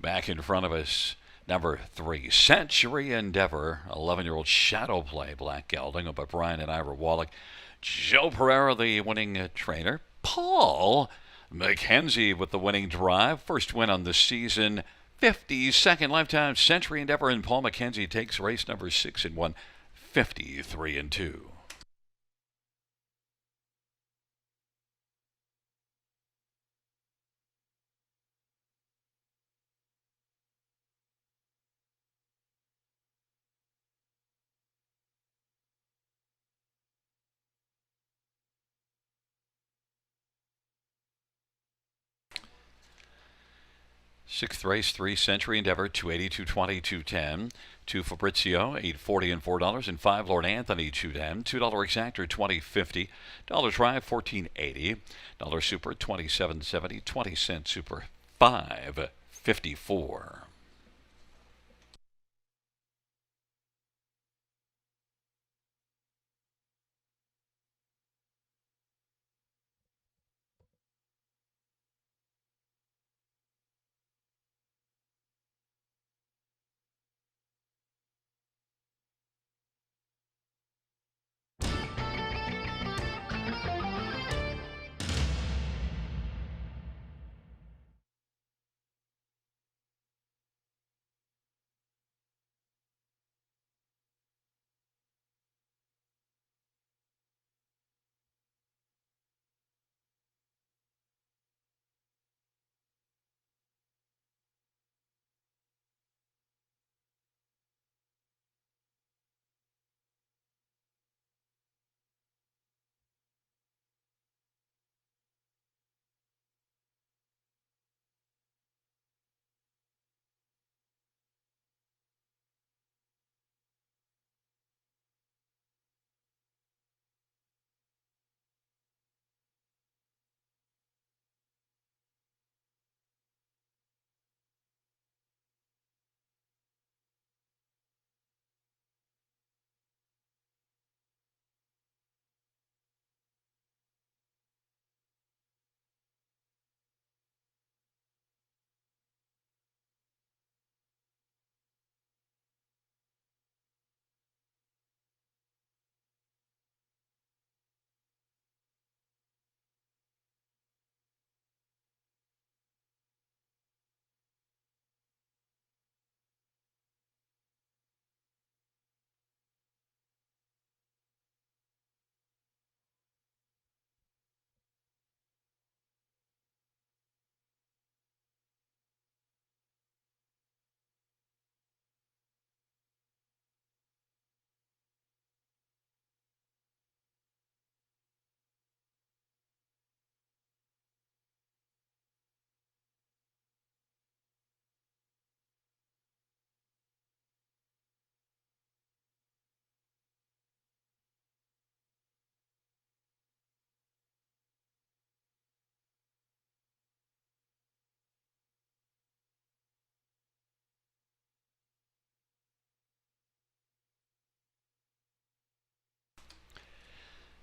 A: Back in front of us, number 3, Century Endeavor, 11-year-old Shadow Play, Black Gelding, up by Brian and Ira Wallach. Joe Pereira, the winning trainer. Paul McKenzie with the winning drive. First win on the season. 52nd lifetime Century Endeavor, and Paul McKenzie takes race number 6 and won 53-2. 6th race, 3 Century Endeavor, 280, 220, 210. 2 Fabrizio, 840 and $4. And 5 Lord Anthony, 210. $2 exactor, 2050. Dollar Drive, 1480. Dollar Super, 2770. 20-cent Super, 554.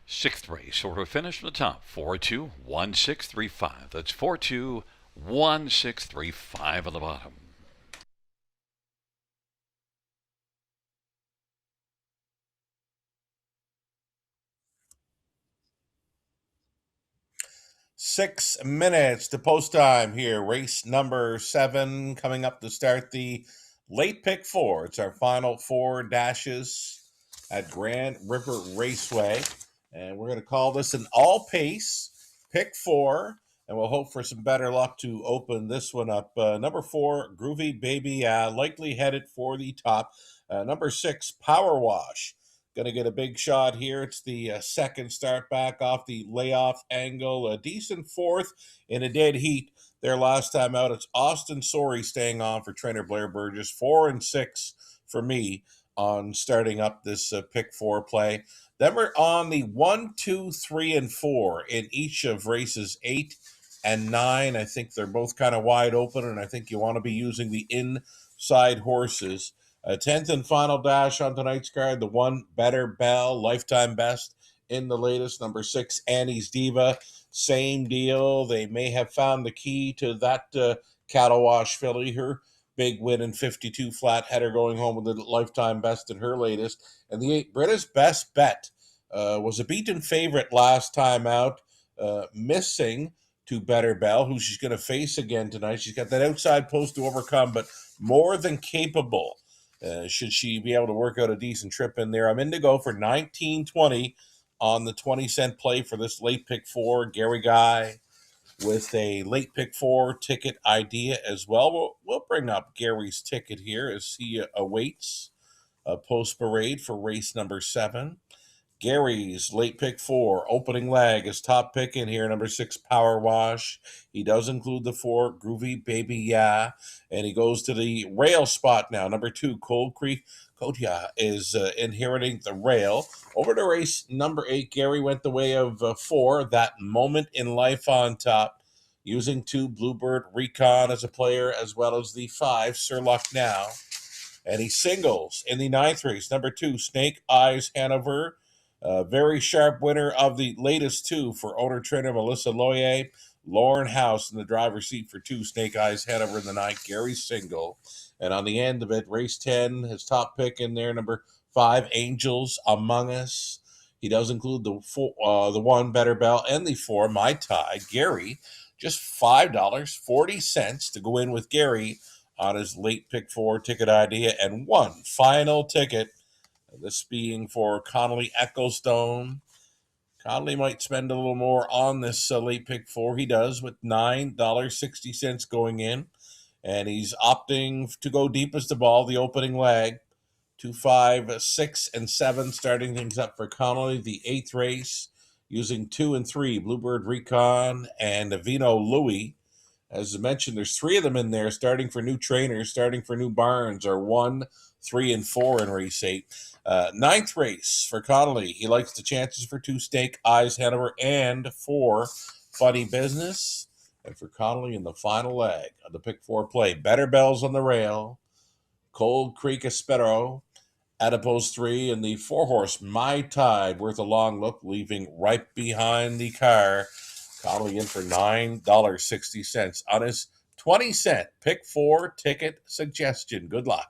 A: Sixth race, order finish from the top. 421635. That's 421635 on the bottom.
B: 6 minutes to post time here. Race number 7 coming up to start the late pick 4. It's our final 4 dashes at Grand River Raceway. And we're going to call this an all pace pick 4. And we'll hope for some better luck to open this one up. Number 4, Groovy Baby, likely headed for the top. Number 6, Power Wash. Going to get a big shot here. It's the second start back off the layoff angle. A decent fourth in a dead heat. their last time out. It's Austin Sorry staying on for trainer Blair Burgess. 4-6 for me on starting up this pick four play. Then we're on the 1, 2, 3, and 4 in each of races 8 and 9. I think they're both kind of wide open, and I think you want to be using the inside horses. A 10th and final dash on tonight's card, the 1 Better Bell, lifetime best in the latest. Number 6, Annie's Diva, same deal. They may have found the key to that cattle wash filly. Her big win in 52 flat header going home with the lifetime best in her latest. And the 8 British Best Bet was a beaten favorite last time out, missing to Better Bell, who she's going to face again tonight. She's got that outside post to overcome, but more than capable. Should she be able to work out a decent trip in there? I'm in to go for 19.20 on the 20-cent play for this late pick four. Gary Guy with a late pick four ticket idea as well. We'll bring up Gary's ticket here as he awaits a post parade for race number 7. Gary's late pick four, opening leg, is top pick in here, number 6, Power Wash. He does include the 4, Groovy Baby Yeah, and he goes to the rail spot now. Number 2, Cold Creek Kotia is inheriting the rail. Over to race number 8, Gary went the way of 4, That Moment in Life on top, using 2, Bluebird Recon as a player, as well as the 5, Sir Luck Now. And he singles in the 9th race, number 2, Snake Eyes Hanover. Very sharp winner of the latest 2 for owner trainer Melissa Loyer. Lauren House in the driver's seat for 2, Snake Eyes Hanover in the 9th. Gary single. And on the end of it, race 10, his top pick in there, number 5, Angels Among Us. He does include the 1, Better Bell, and the 4, My Tie. Gary, just $5.40 to go in with Gary on his late pick 4 ticket idea. And one final ticket, this being for Connolly Ecclestone. Connolly might spend a little more on this late pick 4. He does, with $9.60 going in. And he's opting to go deepest of all, the opening leg. 2, 5, 6, and 7, starting things up for Connolly. The 8th race, using 2 and 3, Bluebird Recon and Vino Louis. As I mentioned, there's 3 of them in there, starting for new trainers, starting for new barns, are 1, 3, and 4 in race 8. 9th race for Connolly. He likes the chances for 2, Snake Eyes Hanover, and 4, Funny Business. And for Connolly in the final leg of the pick 4 play, Better Bells on the rail, Cold Creek Espero, Adipose 3, and the 4-horse My Tide, worth a long look, leaving right behind the car. Connolly in for $9.60 on his 20-cent pick 4 ticket suggestion. Good luck.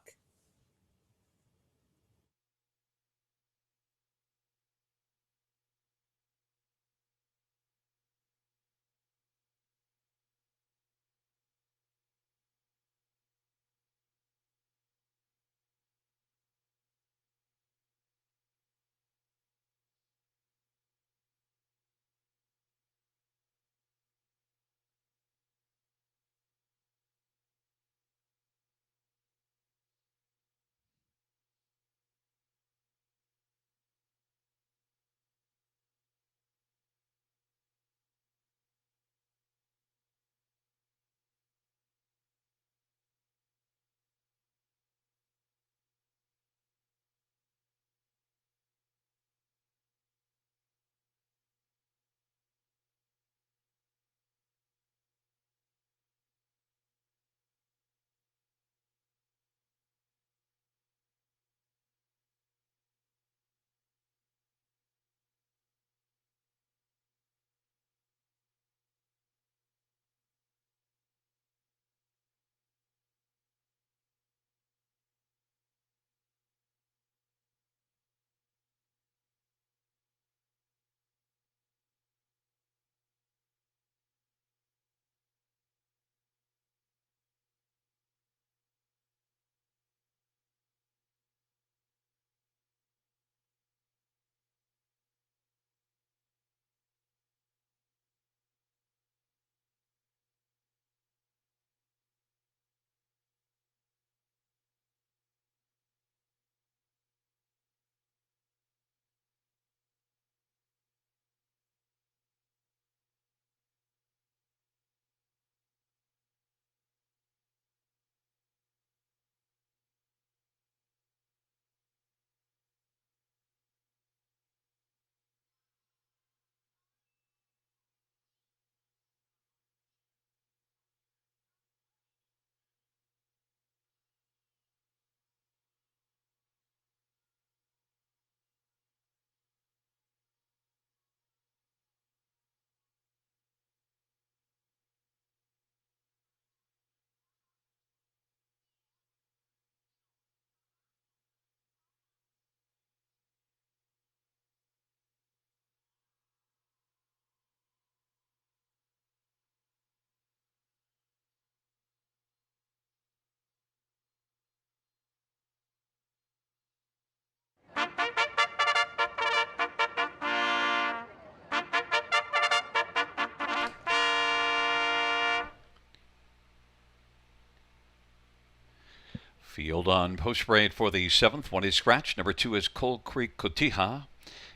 A: Field on post parade for the 7th. One is scratch. Number 2 is Cold Creek Cotija.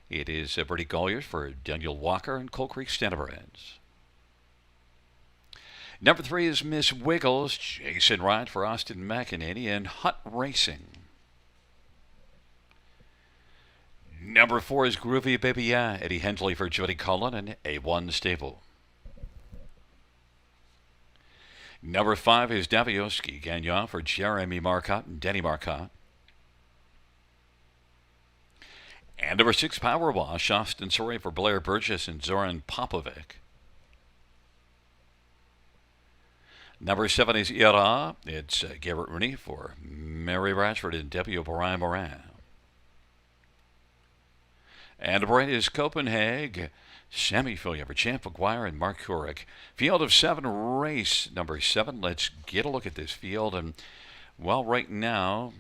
A: It is Bertie Golliers for Daniel Walker and Cold Creek Standardbreds. Number 3 is Miss Wiggles, Jason Ryan for Austin McEnany and Hut Racing. Number 4 is Groovy Baby Yeah, Eddie Hensley for Jody Cullen and A1 Stable. Number 5 is Davioski Gagnon for Jeremy Marcotte and Denny Marcotte. And number 6, Power Wash, Austin Surrey for Blair Burgess and Zoran Popovic. Number 7 is Ira. It's Garrett Rooney for Mary Ratchford and Debbie O'Brien Moran. And number 8 is Copenhagen. Sammy Fillion for Champ McGuire and Mark Hurrick. Field of 7, race number 7. Let's get a look at this field. And, well, right now,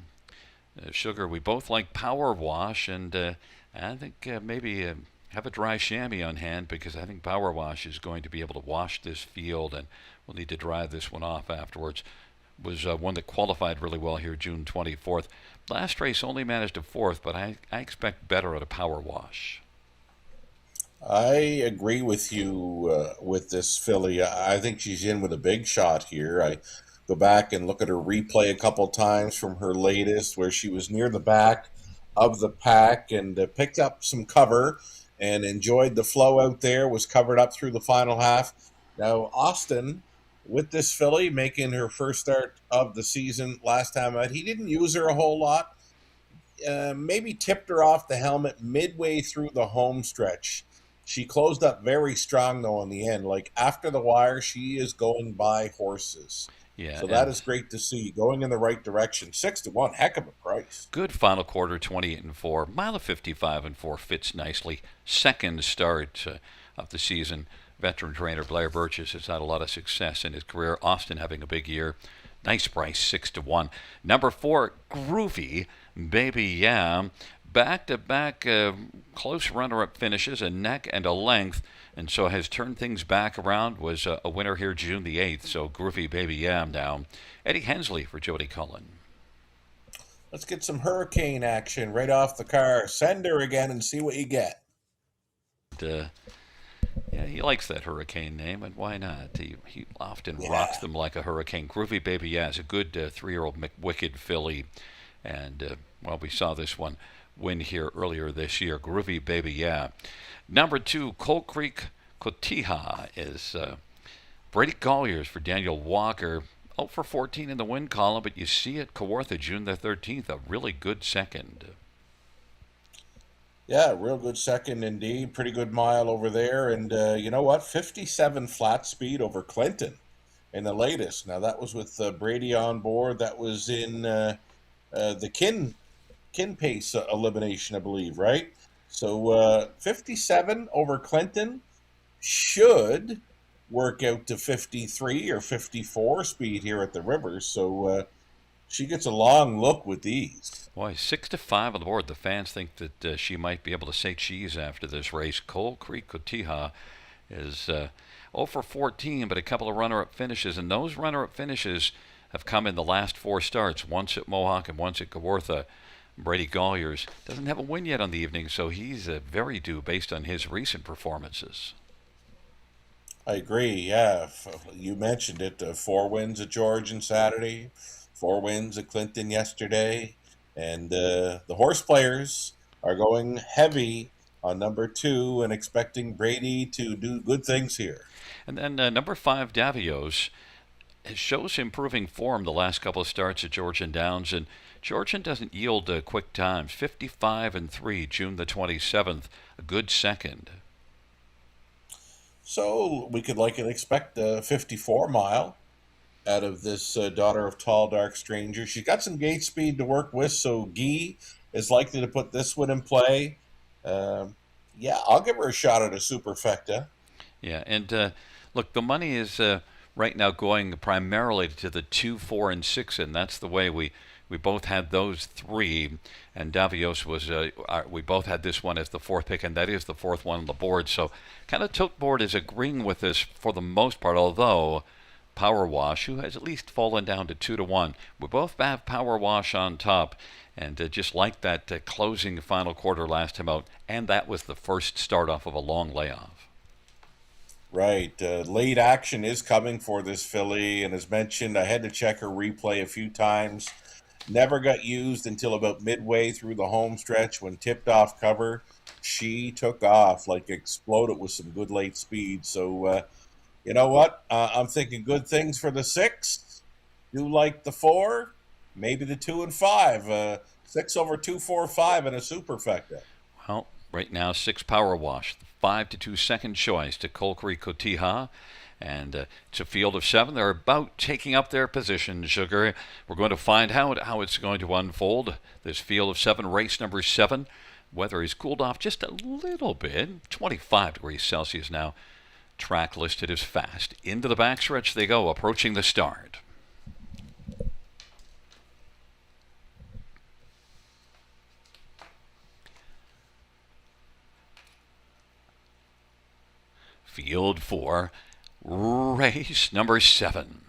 A: Sugar, we both like Power Wash, and I think maybe have a dry chamois on hand, because I think Power Wash is going to be able to wash this field, and we'll need to dry this one off afterwards. Was one that qualified really well here June 24th. Last race only managed a 4th, but I expect better at a Power Wash.
B: I agree with you with this filly. I think she's in with a big shot here. I go back and look at her replay a couple times from her latest, where she was near the back of the pack and picked up some cover and enjoyed the flow out there, was covered up through the final half. Now, Austin, with this filly, making her first start of the season last time out, he didn't use her a whole lot. Maybe tipped her off the helmet midway through the home stretch. She closed up very strong, though, in the end. Like, after the wire, she is going by horses.
A: Yeah,
B: so that is great to see. Going in the right direction. 6-1, heck of a price.
A: Good final quarter, 28-4. Mile of 55-4 fits nicely. Second start of the season. Veteran trainer Blair Burgess has had a lot of success in his career. Austin having a big year. Nice price, 6-1. Number 4, Groovy Baby Yeah. Back-to-back close runner-up finishes, a neck and a length, and so has turned things back around. Was a winner here June the 8th, so Groovy Baby Yam now. Eddie Hensley for Jody Cullen.
B: Let's get some hurricane action right off the car. Send her again and see what you get.
A: Yeah, he likes that hurricane name, and why not? He often
B: Yeah.
A: rocks them like a hurricane. Groovy Baby Yeah is a good 3-year-old McWicked filly, and, well, we saw this one win here earlier this year. Groovy Baby Yeah. Number 2, Cold Creek Cotija is Brady Golliers for Daniel Walker. 0 for 14 in the win column, but you see at Kawartha June the 13th, a really good second.
B: Yeah, real good second indeed. Pretty good mile over there. And you know what? 57 flat speed over Clinton in the latest. Now, that was with Brady on board. That was in the Kin pace elimination, I believe, right? So 57 over Clinton should work out to 53 or 54 speed here at the Rivers. So she gets a long look with these.
A: Boy, 6-5 on the board. The fans think that she might be able to say cheese after this race. Cold Creek Cotija is 0 for 14, but a couple of runner-up finishes, and those runner-up finishes have come in the last 4 starts, once at Mohawk and once at Kawartha. Brady Golliers doesn't have a win yet on the evening, so he's very due based on his recent performances.
B: I agree, yeah. You mentioned it. 4 wins at Georgian Saturday, 4 wins at Clinton yesterday, and the horse players are going heavy on number 2 and expecting Brady to do good things here.
A: And then number 5, Davios, shows improving form the last couple of starts at Georgian Downs, and Georgian doesn't yield quick times. 55-3, June the 27th, a good second.
B: So we could likely expect a 54 mile out of this Daughter of Tall Dark Stranger. She's got some gate speed to work with, so Guy is likely to put this one in play. Yeah, I'll give her a shot at a superfecta.
A: Yeah, and look, the money is right now going primarily to the 2, 4, and 6, and that's the way we both had those 3, and Davios was, we both had this one as the 4th pick, and that is the 4th one on the board. So kind of Tote Board is agreeing with this for the most part, although Power Wash, who has at least fallen down to 2-1. We both have Power Wash on top. And just like that closing final quarter last time out, and that was the first start off of a long layoff.
B: Right. Late action is coming for this filly, and as mentioned, I had to check her replay a few times. Never got used until about midway through the home stretch when tipped off cover. She took off, like exploded with some good late speed. So, you know what? I'm thinking good things for the 6. Do like the 4. Maybe the 2 and 5, 6 over 245 and a superfecta.
A: Well, right now 6 Power Wash, 5-2 second choice to Colquhoun Cotiha, and it's a field of 7. They're about taking up their position. Sugar. We're going to find out how it's going to unfold. This field of 7, race number 7. Weather has cooled off just a little bit. 25 degrees Celsius now. Track listed as fast. Into the backstretch they go, approaching the start. Field 4, race number 7.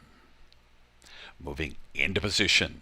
A: Moving into position.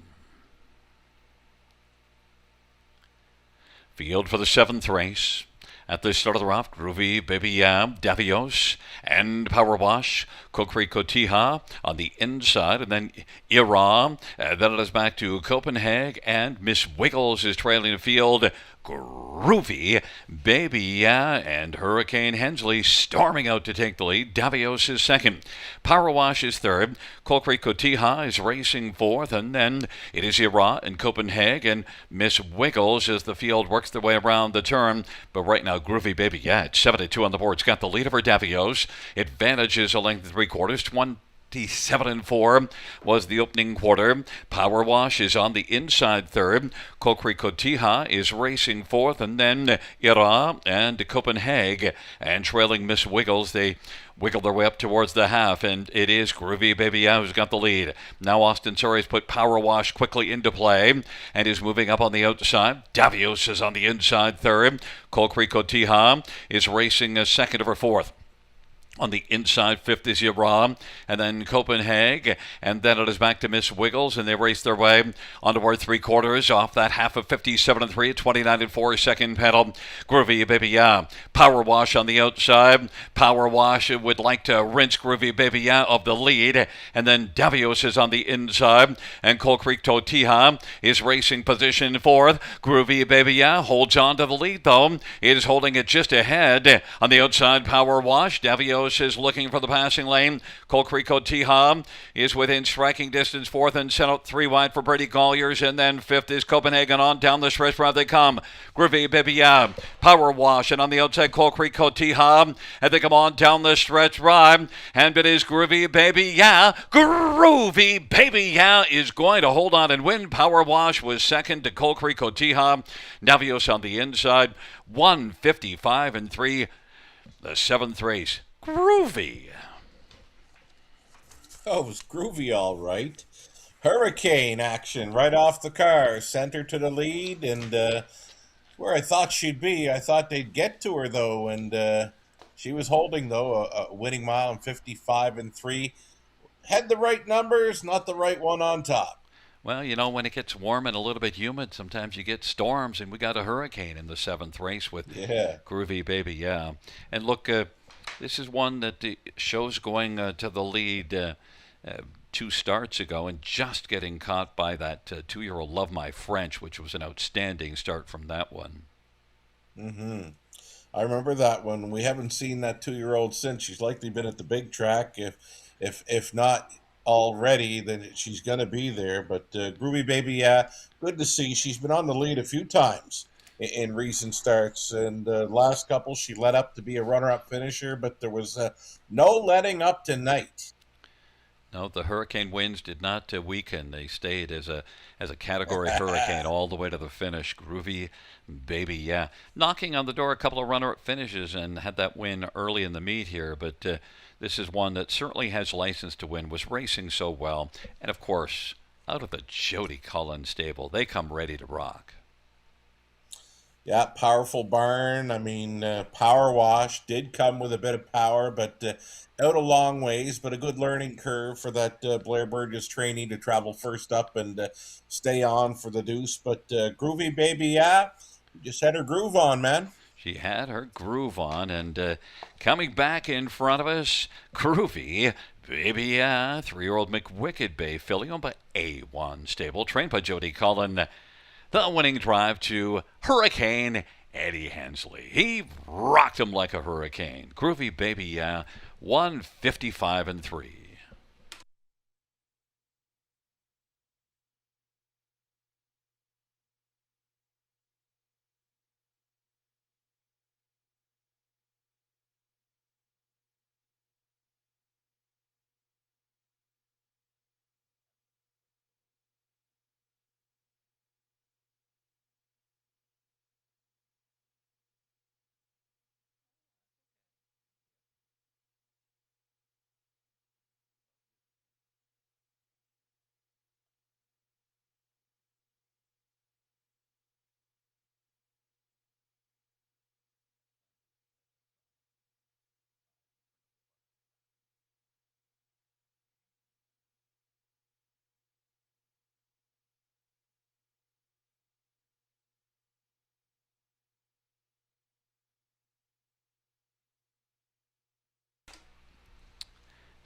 A: Field for the 7th race. At the start of the rough, Groovy, Baby Yam, Davios, and Power Wash, Colquhoun Cotiha on the inside, and then Iran. Then it is back to Copenhagen, and Miss Wiggles is trailing the field. Groovy, Baby Ya, and Hurricane Hensley storming out to take the lead. Davios is second. Power Wash is third. Colquhoun Cotiha is racing fourth, and then it is Iran and Copenhagen. Miss Wiggles as the field works their way around the turn. But right now, Groovy Baby Ya at 7-2 on the board. It's got the lead over Davios. Advantages a length of 3/4. 27-4 was the opening quarter. Power Wash is on the inside third. Colquhoun Cotiha is racing fourth, and then Ira and Copenhagen. And trailing Miss Wiggles, they wiggle their way up towards the half, and it is Groovy Baby Ya who's got the lead. Now Austin Surrey has put Power Wash quickly into play and is moving up on the outside. Davios is on the inside third. Colquhoun Cotiha is racing second over fourth. On the inside, fifth is Iran, and then Copenhagen, and then it is back to Miss Wiggles, and they race their way on toward 3/4 off that half of 57-3, 29-4 second pedal. Groovy Baby Ya, Power Wash on the outside. Power Wash would like to rinse Groovy Baby Ya of the lead, and then Davios is on the inside, and Colquhoun Cotiha is racing position fourth. Groovy Baby Ya holds on to the lead, though. It is holding it just ahead on the outside. Power Wash, Davios is looking for the passing lane. Colquhoun Cotiha is within striking distance, fourth, and sent out 3 wide for Brady Colliers, and then fifth is Copenhagen. On down the stretch where they come. Groovy Baby Ya, Power Wash, and on the outside Colquhoun Cotiha, and they come on down the stretch right, and it is Groovy Baby Ya. Groovy Baby Ya is going to hold on and win. Power Wash was second to Colquhoun Cotiha. Davios on the inside, 155-3, the 7th race. Groovy.
B: Oh, it was groovy, all right. Hurricane action right off the car. Sent her to the lead, and where I thought she'd be. I thought they'd get to her, though, and she was holding, though, a winning mile in 55-3. Had the right numbers, not the right one on top.
A: Well, you know, when it gets warm and a little bit humid, sometimes you get storms, and we got a hurricane in the 7th race with Groovy Baby Ya. And look, this is one that the show's going to the lead 2 starts ago and just getting caught by that 2-year-old Love My French, which was an outstanding start from that one.
B: Mm-hmm. I remember that one. We haven't seen that 2-year-old since. She's likely been at the big track. If not already, then she's going to be there. But Groovy Baby, good to see. She's been on the lead a few times in recent starts, and last couple she led up to be a runner-up finisher, but there was no letting up tonight.
A: No, the hurricane winds did not weaken. They stayed as a category hurricane all the way to the finish. Groovy Baby, yeah. Knocking on the door a couple of runner-up finishes and had that win early in the meet here, but this is one that certainly has license to win, was racing so well, and of course, out of the Jody Cullen stable, they come ready to rock.
B: Yeah, powerful barn. I mean, power wash did come with a bit of power, but out a long ways. But a good learning curve for that Blair Burgess trainee to travel first up and stay on for the deuce. But groovy baby, yeah, you just had her groove on, man.
A: She had her groove on, and coming back in front of us, groovy baby, 3-year-old McWicked Bay filly owned by A1 Stable, trained by Jody Cullen. The winning drive to Hurricane Eddie Hensley. He rocked him like a hurricane. Groovy baby, 155 and 3.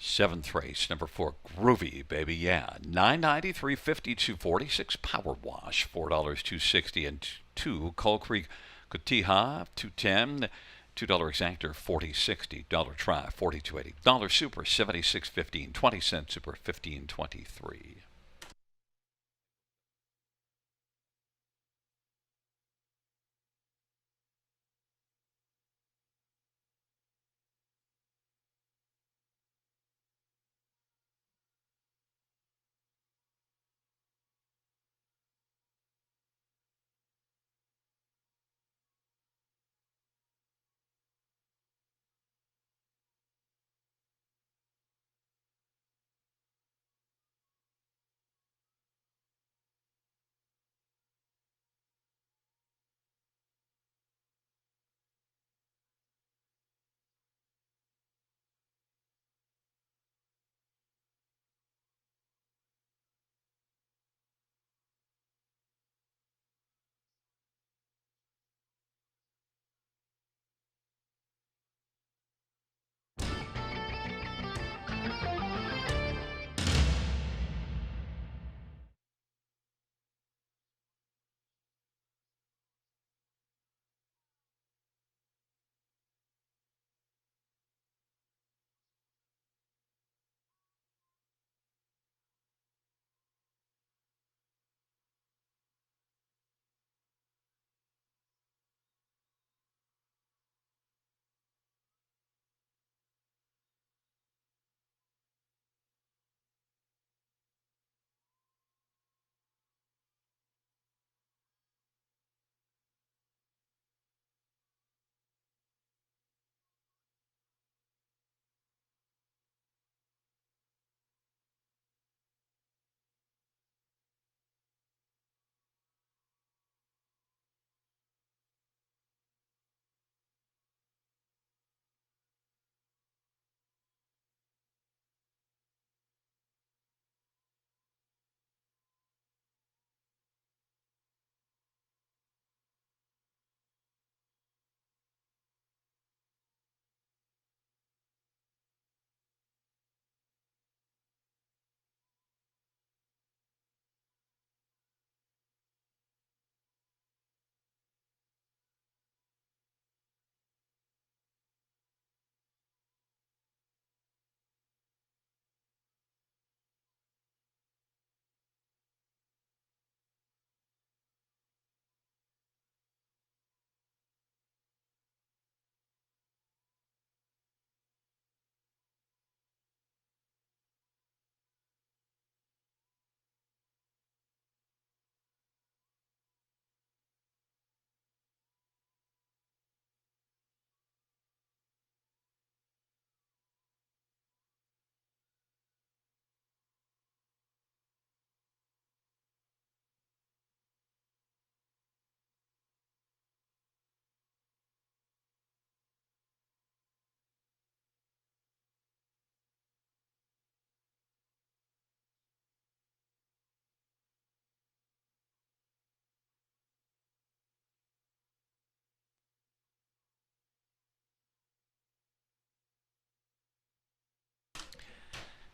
A: 7th race, number 4, Groovy Baby, 993 52 46. Power Wash, $4 260 and 2. Coal Creek Kutiha, 210. $2 exactor, 40.60. Dollar try, 42.80. Dollar super, 76.15. 20-cent super, 15.23.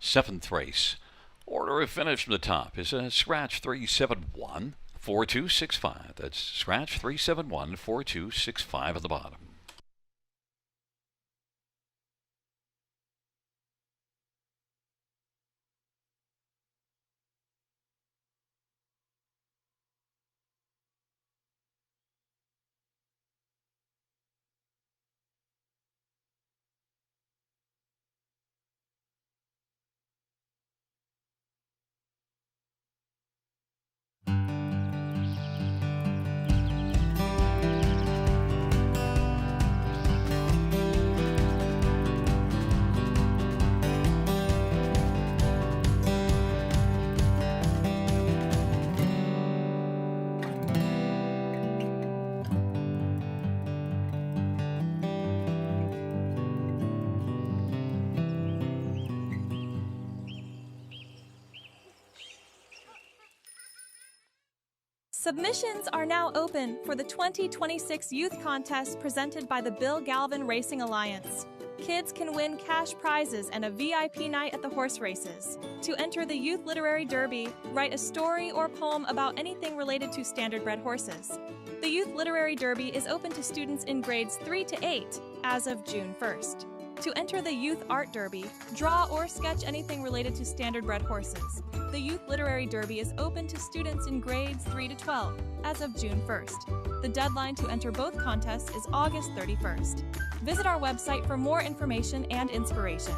A: 7th race. Order of finish from the top is a scratch 371 4265. That's scratch 371 4265 at the bottom.
C: Submissions are now open for the 2026 Youth Contest presented by the Bill Galvin Racing Alliance. Kids can win cash prizes and a VIP night at the horse races. To enter the Youth Literary Derby, write a story or poem about anything related to standardbred horses. The Youth Literary Derby is open to students in grades 3 to 8 as of June 1st. To enter the Youth Art Derby, draw or sketch anything related to standardbred horses. The Youth Literary Derby is open to students in grades 3 to 12 as of June 1st. The deadline to enter both contests is August 31st. Visit our website for more information and inspiration.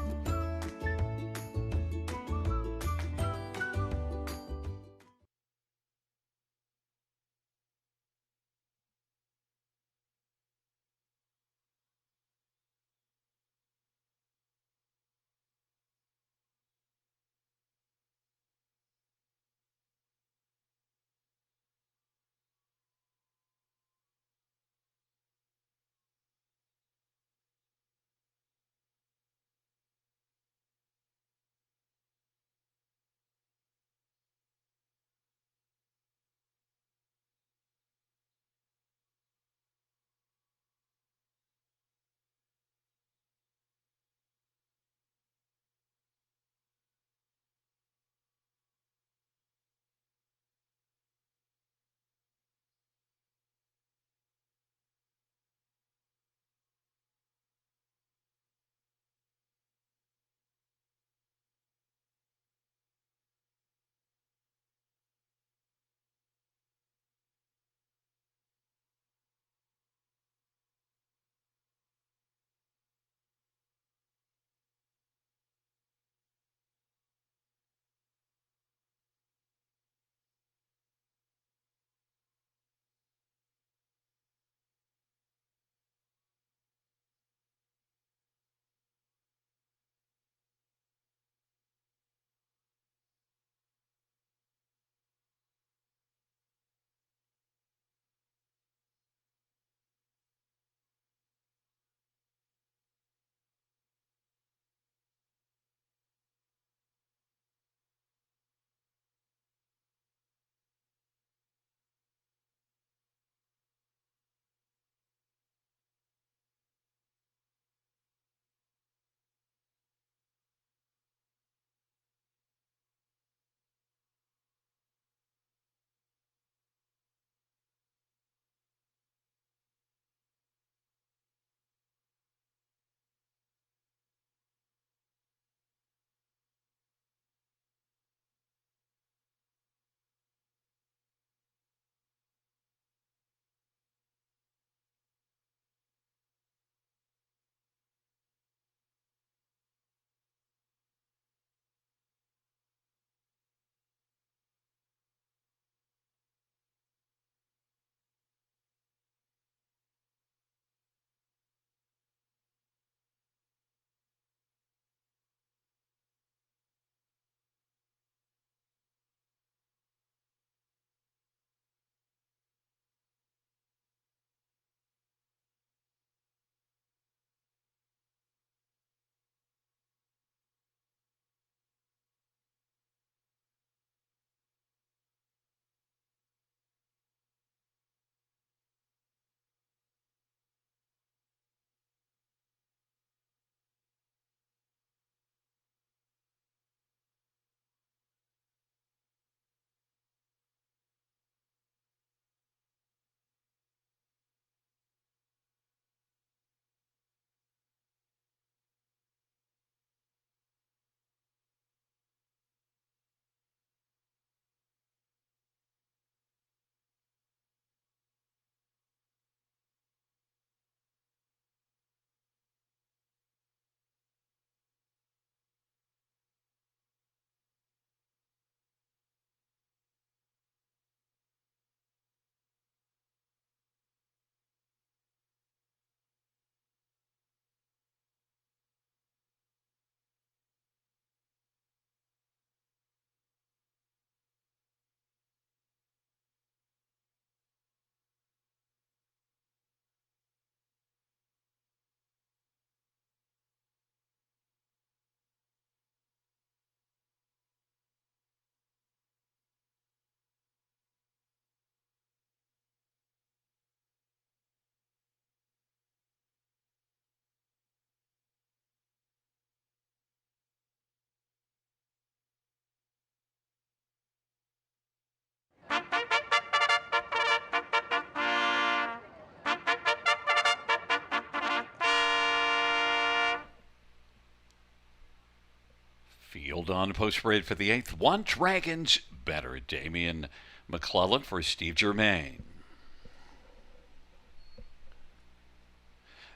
A: field on post parade for the 8th. One Dragons better. Damian McClellan for Steve Germain.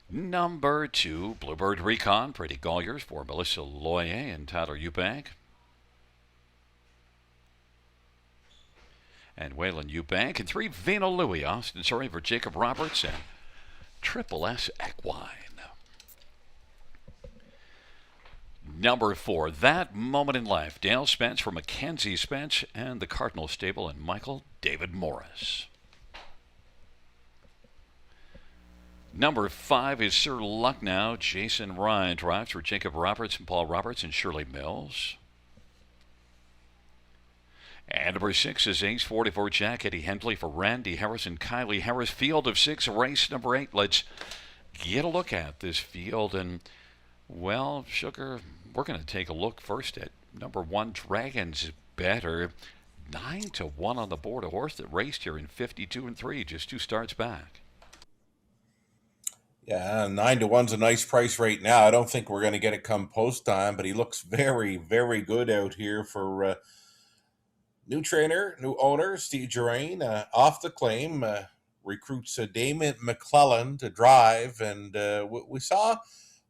A: Number 2, Bluebird Recon, Pretty Golliers for Melissa Loyer and Tyler Eubank. And Waylon Eubank. And 3, Vino Louie, Austin Surrey for Jacob Roberts and Triple S Equine. Number 4, That Moment in Life, Dale Spence for Mackenzie Spence and the Cardinal Stable and Michael David Morris. Number 5 is Sir Lucknow. Jason Ryan drives for Jacob Roberts and Paul Roberts and Shirley Mills. And number 6 is Ace 44 Jack Eddie Hendley for Randy Harris and Kylie Harris. Field of 6, race number 8. Let's get a look at this field. And, well, Sugar, we're going to take a look first at number 1, Dragons Better. 9-1 on the board. A horse that raced here in 52-3, just 2 starts back.
B: Yeah, 9-1's a nice price right now. I don't think we're going to get it come post time, but he looks very, very good out here for new trainer, new owner, Steve Germain. Off the claim, recruits Damon McClellan to drive, and we saw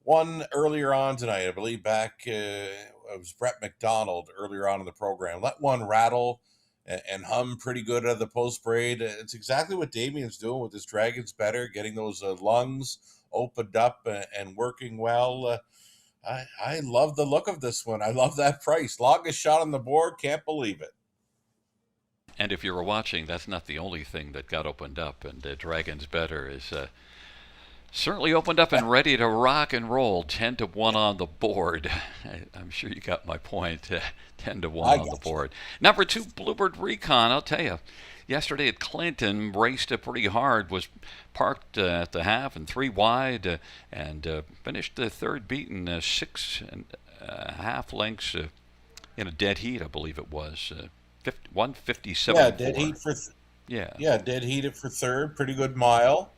B: one earlier on tonight, I believe back, it was Brett McDonald earlier on in the program. Let one rattle and hum pretty good out of the post parade. It's exactly what Damian's doing with his Dragons Better, getting those lungs opened up and working well. I love the look of this one. I love that price. Longest shot on the board. Can't believe it.
A: And if you were watching, that's not the only thing that got opened up. And Dragons Better is certainly opened up and ready to rock and roll. 10-1 on the board. I'm sure you got my point. 10-1 on the board. Number 2, Bluebird Recon. I'll tell you, yesterday at Clinton, raced pretty hard. Was parked at the half and 3 wide, and finished the third, beaten 6.5 lengths in a dead heat, I believe it was. 157.
B: Yeah, dead heat for. Dead heat it for third. Pretty good mile.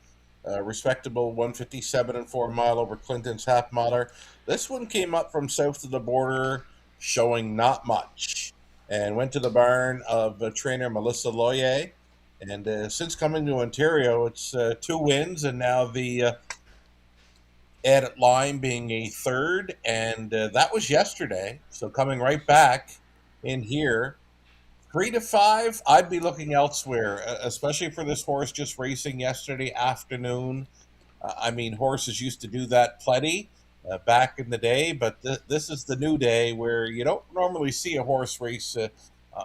B: Respectable 157 4 mile over Clinton's half miler. This one came up from south of the border, showing not much, and went to the barn of trainer Melissa Loyer. And since coming to Ontario, it's 2 wins, and now the added line being a third, and that was yesterday. So coming right back in here. 3-5, I'd be looking elsewhere, especially for this horse just racing yesterday afternoon. I mean, horses used to do that plenty back in the day, but this is the new day where you don't normally see a horse race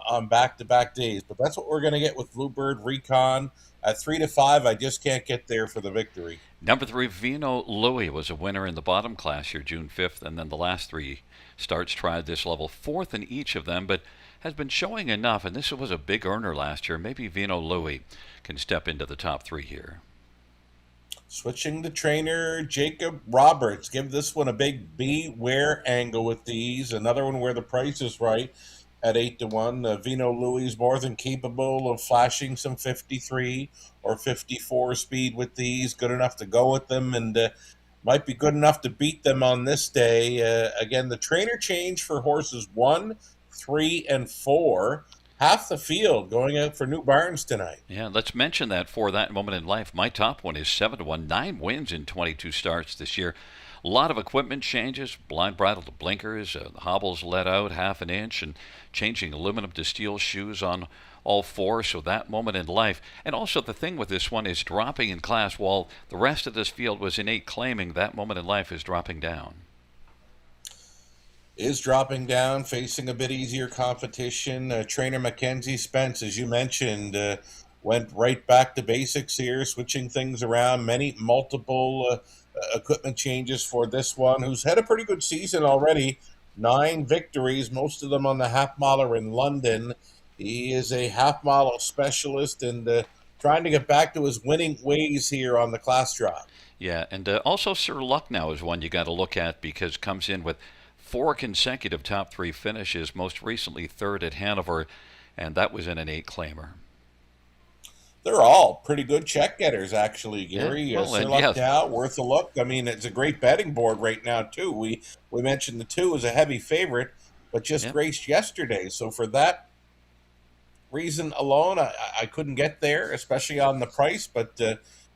B: on back-to-back days. But that's what we're going to get with Bluebird Recon. At 3-5, I just can't get there for the victory.
A: Number 3, Vino Louie was a winner in the bottom class here June 5th, and then the last 3 starts tried this level, 4th in each of them, but has been showing enough, and this was a big earner last year. Maybe Vino Louie can step into the top 3 here.
B: Switching the trainer, Jacob Roberts. Give this one a big beware angle with these. Another one where the price is right at 8-1. Vino Louie is more than capable of flashing some 53 or 54 speed with these. Good enough to go with them, and might be good enough to beat them on this day. Again, the trainer change for horses 1, 3, and 4. Half the field going out for New Barnes tonight.
A: Yeah, let's mention that for That Moment in Life. My top one is 7-1, 9 wins in 22 starts this year. A lot of equipment changes, blind bridle to blinkers, the hobbles let out half an inch, and changing aluminum to steel shoes on all 4, so That Moment in Life. And also the thing with this one is dropping in class. While the rest of this field was in 8 claiming, That Moment in Life is dropping down.
B: Is dropping down, facing a bit easier competition. Trainer Mackenzie Spence, as you mentioned, went right back to basics here, switching things around. Multiple equipment changes for this one, who's had a pretty good season already. 9 victories, most of them on the half miler in London. He is a half mile specialist and trying to get back to his winning ways here on the class drop.
A: Yeah, and also Sir Lucknow is one you got to look at because comes in with 4 consecutive top 3 finishes, most recently 3rd at Hanover, and that was in an 8-claimer.
B: They're all pretty good check getters, actually, Gary.
A: Yeah, well,
B: Lucknow, worth a look. I mean, it's a great betting board right now, too. We mentioned the 2 is a heavy favorite. but just
A: Yep.
B: raced yesterday. So for that reason alone, I couldn't get there, especially on the price. But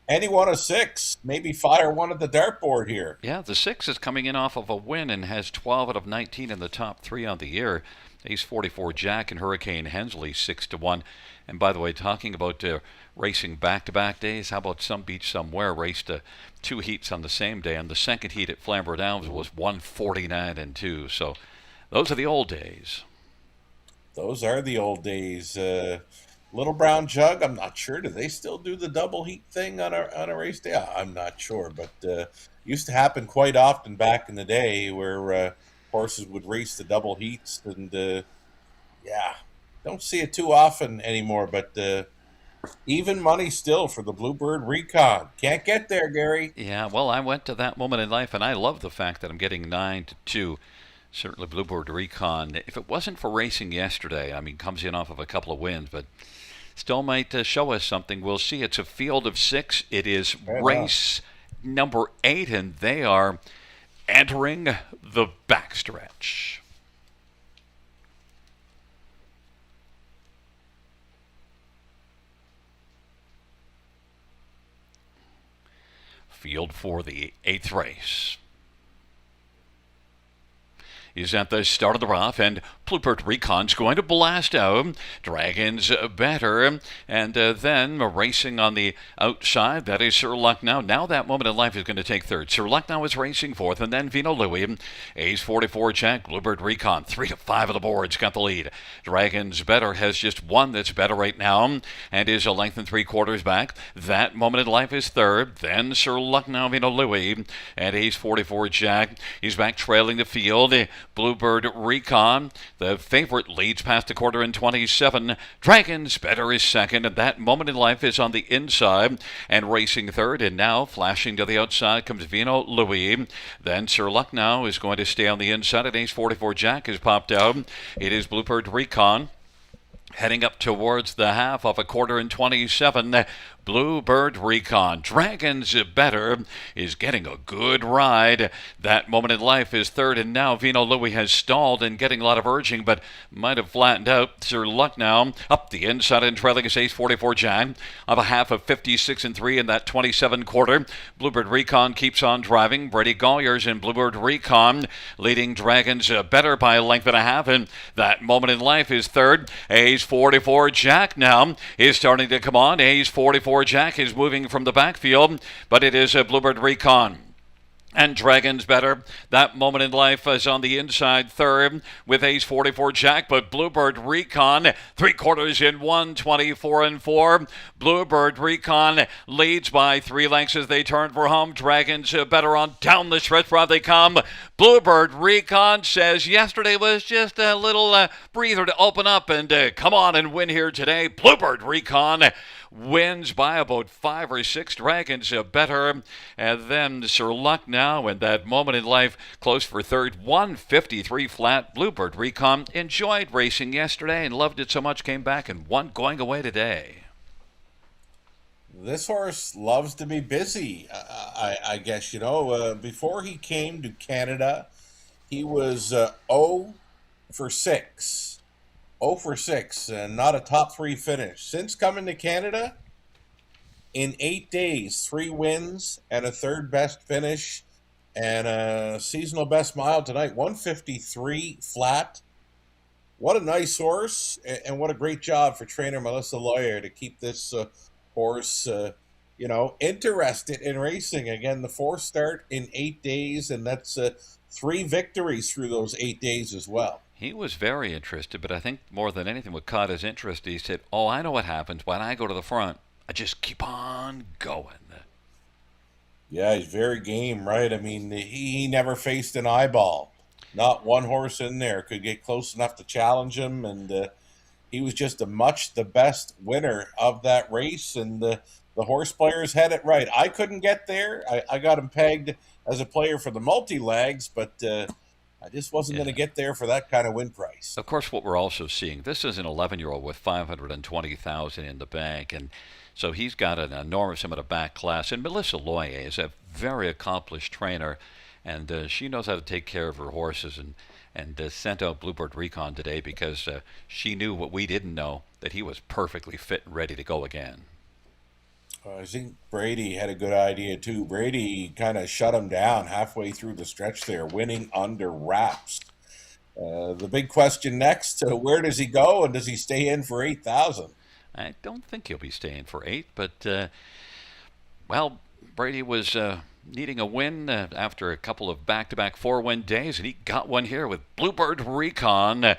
B: any one of six, maybe fire one at the dartboard here.
A: Yeah, the 6 is coming in off of a win and has 12 out of 19 in the top 3 on the year. Ace 44 Jack and Hurricane Hensley 6-1. And by the way, talking about racing back-to-back days, how about Some Beach Somewhere raced 2 heats on the same day, and the second heat at Flamborough Downs was 149-2. So those are the old days.
B: Those are the old days. Little Brown Jug, I'm not sure. Do they still do the double heat thing on a race day? I'm not sure, but used to happen quite often back in the day where horses would race the double heats, and yeah, don't see it too often anymore. But even money still for the Bluebird Recon. Can't get there, Gary.
A: Yeah, well, I went to that moment in life, and I love the fact that I'm getting 9-2. Certainly Bluebird Recon. If it wasn't for racing yesterday, I mean, comes in off of a couple of wins, but still might show us something. We'll see. It's a field of 6. It is
B: Fair
A: race number 8, and they are entering the backstretch. Field for the 8th race is at the start of the rough, and Bluebird Recon's going to blast out. Dragons better, and then racing on the outside, that is Sir Lucknow. Now that moment in life is going to take third. Sir Lucknow is racing fourth, and then Vino Louis. Ace 44 Jack, Bluebird Recon, 3-5 of the boards, got the lead. Dragons better has just one that's better right now, and is a length and 3/4 back. That moment in life is third, then Sir Lucknow, Vino Louis, and Ace 44 Jack. He's back trailing the field. Bluebird Recon, the favorite, leads past the quarter in 27. Dragons better is second, and that moment in life is on the inside and racing third. And now flashing to the outside comes Vino Louis. Then Sir Lucknow is going to stay on the inside, and Ace 44 Jack has popped out. It is Bluebird Recon heading up towards the half of a quarter in 27. Bluebird Recon. Dragons better is getting a good ride. That moment in life is third, and now Vino Louis has stalled and getting a lot of urging, but might have flattened out. Sir Lucknow up the inside and trailing is Ace 44 Jack of a half of 56-3 in that 27/4. Bluebird Recon keeps on driving. Brady Golyers and Bluebird Recon leading Dragons better by a length and a half, and that moment in life is third. Ace 44 Jack now is starting to come on. Ace 44 Jack is moving from the backfield, but it is a Bluebird Recon. And Dragons better. That moment in life is on the inside third with Ace 44 Jack, but Bluebird Recon 3/4 in 124-4. Bluebird Recon leads by 3 lengths as they turn for home. Dragons better on down the stretch while they come. Bluebird Recon says yesterday was just a little breather to open up and come on and win here today. Bluebird Recon wins by about 5 or 6. Dragons better, and then Sir Lucknow, and that moment in life close for third. 153 flat. Bluebird Recon enjoyed racing yesterday and loved it so much, came back and won going away today.
B: This horse loves to be busy. I guess, before he came to Canada, he was 0 for 6. 0 for 6 and not a top 3 finish. Since coming to Canada, in 8 days, 3 wins and a third best finish and a seasonal best mile tonight, 153 flat. What a nice horse, and what a great job for trainer Melissa Lawyer to keep this horse, interested in racing. Again, the 4th start in 8 days, and that's 3 victories through those 8 days as well.
A: He was very interested, but I think more than anything what caught his interest, he said, oh, I know what happens when I go to the front. I just keep on going.
B: Yeah, he's very game, right? I mean, he never faced an eyeball. Not one horse in there could get close enough to challenge him, and he was just the best winner of that race, and the horse players had it right. I couldn't get there. I got him pegged as a player for the multi-legs, but I just wasn't going to get there for that kind of win price.
A: Of course, what we're also seeing, this is an 11-year-old with $520,000 in the bank, and so he's got an enormous amount of back class. And Melissa Loyer is a very accomplished trainer, and she knows how to take care of her horses. And and sent out Bluebird Recon today because she knew what we didn't know, that he was perfectly fit and ready to go again.
B: I think Brady had a good idea too. Brady kind of shut him down halfway through the stretch there, winning under wraps. The big question next: where does he go, and does he stay in for 8,000?
A: I don't think he'll be staying for 8, but well, Brady was needing a win after a couple of back-to-back 4-win days, and he got one here with Bluebird Recon.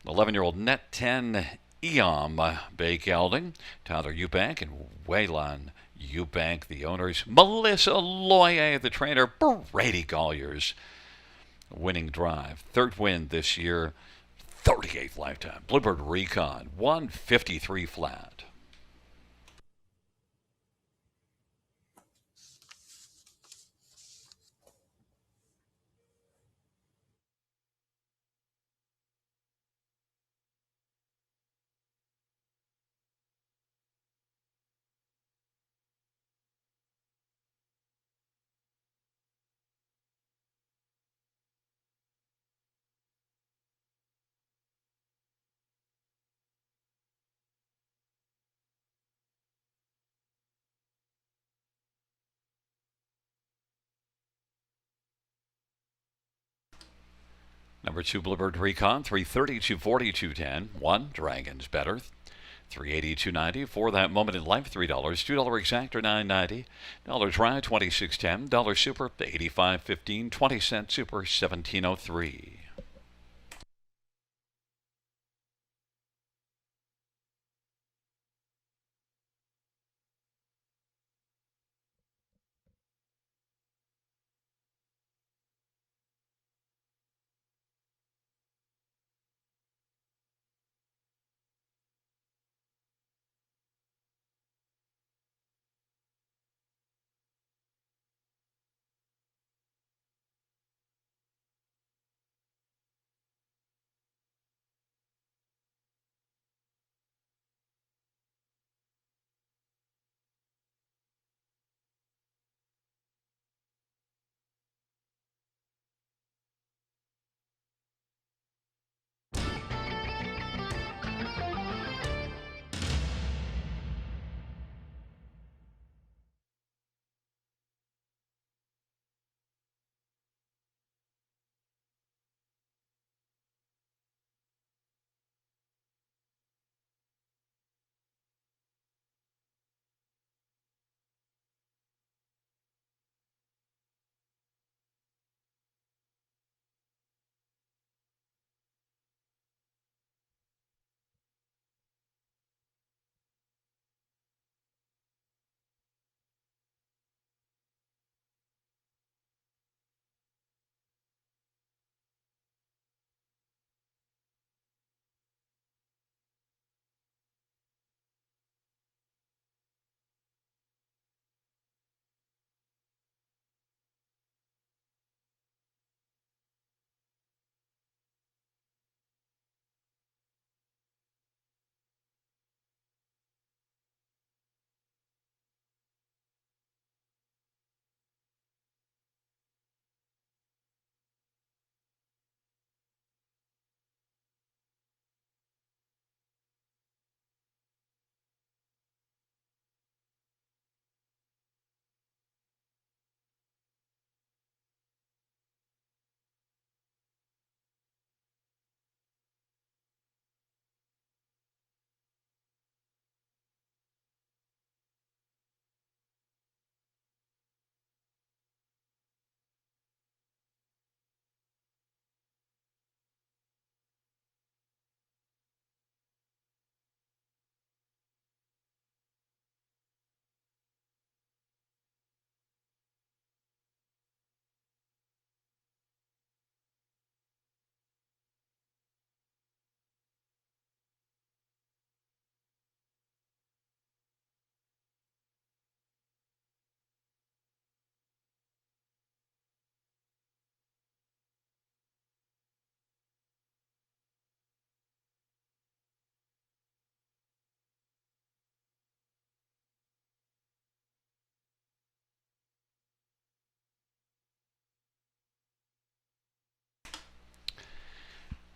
A: 11-year-old Net 10 Eom Bay Gelding, Tyler Eubank, and Waylon Eubank, the owners. Melissa Loyer, the trainer. Brady Golliers, winning drive. 3rd win this year, 38th lifetime. Bluebird Recon, 153 flat. Number 2, Bluebird Recon, 330, 240, 210. 1, Dragons Better, 380, 290. For that moment in life, $3. $2 exact or $9.90. Dollar try, 26.10. Dollar super, 85.15. 20-cent super, 17.03.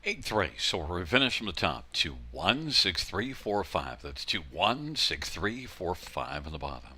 A: Eighth race, so we finish from the top. 216345. That's 216345 on the bottom.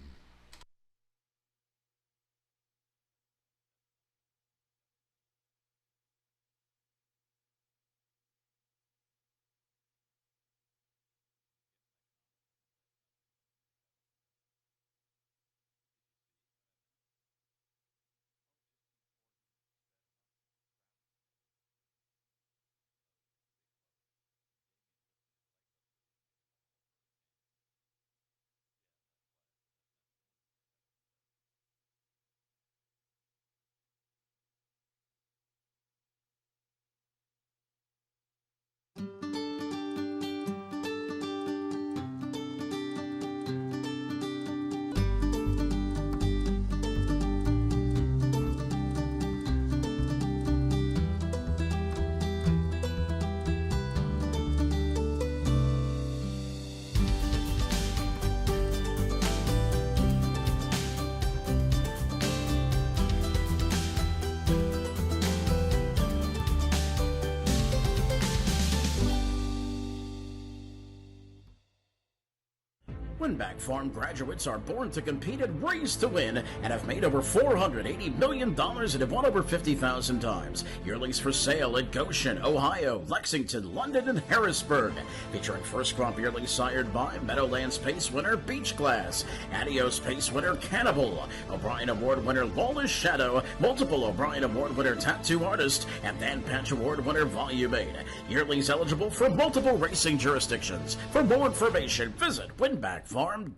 D: Winback Farm graduates are born to compete and race to win and have made over $480 million and have won over 50,000 times. Yearlings for sale at Goshen, Ohio, Lexington, London, and Harrisburg. Featuring first crop yearlings sired by Meadowlands Pace winner Beach Glass, Adios Pace winner Cannibal, O'Brien Award winner Lawless Shadow, multiple O'Brien Award winner Tattoo Artist, and Dan Patch Award winner Volume 8. Yearlings eligible for multiple racing jurisdictions. For more information, visit winbackfarm.com.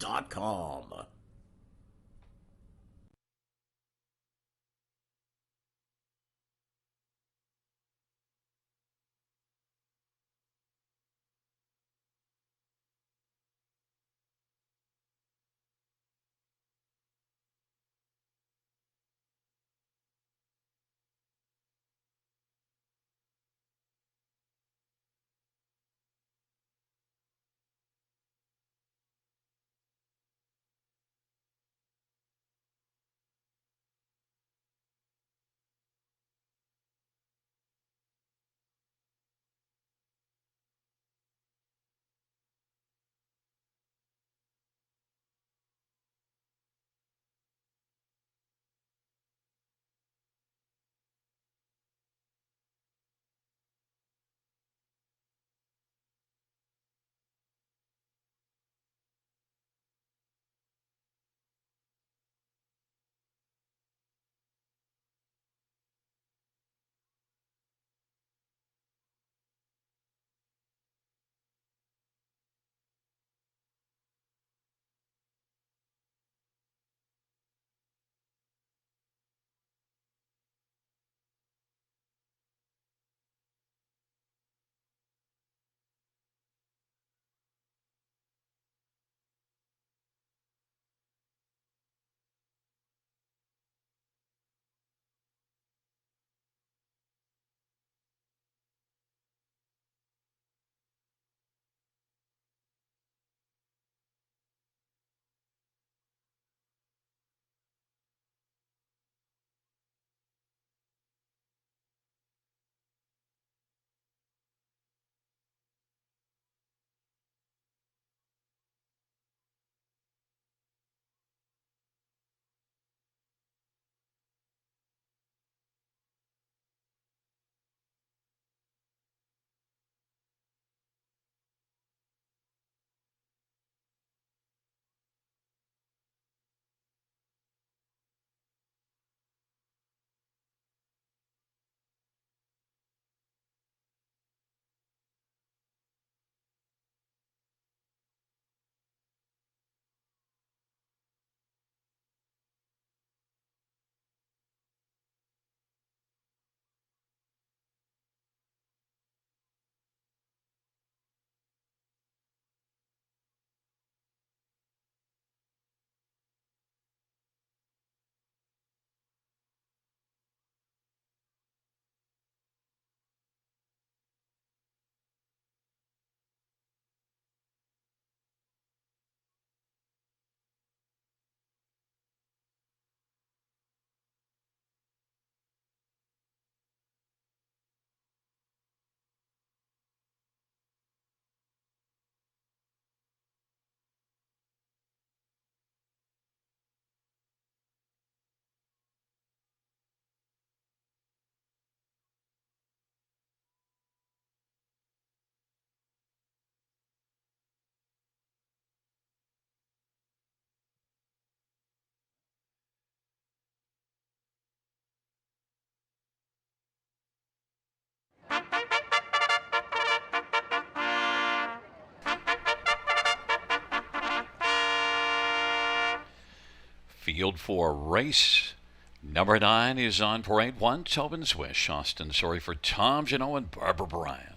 A: Field 4, race number 9 is on parade. 1, Tobin's Wish, Austin Sorry for Tom Janot and Barbara Bryan.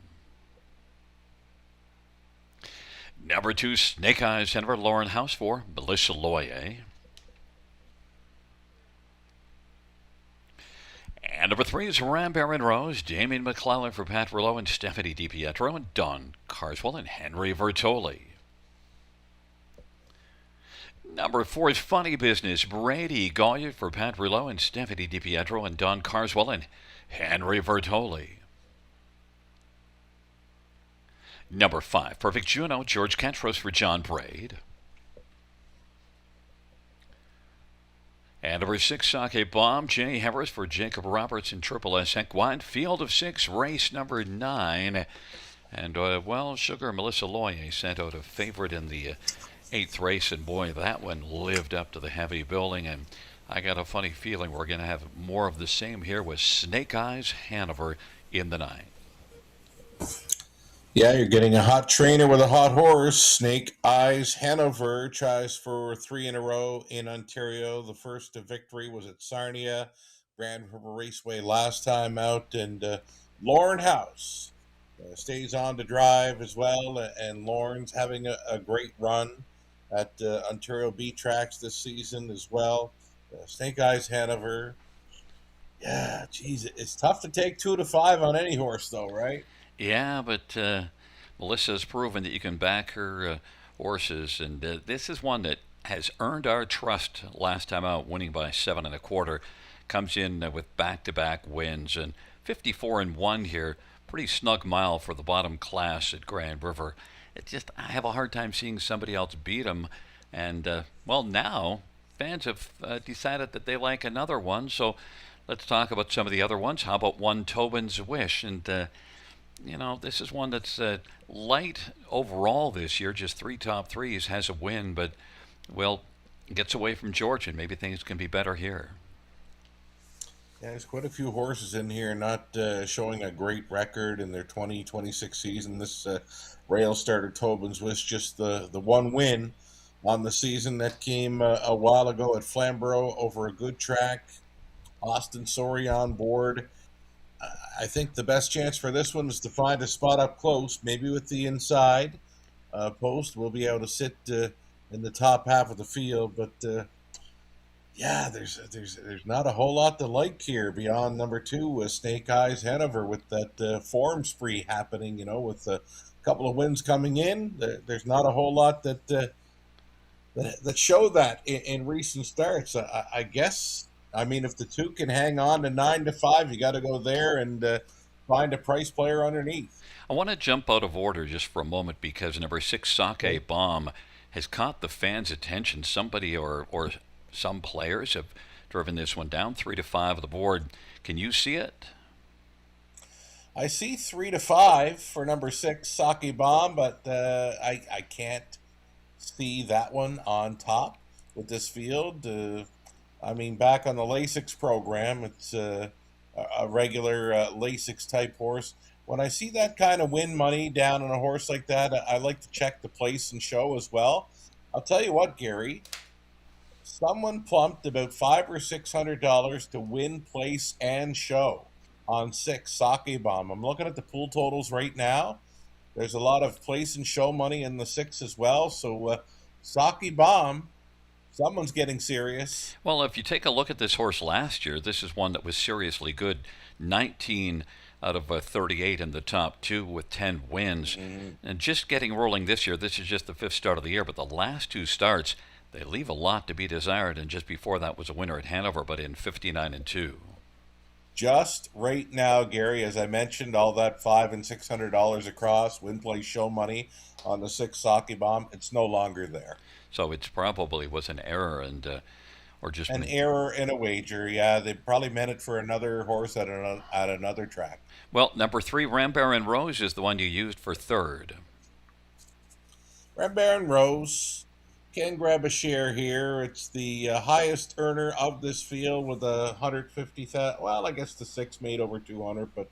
A: Number 2, Snake Eyes Hanover, Lauren House for Melissa Loyer. And number 3 is Rambaron Rose, Damien McClellan for Pat Rouleau and Stephanie DiPietro, and Don Carswell and Henry Vertoli. Number 4 is Funny Business, Brady Goyer for Pat Rouleau and Stephanie DiPietro, and Don Carswell and Henry Vertoli. Number 5, Perfect Juno, George Cantros for John Braid. And number 6, Sake Bomb, Jay Harris for Jacob Roberts and Triple S Equine. Field of 6, race number 9. And, Sugar Melissa Loyer sent out a favorite in the 8th race, and boy, that one lived up to the heavy building. And I got a funny feeling we're going to have more of the same here with Snake Eyes Hanover in the 9th.
B: Yeah, you're getting a hot trainer with a hot horse. Snake Eyes Hanover tries for 3 in a row in Ontario. The first victory was at Sarnia, Grand River Raceway last time out. And Lauren House stays on to drive as well. And Lauren's having a great run at Ontario B tracks this season as well. Snake Eyes Hanover. Yeah, geez, it's tough to take 2 to 5 on any horse, though, right?
A: Yeah, but Melissa's proven that you can back her horses, and this is one that has earned our trust last time out, winning by 7 1/4. Comes in with back-to-back wins, and 54-1 here. Pretty snug mile for the bottom class at Grand River. I have a hard time seeing somebody else beat him, and now fans have decided that they like another one. So let's talk about some of the other ones. How about 1, Tobin's Wish? And this is one that's light overall this year, just 3 top 3s, has a win, but, gets away from Georgia, and maybe things can be better here.
B: Yeah, there's quite a few horses in here not showing a great record in their 2026 season. This rail starter, Tobin's Wish, just the one win on the season that came a while ago at Flamborough over a good track. Austin Sorry on board. I think the best chance for this one is to find a spot up close, maybe with the inside post. We'll be able to sit in the top half of the field, but there's not a whole lot to like here beyond number 2, Snake Eyes Hanover, with that form spree happening. With a couple of wins coming in, there's not a whole lot that show that in recent starts. I guess. I mean, if the 2 can hang on to 9 to 5, you got to go there and find a price player underneath.
A: I want to jump out of order just for a moment because number 6, Sake Bomb, has caught the fans' attention. Somebody or some players have driven this one down 3 to 5 of the board. Can you see it?
B: I see 3 to 5 for number 6, Sake Bomb, but I can't see that one on top with this field. Back on the Lasix program, it's a regular Lasix type horse. When I see that kind of win money down on a horse like that, I like to check the place and show as well. I'll tell you what, Gary, someone plumped about $500 or $600 to win, place, and show on 6, Sake Bomb. I'm looking at the pool totals right now. There's a lot of place and show money in the 6 as well. So Sake Bomb, someone's getting serious.
A: Well, if you take a look at this horse last year, this is one that was seriously good. 19 out of 38 in the top 2 with 10 wins. Mm-hmm. And just getting rolling this year, this is just the 5th start of the year, but the last 2 starts, they leave a lot to be desired. And just before that was a winner at Hanover, but in 59-2.
B: Just right now, Gary, as I mentioned, all that $500 and $600 across, win, play, show money on the 6 Sake Bomb, it's no longer there.
A: So it probably was an error, or just
B: an error in a wager. Yeah, they probably meant it for another horse at another track.
A: Well, number 3, Rambaron Rose, is the one you used for 3rd.
B: Rambaron Rose can grab a share here. It's the highest earner of this field with 150,000. Well, I guess the 6 made over 200, but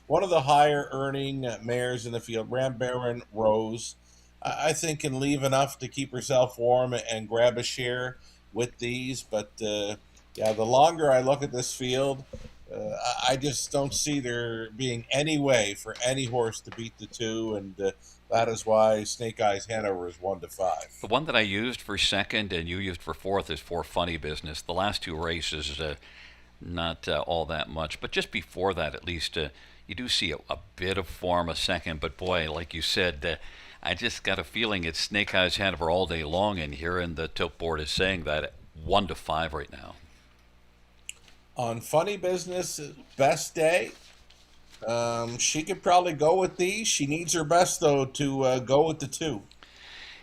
B: one of the higher earning mares in the field, Rambaron Rose. I think can leave enough to keep herself warm and grab a share with these. But yeah, the longer I look at this field, I just don't see there being any way for any horse to beat the two, and that is why Snake Eyes Hanover is 1-5.
A: The one that I used for second and you used for fourth is for Funny Business. The last two races, not all that much, but just before that, at least, you do see a bit of form a second. But boy, like you said, I just got a feeling it's Snake Eyes Hanover all day long in here, and the tilt board is saying that at 1-5 right now.
B: On Funny Business, best day, she could probably go with these. She needs her best, though, to go with the two.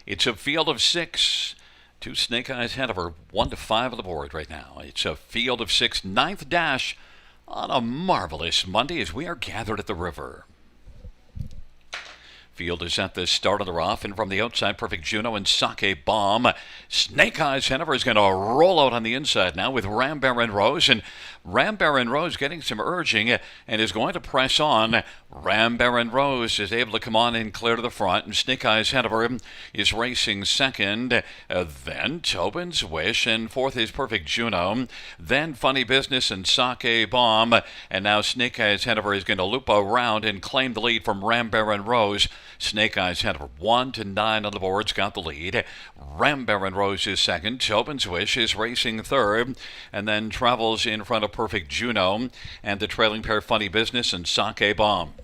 A: It's a field of six. Two Snake Eyes Hanover, 1-5 on the board right now. It's a field of six, ninth dash on a marvelous Monday as we are gathered at the river. Field is at the start of the rough, and from the outside, Perfect Juno and Sake Bomb. Snake Eyes Hanover is going to roll out on the inside now with Ram Baron Rose, and Ram Baron Rose getting some urging and is going to press on. Ram Baron Rose is able to come on and clear to the front, and Snake Eyes Hanover is racing second. Then Tobin's Wish, and fourth is Perfect Juno. Then Funny Business and Sake Bomb, and now Snake Eyes Hanover is going to loop around and claim the lead from Ram Baron Rose. Snake Eyes Hanover 1-9 on the boards, got the lead. Ram Baron Rose is second. Tobin's Wish is racing third, and then travels in front of Perfect Juno and the trailing pair Funny Business and Sake Bomb.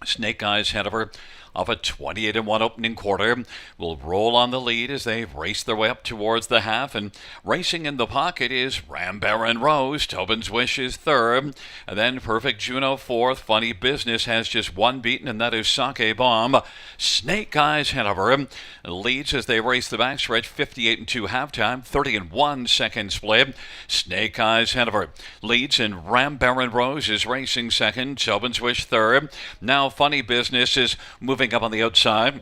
A: Snake Eyes Hanover of a 28-1 opening quarter will roll on the lead as they race their way up towards the half, and racing in the pocket is Ram Baron Rose. Tobin's Wish is third, and then Perfect Juno fourth. Funny Business has just one beaten, and that is Sake Bomb. Snake Eyes Hanover leads as they race the backstretch, 58-2 halftime, 30-1 second split. Snake Eyes Hanover leads, and Ram Baron Rose is racing second. Tobin's Wish third. Now Funny Business is moving up on the outside.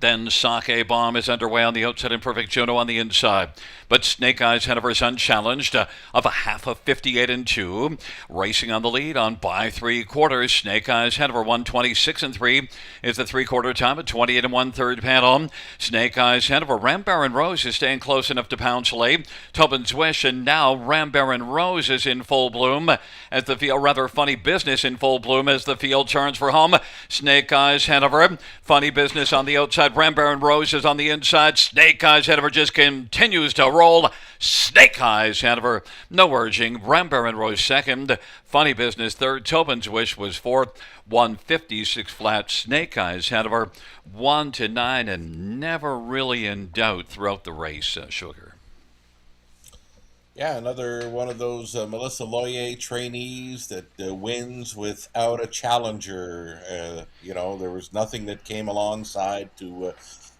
A: Then Sake Bomb is underway on the outside and Perfect Juno on the inside. But Snake Eyes Hanover is unchallenged of a half of 58-2. Racing on the lead on by 3 quarters. Snake Eyes Hanover 126-3 is the 3-quarter time at 28-1 third panel. Snake Eyes Hanover. Ram Baron Rose is staying close enough to pounce late. Tobin's Wish, and now Ram Baron Rose is in full bloom as the field, rather Funny Business in full bloom as the field turns for home. Snake Eyes Hanover. Funny Business on the outside. Ram Baron Rose is on the inside. Snake Eyes Hanover just continues to roll. Snake Eyes Hanover, no urging. Ram Baron Rose second. Funny Business third. Tobin's Wish was fourth. 156 flat. Snake Eyes Hanover 1-9 and never really in doubt throughout the race, Sugar.
B: Yeah, another one of those Melissa Loyer trainees that wins without a challenger. There was nothing that came alongside to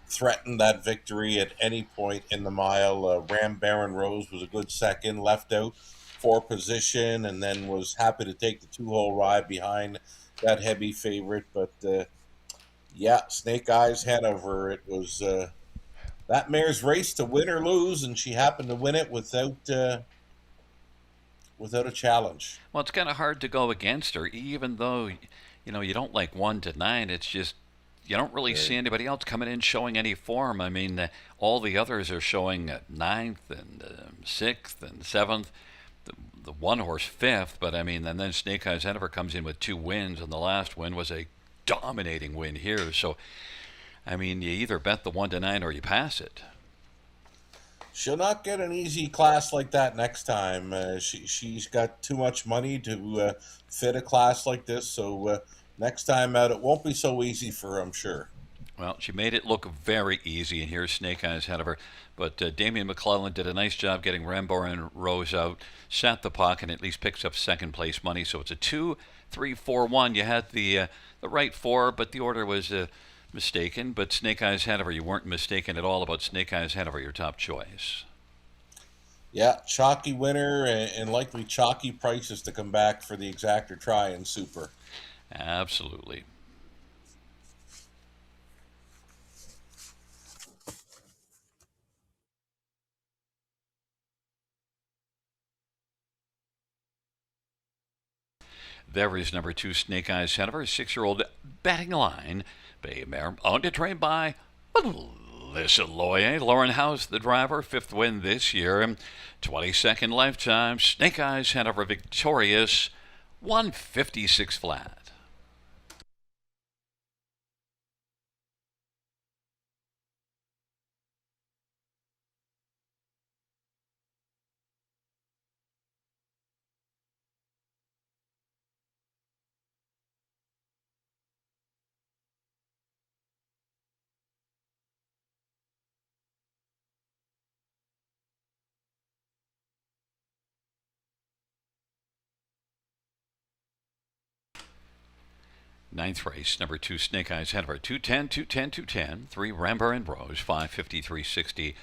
B: threaten that victory at any point in the mile. Ram Baron Rose was a good second, left out for position, and then was happy to take the 2-hole ride behind that heavy favorite. But yeah, Snake Eyes Hanover, it was that mare's race to win or lose, and she happened to win it without a challenge.
A: Well, it's kind of hard to go against her, even though you don't like 1-9. It's just you don't really see anybody else coming in showing any form. I mean, all the others are showing ninth and sixth and seventh. The one horse fifth, but I mean, and then Snake Eyes Hanover comes in with 2 wins, and the last win was a dominating win here. So, I mean, you either bet the 1-9 or you pass it.
B: She'll not get an easy class like that next time. She's got too much money to fit a class like this, so next time out it won't be so easy for her, I'm sure.
A: Well, she made it look very easy, and here's Snake Eyes Hanover. But Damian McClellan did a nice job getting Ram Baron Rose out, sat the pocket, and at least picks up second place money. So it's a 2-3-4-1. You had the right 4, but the order was mistaken. But Snake Eyes Hanover, you weren't mistaken at all about Snake Eyes Hanover, your top choice.
B: Yeah, chalky winner and likely chalky prices to come back for the exactor try in Super.
A: Absolutely. There is number 2, Snake Eyes Hanover, 6-year-old betting line. Bay Mare, owned and trained by Alyssa Loyer, Lauren House, the driver, 5th win this year, 22nd lifetime. Snake Eyes Hanover victorious, 156 flat. Ninth race, number 2, Snake Eyes Hanover, 210, 210, 210. 3, Rambar and Rose, 550, 360.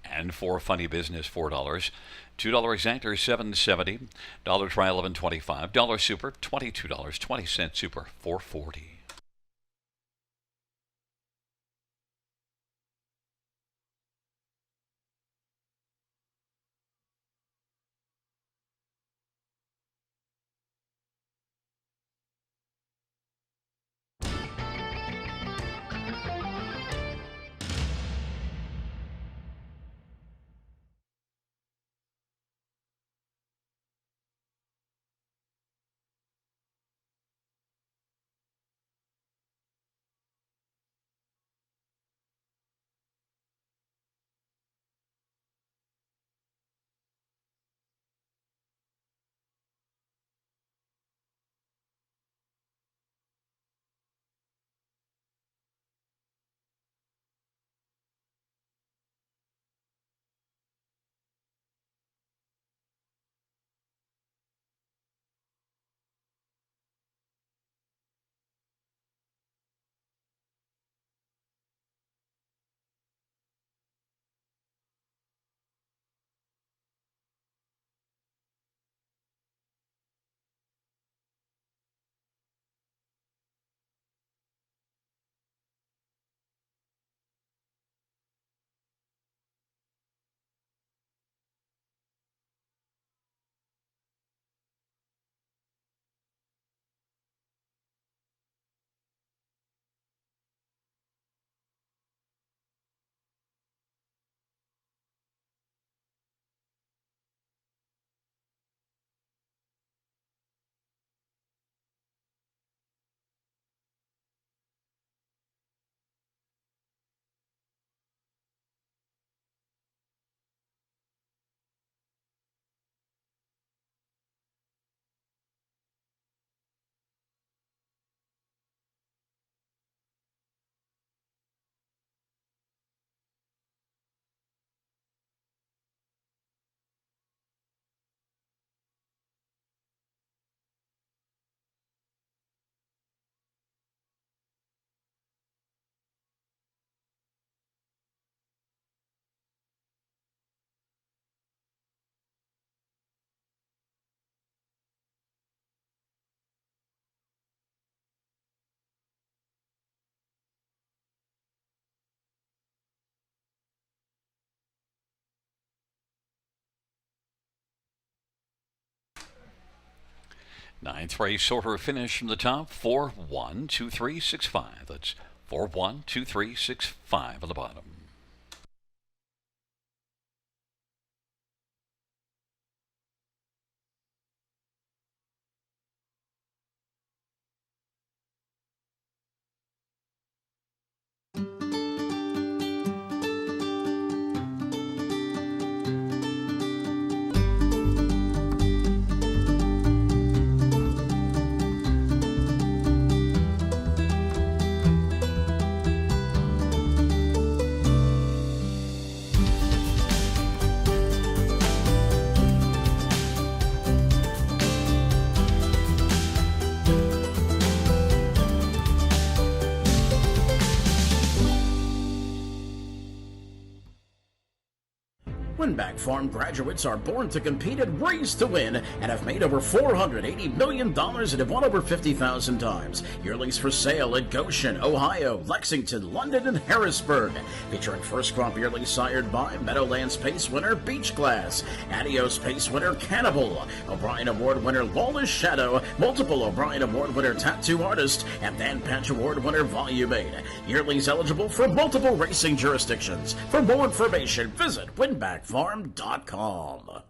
A: And 4, Funny Business, $4. $2 exactor, $7.70. Dollar try, $11.25. Dollar super, $22. 20-cent super, $4.40. Ninth race, shorter finish from the top, 4-1-2-3-6-5. That's 4-1-2-3-6-5 on the bottom.
D: Winback Farm graduates are born to compete and race to win and have made over $480 million and have won over 50,000 times. Yearlings for sale at Goshen, Ohio, Lexington, London, and Harrisburg. Featuring first crop yearlings sired by Meadowlands Pace winner Beach Glass, Adios Pace winner Cannibal, O'Brien Award winner Lawless Shadow, multiple O'Brien Award winner Tattoo Artist, and Dan Patch Award winner Volume 8. Yearlings eligible for multiple racing jurisdictions. For more information, visit winbackfarm.com.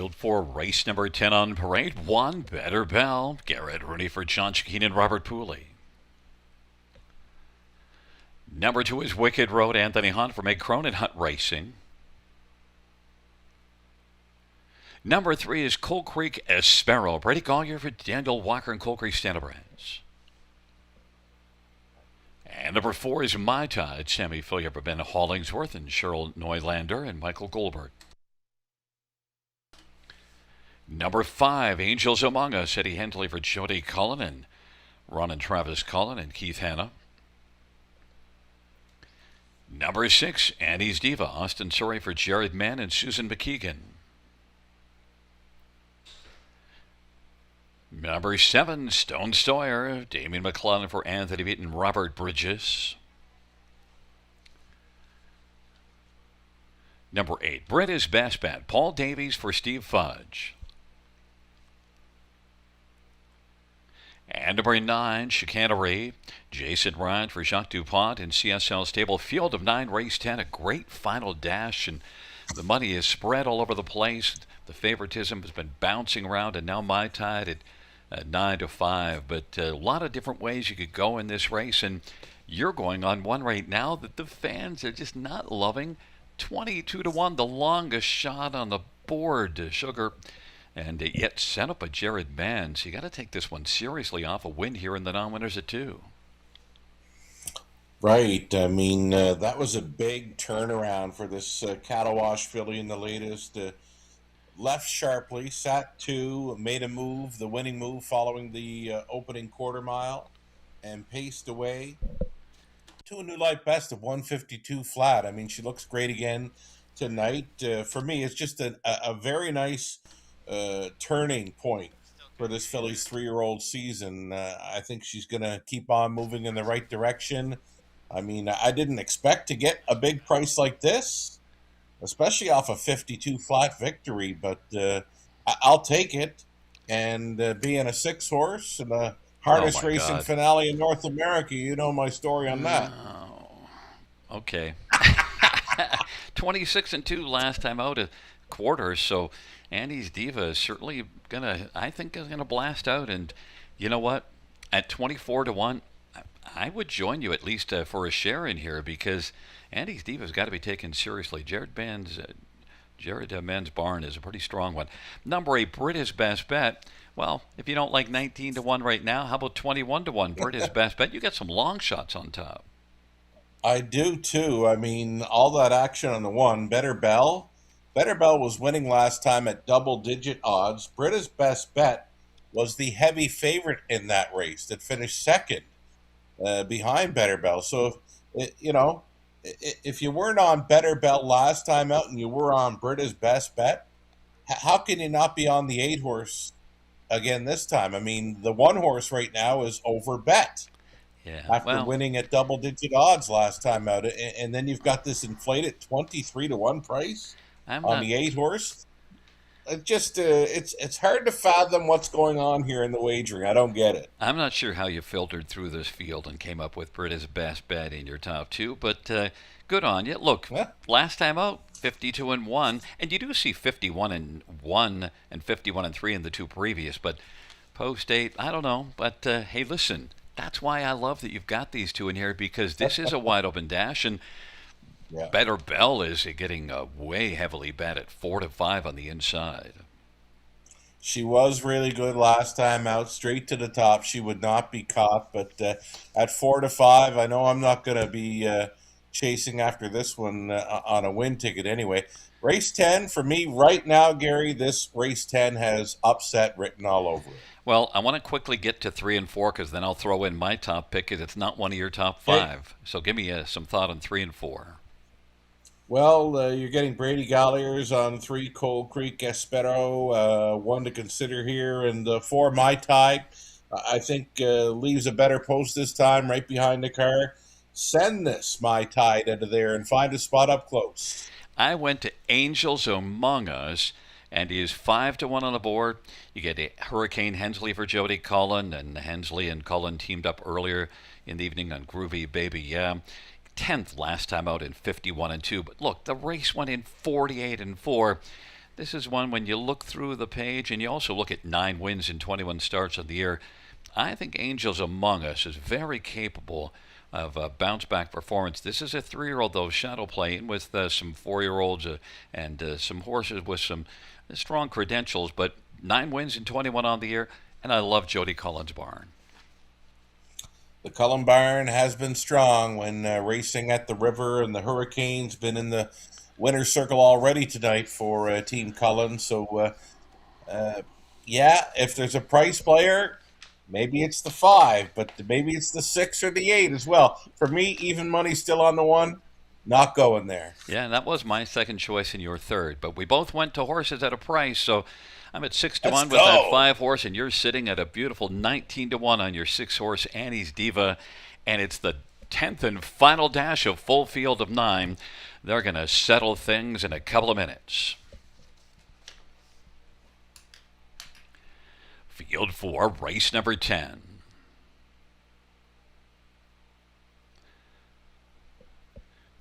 A: Field 4, race number 10 on parade. 1, Better Bell. Garrett Rooney for John Chikeen and Robert Pooley. Number 2 is Wicked Road, Anthony Hunt for Meg Cronin Hunt Racing. Number 3 is Coal Creek Espero. Brady Collier for Daniel Walker and Coal Creek Standardbrands. And number 4 is My Tide. Sammy Fillier for Ben Hollingsworth and Cheryl Neulander and Michael Goldberg. Number 5, Angels Among Us. Eddie Hensley for Jody Cullen and Ron and Travis Cullen and Keith Hanna. Number 6, Annie's Diva. Austin Surrey for Jared Mann and Susan McKeegan. Number 7, Stone Stoyer. Damien McClellan for Anthony Beaton, Robert Bridges. Number 8, Britta's Best Bet. Paul Davies for Steve Fudge. And number 9, Chicanery. Jason Ryan for Jacques Dupont and CSL Stable. Field of 9, race 10. A great final dash, and the money is spread all over the place. The favoritism has been bouncing around, and now My Tide at 9-5. But a lot of different ways you could go in this race, and you're going on one right now that the fans are just not loving. 22-1, the longest shot on the board, Sugar. And yet set up by Jared Mann. So you got to take this one seriously off a win here in the non-winners at 2.
B: Right. I mean, that was a big turnaround for this cattle wash filly in the latest. Left sharply, sat 2, made a move, the winning move following the opening quarter mile, and paced away to a new life best of 152 flat. I mean, she looks great again tonight. For me, it's just a very nice turning point for this filly's 3-year-old season. I think she's going to keep on moving in the right direction. I mean, I didn't expect to get a big price like this, especially off a 52 flat victory, but I'll take it. And being a 6-horse and the hardest racing finale in North America, you know my story on that.
A: Oh, okay. 26-2 last time out at quarters, so Andy's Diva is certainly I think is gonna blast out. And you know what? At 24-1, I would join you at least for a share in here, because Andy's Diva's got to be taken seriously. Jared Mann's barn is a pretty strong one. Number 8, Britta's Best Bet. Well, if you don't like 19-1 right now, how about 21-1? Britta's Best Bet. You got some long shots on top.
B: I do too. I mean, all that action on the 1. Better Bell. Better Bell was winning last time at double-digit odds. Britta's Best Bet was the heavy favorite in that race that finished second behind Better Bell. So, if you weren't on Better Bell last time out and you were on Britta's Best Bet, how can you not be on the 8-horse again this time? I mean, the 1-horse right now is over bet.
A: Yeah,
B: after winning at double-digit odds last time out. And then you've got this inflated 23-1 price on the 8-horse. It's hard to fathom what's going on here in the wagering. I don't get it.
A: I'm not sure how you filtered through this field and came up with Britta's Best Bet in your top 2, but good on you. Look, last time out, 52-1, and you do see 51-1 and 51-3 in the 2 previous, but post 8, I don't know. But hey, listen, that's why I love that you've got these 2 in here, because this is a wide open dash, and Better Bell is getting way heavily bet at 4-5 on the inside.
B: She was really good last time out, straight to the top. She would not be caught, but at 4-5, I know I'm not going to be chasing after this one on a win ticket anyway. Race 10, for me right now, Gary, this race 10 has upset written all over it.
A: Well, I want to quickly get to 3 and 4, because then I'll throw in my top pick, because it's not one of your top 5. Hey. So give me some thought on 3 and 4.
B: Well, you're getting Brady Galliers on 3, Coal Creek Espero, 1 to consider here, and 4, My Tide. I think leaves a better post this time, right behind the car. Send this My Tide into there and find a spot up close.
A: I went to Angels Among Us, and he is 5-1 on the board. You get Hurricane Hensley for Jody Cullen, and Hensley and Cullen teamed up earlier in the evening on Groovy Baby Yeah. 10th last time out in 51-2. But look, the race went in 48-4. This is one when you look through the page and you also look at 9 wins and 21 starts on the year. I think Angels Among Us is very capable of a bounce back performance. This is a 3-year-old, though, shadow playing with some 4-year-olds and some horses with some strong credentials, but 9 wins and 21 on the year, and I love Jody Cullen's barn.
B: The Cullen barn has been strong when racing at the river, and the Hurricanes been in the winner's circle already tonight for Team Cullen. So, yeah, if there's a price player, maybe it's the 5, but maybe it's the 6 or the 8 as well. For me, even money still on the 1, not going there.
A: Yeah, that was my second choice and your third, but we both went to horses at a price, so I'm at 6-1 with that 5 horse, and you're sitting at a beautiful 19-1 on your 6 horse Annie's Diva, and it's the 10th and final dash of full field of 9. They're going to settle things in a couple of minutes. Field 4, race number 10.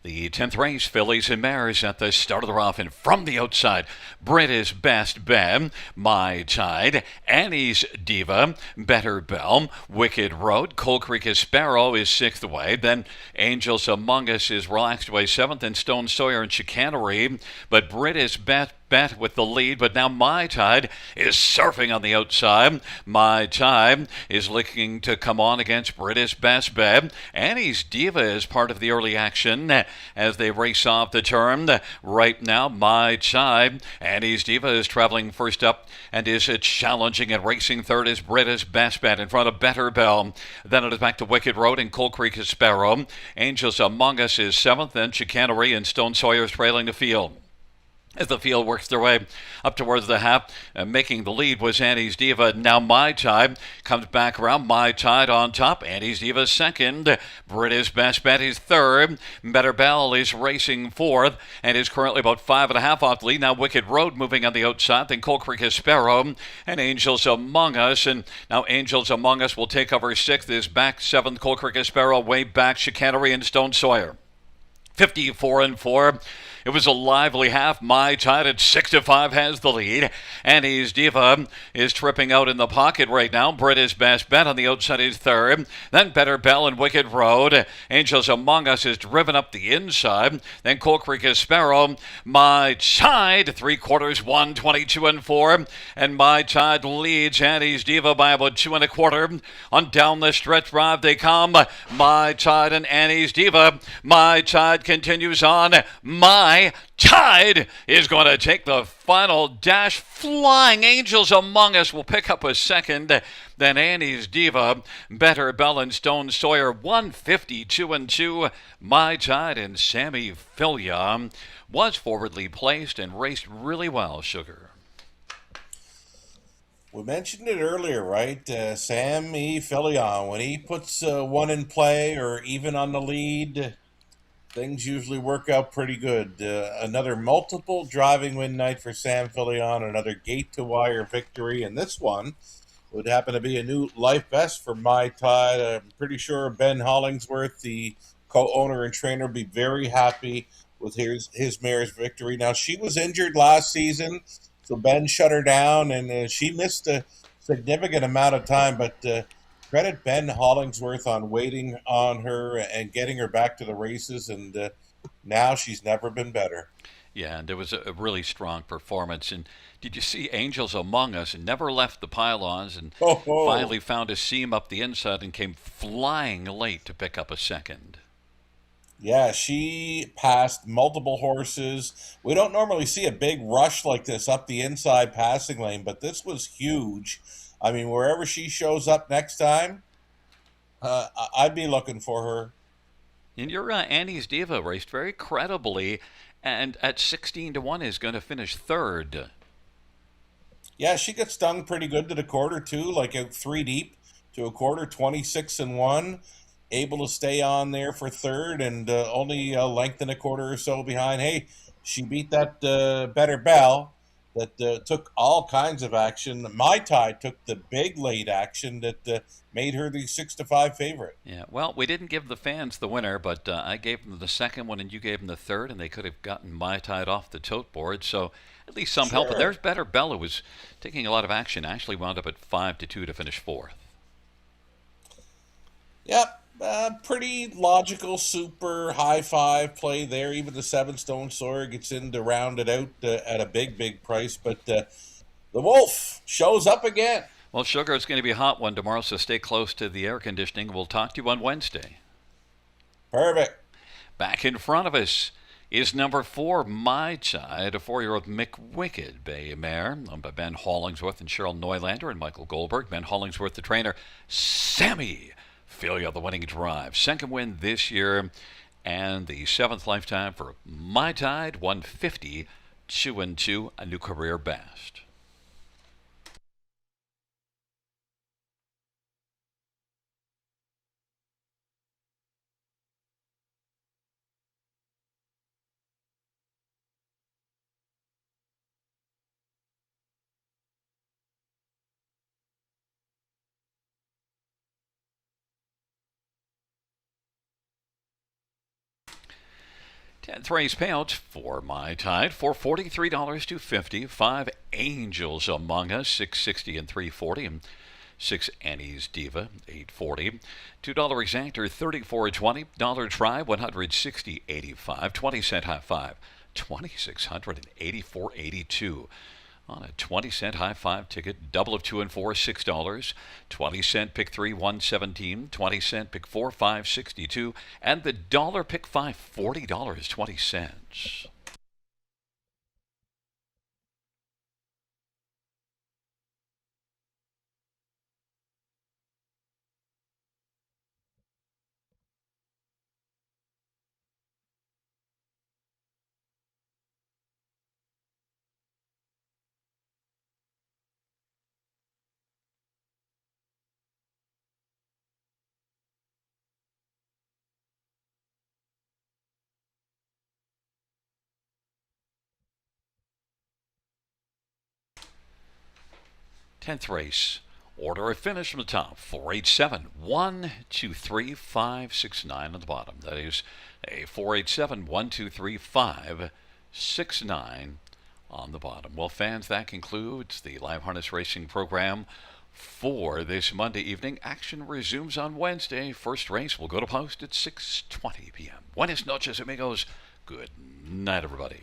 A: The 10th race, fillies and mares at the start of the rough, and from the outside, British Best Bet, My Tide, Annie's Diva, Better Bell, Wicked Road, Coal Creek Sparrow is 6th away, then Angels Among Us is relaxed away 7th, and Stone Sawyer and Chicanery, but British Best Bet with the lead, but now My Tide is surfing on the outside. My Tide is looking to come on against British Best Bet. Annie's Diva is part of the early action as they race off the turn. Right now, My Tide, Annie's Diva is traveling first up and is challenging, and racing third is British Best Bet in front of Better Bell. Then it is back to Wicked Road and Coal Creek Sparrow. Angels Among Us is 7th, then Chicanery and Stone Sawyer is trailing the field. As the field works their way up towards the half, making the lead was Annie's Diva. Now My Tide comes back around. My Tide on top. Annie's Diva second. British Best Bet is third. Better Bell is racing fourth and is currently about 5.5 off the lead. Now Wicked Road moving on the outside. Then Coal Creek Sparrow and Angels Among Us. And now Angels Among Us will take over 6th. Is back 7th. Coal Creek Sparrow way back. Chicanery and Stone Sawyer. 54-4. It was a lively half. My Tide at 6-5 has the lead. Annie's Diva is tripping out in the pocket right now. British Best Bet on the outside is third. Then Better Bell and Wicked Road. Angels Among Us is driven up the inside. Then Coal Creek Sparrow. My Tide 3/4 won 22-4. And My Tide leads Annie's Diva by about 2 1/4. On down the stretch drive they come. My Tide and Annie's Diva. My Tide continues on. My Tide is going to take the final dash. Flying Angels Among Us will pick up a second. Then Annie's Diva, Better Bell and Stone Sawyer 152-2. My Tide and Sammy Filia was forwardly placed and raced really well, Sugar.
B: We mentioned it earlier, right? Sammy Filion, when he puts one in play or even on the lead, things usually work out pretty good. Another multiple driving win night for Sam Filion, another gate-to-wire victory, and this one would happen to be a new life best for My Tide. I'm pretty sure Ben Hollingsworth, the co-owner and trainer, will be very happy with his mare's victory. Now, she was injured last season, so Ben shut her down, and she missed a significant amount of time, but credit Ben Hollingsworth on waiting on her and getting her back to the races, and now she's never been better.
A: Yeah, and it was a really strong performance. And did you see Angels Among Us never left the pylons and finally found a seam up the inside and came flying late to pick up a second?
B: Yeah, she passed multiple horses. We don't normally see a big rush like this up the inside passing lane, but this was huge. I mean, wherever she shows up next time, I'd be looking for her.
A: And your Annie's Diva raced very credibly, and at 16-1 is going to finish third.
B: Yeah, she got stung pretty good to the quarter too, like out 3 deep to a quarter, 26-1. Able to stay on there for third, and only a length and a quarter or so behind. Hey, she beat that Better Bell that took all kinds of action. My Tide took the big late action that made her the 6-5 favorite.
A: Yeah, well, we didn't give the fans the winner, but I gave them the second one and you gave them the third, and they could have gotten My Tide off the tote board. So at least some help. And
B: Sure.
A: there's Better Bella was taking a lot of action. Actually wound up at 5-2 to finish fourth.
B: Yep. Pretty logical, super high five play there. Even the Seven Stone Sawyer gets in to round it out at a big, big price. But the Wolf shows up again.
A: Well, Sugar, it's going to be a hot one tomorrow, so stay close to the air conditioning. We'll talk to you on Wednesday.
B: Perfect.
A: Back in front of us is number 4, My Child, a 4-year-old McWicked Bay mare, owned by Ben Hollingsworth and Cheryl Neulander and Michael Goldberg. Ben Hollingsworth, the trainer. Sammy Filia, the winning drive. Second win this year, and the 7th lifetime for My Tide, 150, 2-2, a new career best. Tenth race payouts for My Tide, $443 to $50. 5 Angels Among Us, $660 and $340, and 6 Annie's Diva, $840. $2 Exactor, $34.20. Dollar Try, $160.85. 20-cent high five, $2,684.82. On a 20-cent high five ticket, double of 2 and 4, $6. 20-cent pick 3, $117. 20-cent pick 4, $562. And the dollar pick 5, $40.20. Tenth race. Order of finish from the top. 487, 1, 2, 3, 5, 6, 9 on the bottom. That is a 487, 1, 2, 3, 5, 6, 9 on the bottom. Well, fans, that concludes the live harness racing program for this Monday evening. Action resumes on Wednesday. First race will go to post at 6:20 p.m. Buenas noches, amigos. Good night, everybody.